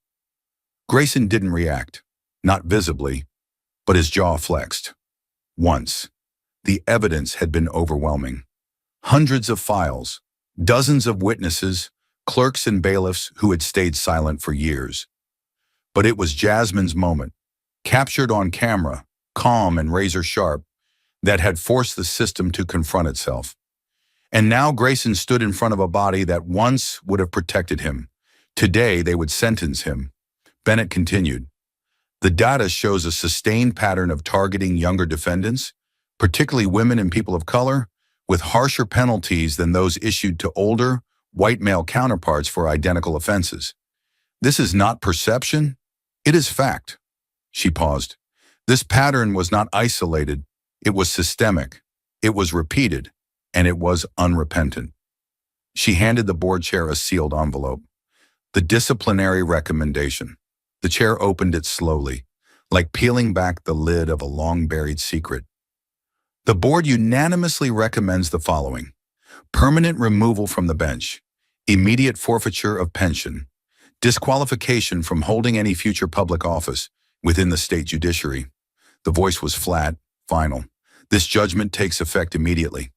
Grayson didn't react, not visibly, but his jaw flexed. Once, the evidence had been overwhelming. Hundreds of files, dozens of witnesses, clerks and bailiffs who had stayed silent for years. But it was Jasmine's moment, captured on camera, calm and razor sharp, that had forced the system to confront itself. And now Grayson stood in front of a body that once would have protected him. Today they would sentence him. Bennett continued. The data shows a sustained pattern of targeting younger defendants, particularly women and people of color, with harsher penalties than those issued to older, white male counterparts for identical offenses. This is not perception, it is fact. She paused. This pattern was not isolated, it was systemic, it was repeated, and it was unrepentant. She handed the board chair a sealed envelope. The disciplinary recommendation. The chair opened it slowly, like peeling back the lid of a long-buried secret. The board unanimously recommends the following: permanent removal from the bench, immediate forfeiture of pension, disqualification from holding any future public office within the state judiciary. The voice was flat, final. This judgment takes effect immediately.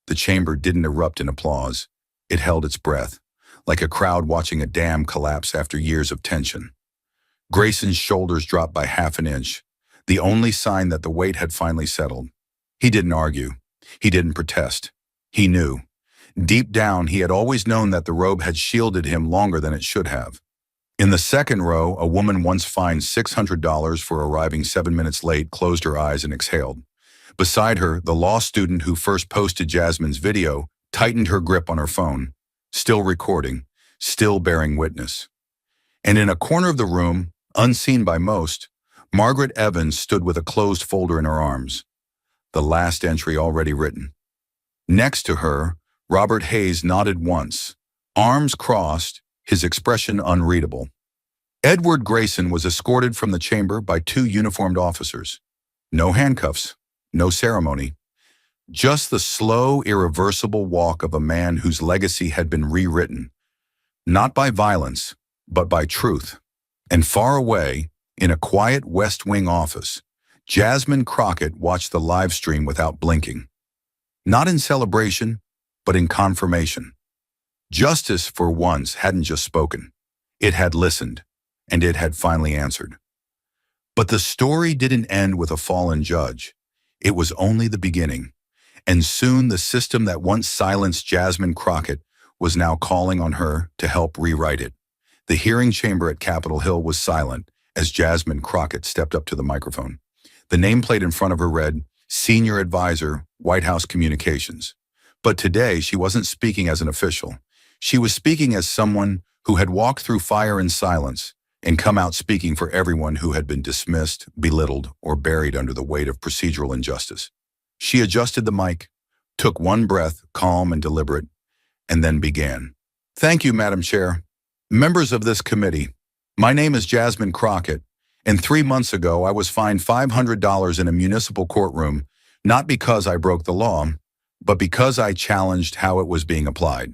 The chamber didn't erupt in applause. It held its breath, like a crowd watching a dam collapse after years of tension. Grayson's shoulders dropped by half an inch, the only sign that the weight had finally settled. He didn't argue. He didn't protest. He knew. Deep down, he had always known that the robe had shielded him longer than it should have. In the second row, a woman once fined $600 for arriving 7 minutes late closed her eyes and exhaled. Beside her, the law student who first posted Jasmine's video tightened her grip on her phone, still recording, still bearing witness. And in a corner of the room, unseen by most, Margaret Evans stood with a closed folder in her arms, the last entry already written. Next to her, Robert Hayes nodded once, arms crossed, his expression unreadable. Edward Grayson was escorted from the chamber by 2 uniformed officers. No handcuffs, no ceremony. Just the slow, irreversible walk of a man whose legacy had been rewritten, not by violence, but by truth. And far away, in a quiet West Wing office, Jasmine Crockett watched the live stream without blinking. Not in celebration, but in confirmation. Justice, for once, hadn't just spoken. It had listened, and it had finally answered. But the story didn't end with a fallen judge. It was only the beginning. And soon the system that once silenced Jasmine Crockett was now calling on her to help rewrite it. The hearing chamber at Capitol Hill was silent as Jasmine Crockett stepped up to the microphone. The nameplate in front of her read, Senior Advisor, White House Communications. But today, she wasn't speaking as an official. She was speaking as someone who had walked through fire in silence and come out speaking for everyone who had been dismissed, belittled, or buried under the weight of procedural injustice. She adjusted the mic, took one breath, calm and deliberate, and then began. Thank you, Madam Chair. Members of this committee, my name is Jasmine Crockett, and 3 months ago I was fined $500 in a municipal courtroom, not because I broke the law, but because I challenged how it was being applied.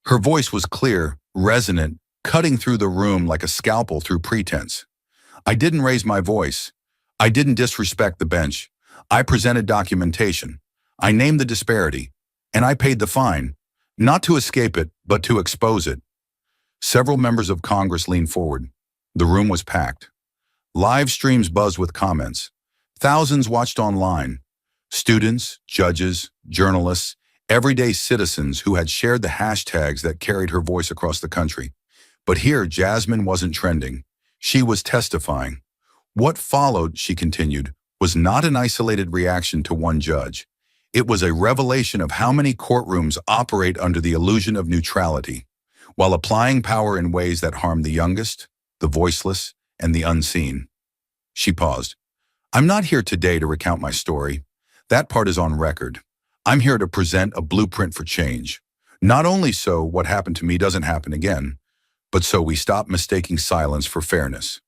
Her voice was clear, resonant, cutting through the room like a scalpel through pretense. I didn't raise my voice. I didn't disrespect the bench. I presented documentation. I named the disparity, and I paid the fine, not to escape it, but to expose it. Several members of Congress leaned forward. The room was packed. Live streams buzzed with comments. Thousands watched online. Students, judges, journalists, everyday citizens who had shared the hashtags that carried her voice across the country. But here, Jasmine wasn't trending. She was testifying. What followed, she continued, was not an isolated reaction to one judge. It was a revelation of how many courtrooms operate under the illusion of neutrality, while applying power in ways that harm the youngest, the voiceless, and the unseen. She paused. I'm not here today to recount my story. That part is on record. I'm here to present a blueprint for change. Not only so what happened to me doesn't happen again, but so we stop mistaking silence for fairness.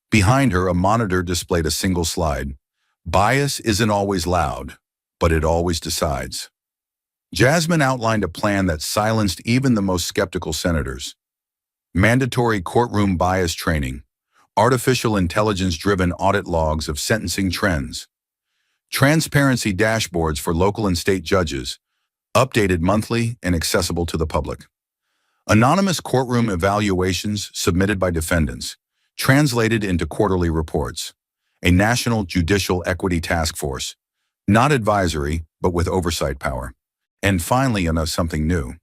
Behind her, a monitor displayed a single slide. Bias isn't always loud, but it always decides. Jasmine outlined a plan that silenced even the most skeptical senators. Mandatory courtroom bias training, artificial intelligence-driven audit logs of sentencing trends, transparency dashboards for local and state judges, updated monthly and accessible to the public. Anonymous courtroom evaluations submitted by defendants, translated into quarterly reports. A national judicial equity task force, not advisory, but with oversight power. And finally, something new.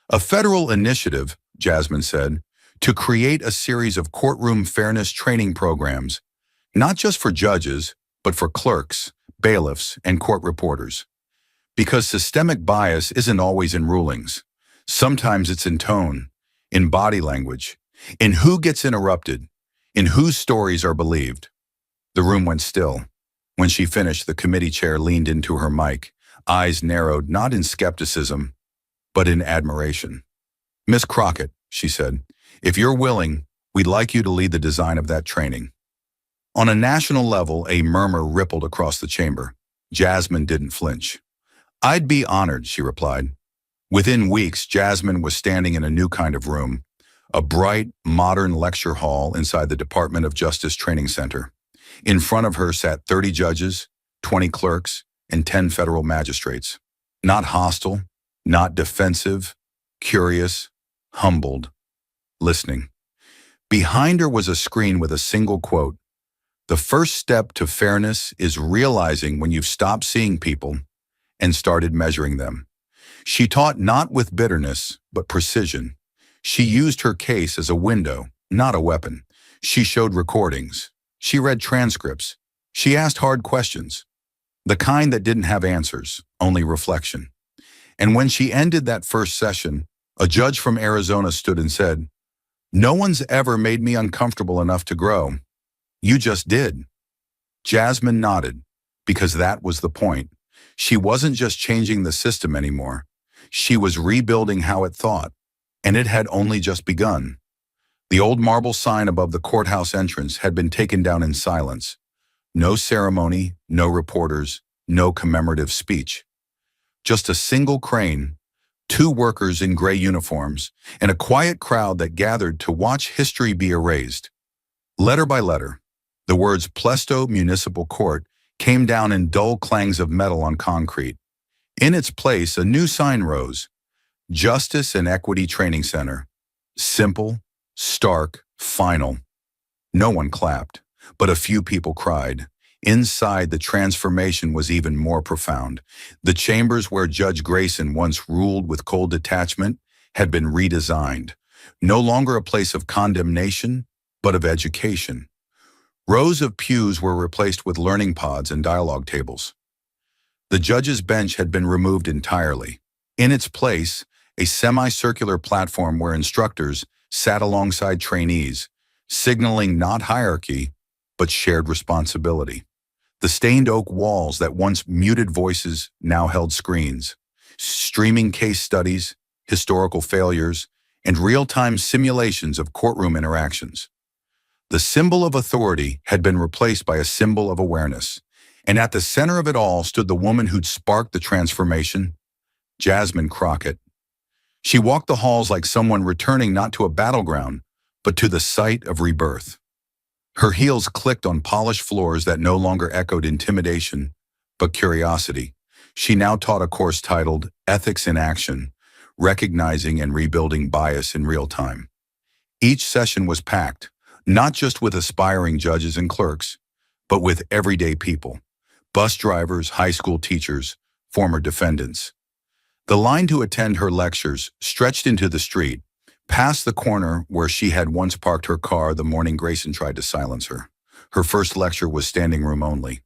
A federal initiative, Jasmine said, to create a series of courtroom fairness training programs, not just for judges, but for clerks, bailiffs, and court reporters. Because systemic bias isn't always in rulings. Sometimes it's in tone, in body language, in who gets interrupted, in whose stories are believed. The room went still. When she finished, the committee chair leaned into her mic, eyes narrowed not in skepticism, but in admiration. Miss Crockett, she said, if you're willing, we'd like you to lead the design of that training. On a national level, a murmur rippled across the chamber. Jasmine didn't flinch. I'd be honored, she replied. Within weeks, Jasmine was standing in a new kind of room, a bright, modern lecture hall inside the Department of Justice Training Center. In front of her sat 30 judges, 20 clerks, and 10 federal magistrates. Not hostile, not defensive, curious, humbled, listening. Behind her was a screen with a single quote. The first step to fairness is realizing when you've stopped seeing people and started measuring them. She taught not with bitterness, but precision. She used her case as a window, not a weapon. She showed recordings. She read transcripts. She asked hard questions, the kind that didn't have answers, only reflection. And when she ended that first session, a judge from Arizona stood and said, "No one's ever made me uncomfortable enough to grow. You just did." Jasmine nodded, because that was the point. She wasn't just changing the system anymore. She was rebuilding how it thought, and it had only just begun. The old marble sign above the courthouse entrance had been taken down in silence. No ceremony, no reporters, no commemorative speech. Just a single crane, 2 workers in gray uniforms, and a quiet crowd that gathered to watch history be erased. Letter by letter, the words Plesto Municipal Court came down in dull clangs of metal on concrete. In its place, a new sign rose, Justice and Equity Training Center. Simple, stark, final. No one clapped, but a few people cried. Inside, the transformation was even more profound. The chambers where Judge Grayson once ruled with cold detachment had been redesigned. No longer a place of condemnation, but of education. Rows of pews were replaced with learning pods and dialogue tables. The judge's bench had been removed entirely. In its place, a semicircular platform where instructors sat alongside trainees, signaling not hierarchy, but shared responsibility. The stained oak walls that once muted voices now held screens, streaming case studies, historical failures, and real-time simulations of courtroom interactions. The symbol of authority had been replaced by a symbol of awareness, and at the center of it all stood the woman who'd sparked the transformation, Jasmine Crockett. She walked the halls like someone returning not to a battleground, but to the site of rebirth. Her heels clicked on polished floors that no longer echoed intimidation, but curiosity. She now taught a course titled Ethics in Action, Recognizing and Rebuilding Bias in Real Time. Each session was packed, not just with aspiring judges and clerks, but with everyday people, bus drivers, high school teachers, former defendants. The line to attend her lectures stretched into the street, past the corner where she had once parked her car the morning Grayson tried to silence her. Her first lecture was standing room only.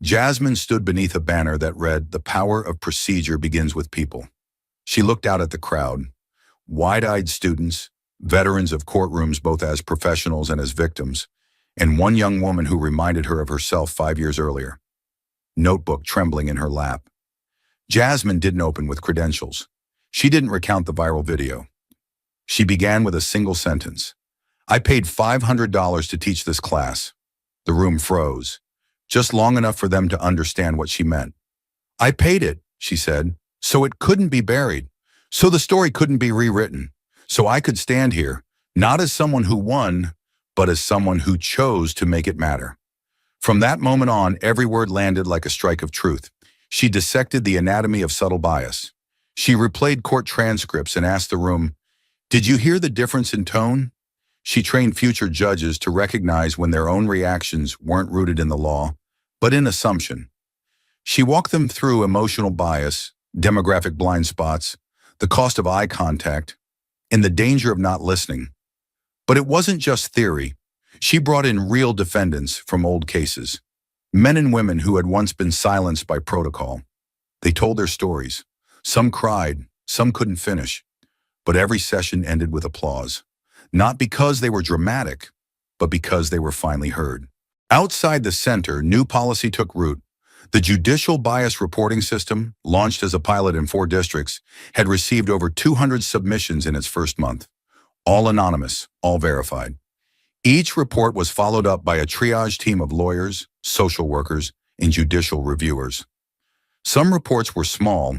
Jasmine stood beneath a banner that read, "The power of procedure begins with people." She looked out at the crowd, wide-eyed students, veterans of courtrooms both as professionals and as victims, and one young woman who reminded her of herself 5 years earlier, notebook trembling in her lap. Jasmine didn't open with credentials. She didn't recount the viral video. She began with a single sentence. "I paid $500 to teach this class." The room froze, just long enough for them to understand what she meant. "I paid it," she said, "so it couldn't be buried, so the story couldn't be rewritten, so I could stand here, not as someone who won, but as someone who chose to make it matter." From that moment on, every word landed like a strike of truth. She dissected the anatomy of subtle bias. She replayed court transcripts and asked the room, "Did you hear the difference in tone?" She trained future judges to recognize when their own reactions weren't rooted in the law, but in assumption. She walked them through emotional bias, demographic blind spots, the cost of eye contact, and the danger of not listening. But it wasn't just theory. She brought in real defendants from old cases, men and women who had once been silenced by protocol. They told their stories. Some cried, some couldn't finish, but every session ended with applause. Not because they were dramatic, but because they were finally heard. Outside the center, new policy took root. The Judicial Bias Reporting System, launched as a pilot in 4 districts, had received over 200 submissions in its first month. All anonymous, all verified. Each report was followed up by a triage team of lawyers, social workers, and judicial reviewers. Some reports were small.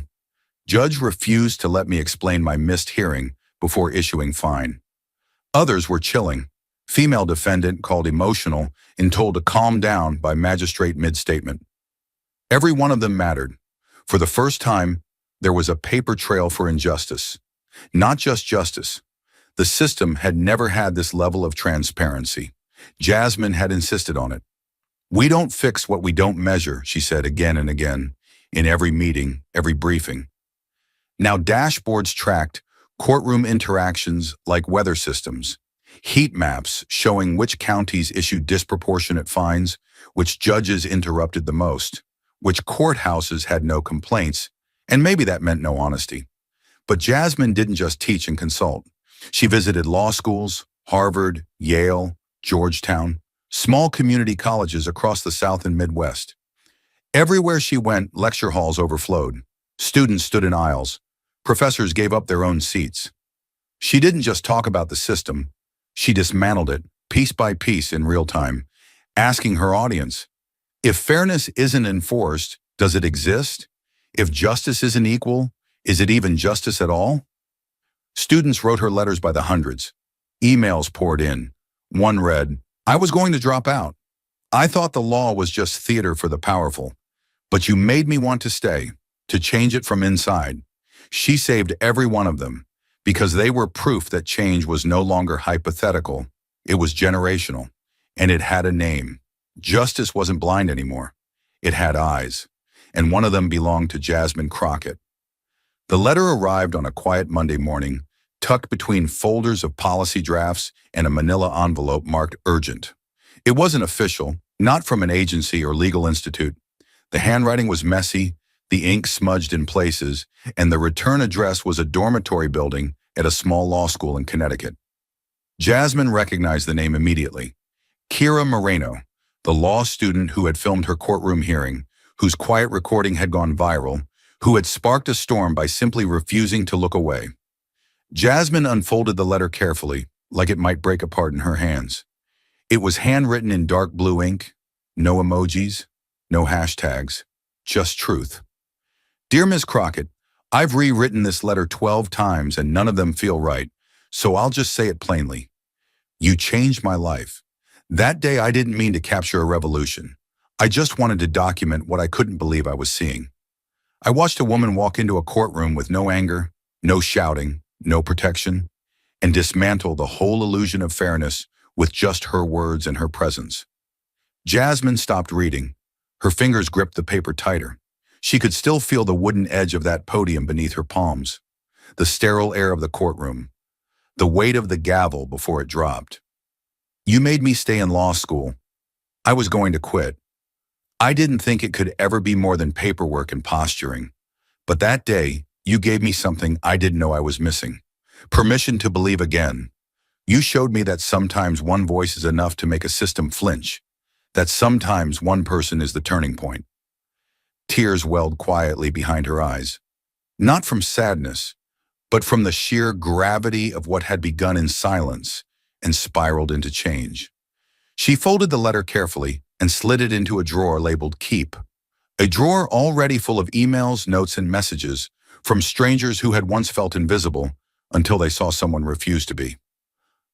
"Judge refused to let me explain my missed hearing before issuing fine." Others were chilling. Female defendant called emotional and told to calm down by magistrate mid-statement. Every one of them mattered. For the first time, there was a paper trail for injustice. Not just justice. The system had never had this level of transparency. Jasmine had insisted on it. "We don't fix what we don't measure," she said again and again, in every meeting, every briefing. Now dashboards tracked courtroom interactions like weather systems, heat maps showing which counties issued disproportionate fines, which judges interrupted the most, which courthouses had no complaints, and maybe that meant no honesty. But Jasmine didn't just teach and consult. She visited law schools, Harvard, Yale, Georgetown, small community colleges across the South and Midwest. Everywhere she went, lecture halls overflowed. Students stood in aisles. Professors gave up their own seats. She didn't just talk about the system. She dismantled it, piece by piece in real time, asking her audience, if fairness isn't enforced, does it exist? If justice isn't equal, is it even justice at all? Students wrote her letters by the hundreds. Emails poured in. One read, "I was going to drop out. I thought the law was just theater for the powerful, but you made me want to stay, to change it from inside." She saved every one of them because they were proof that change was no longer hypothetical. It was generational, and it had a name, Justice wasn't blind anymore. It had eyes, and one of them belonged to Jasmine Crockett. The letter arrived on a quiet Monday morning, tucked between folders of policy drafts and a manila envelope marked urgent. It wasn't official, not from an agency or legal institute. The handwriting was messy, the ink smudged in places, and the return address was a dormitory building at a small law school in Connecticut. Jasmine recognized the name immediately. Kira Moreno, the law student who had filmed her courtroom hearing, whose quiet recording had gone viral, who had sparked a storm by simply refusing to look away. Jasmine unfolded the letter carefully, like it might break apart in her hands. It was handwritten in dark blue ink, no emojis, no hashtags, just truth. Dear Ms. Crockett, I've rewritten this letter 12 times and none of them feel right, so I'll just say it plainly. You changed my life. That day I didn't mean to capture a revolution. I just wanted to document what I couldn't believe I was seeing. I watched a woman walk into a courtroom with no anger, no shouting, no protection, and dismantle the whole illusion of fairness with just her words and her presence. Jasmine stopped reading. Her fingers gripped the paper tighter. She could still feel the wooden edge of that podium beneath her palms, the sterile air of the courtroom, the weight of the gavel before it dropped. You made me stay in law school. I was going to quit. I didn't think it could ever be more than paperwork and posturing. But that day, you gave me something I didn't know I was missing. Permission to believe again. You showed me that sometimes one voice is enough to make a system flinch, that sometimes one person is the turning point. Tears welled quietly behind her eyes, not from sadness, but from the sheer gravity of what had begun in silence and spiraled into change. She folded the letter carefully and slid it into a drawer labeled Keep, a drawer already full of emails, notes, and messages from strangers who had once felt invisible until they saw someone refuse to be.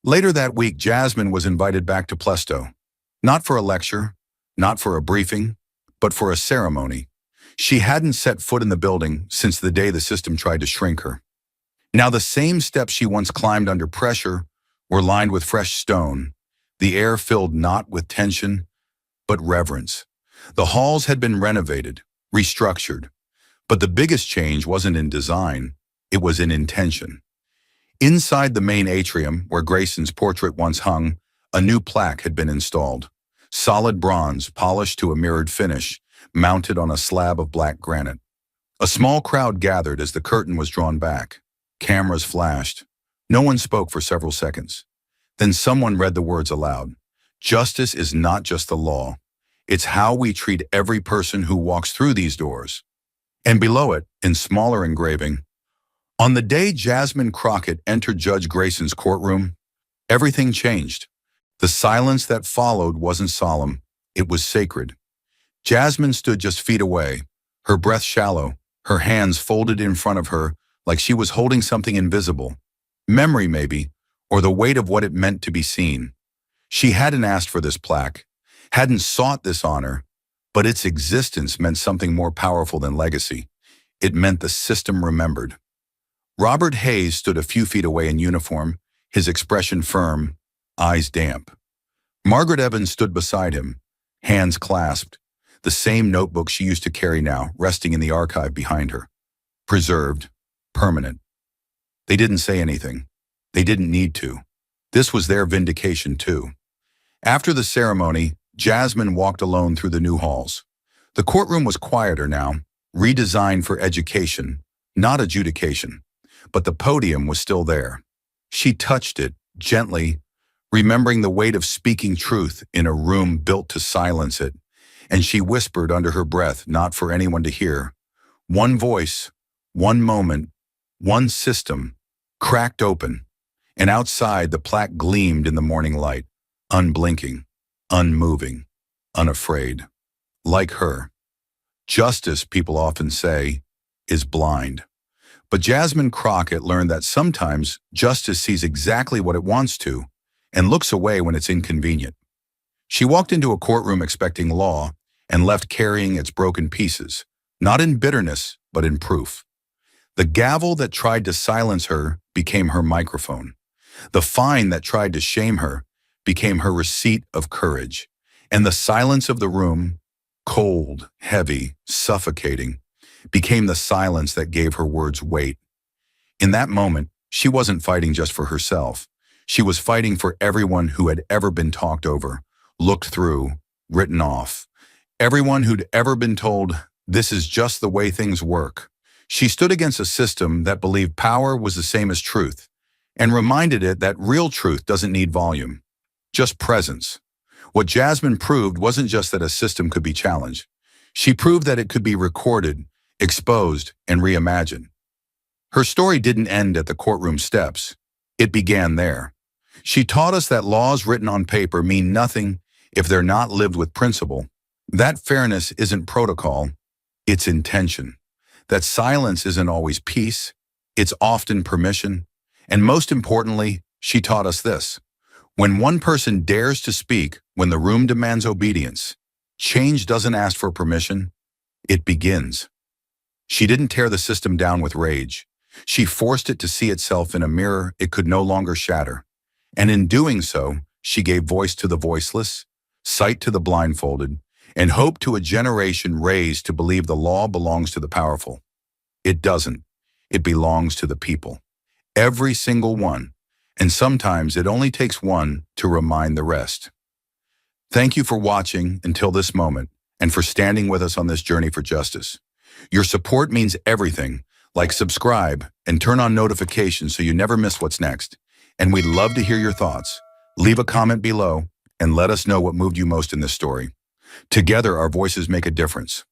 Later that week, Jasmine was invited back to Plesto, not for a lecture, not for a briefing, but for a ceremony. She hadn't set foot in the building since the day the system tried to shrink her. Now the same steps she once climbed under pressure were lined with fresh stone, the air filled not with tension, but reverence. The halls had been renovated, restructured, but the biggest change wasn't in design, it was in intention. Inside the main atrium, where Grayson's portrait once hung, a new plaque had been installed. Solid bronze, polished to a mirrored finish, mounted on a slab of black granite. A small crowd gathered as the curtain was drawn back. Cameras flashed. No one spoke for several seconds. Then someone read the words aloud. Justice is not just the law. It's how we treat every person who walks through these doors. And below it, in smaller engraving, on the day Jasmine Crockett entered Judge Grayson's courtroom, everything changed. The silence that followed wasn't solemn, it was sacred. Jasmine stood just feet away, her breath shallow, her hands folded in front of her like she was holding something invisible. Memory, maybe, or the weight of what it meant to be seen. She hadn't asked for this plaque, hadn't sought this honor, but its existence meant something more powerful than legacy. It meant the system remembered. Robert Hayes stood a few feet away in uniform, his expression firm, eyes damp. Margaret Evans stood beside him, hands clasped, the same notebook she used to carry now, resting in the archive behind her. Preserved, permanent. They didn't say anything. They didn't need to. This was their vindication too. After the ceremony, Jasmine walked alone through the new halls. The courtroom was quieter now, redesigned for education, not adjudication. But the podium was still there. She touched it, gently, remembering the weight of speaking truth in a room built to silence it, and she whispered under her breath, not for anyone to hear. One voice, one moment, one system, cracked open, and outside the plaque gleamed in the morning light, unblinking, unmoving, unafraid. Like her. Justice, people often say, is blind. But Jasmine Crockett learned that sometimes justice sees exactly what it wants to and looks away when it's inconvenient. She walked into a courtroom expecting law and left carrying its broken pieces, not in bitterness, but in proof. The gavel that tried to silence her became her microphone. The fine that tried to shame her became her receipt of courage. And the silence of the room, cold, heavy, suffocating, became the silence that gave her words weight. In that moment, she wasn't fighting just for herself. She was fighting for everyone who had ever been talked over, looked through, written off. Everyone who'd ever been told, this is just the way things work. She stood against a system that believed power was the same as truth, and reminded it that real truth doesn't need volume, just presence. What Jasmine proved wasn't just that a system could be challenged. She proved that it could be recorded, exposed, and reimagined. Her story didn't end at the courtroom steps. It began there. She taught us that laws written on paper mean nothing if they're not lived with principle. That fairness isn't protocol, it's intention. That silence isn't always peace, it's often permission. And most importantly, she taught us this. When one person dares to speak, when the room demands obedience, change doesn't ask for permission, it begins. She didn't tear the system down with rage. She forced it to see itself in a mirror it could no longer shatter. And in doing so, she gave voice to the voiceless, sight to the blindfolded, and hope to a generation raised to believe the law belongs to the powerful. It doesn't. It belongs to the people. Every single one. And sometimes it only takes one to remind the rest. Thank you for watching until this moment and for standing with us on this journey for justice. Your support means everything. Like, subscribe, and turn on notifications so you never miss what's next. And we'd love to hear your thoughts. Leave a comment below and let us know what moved you most in this story. Together, our voices make a difference.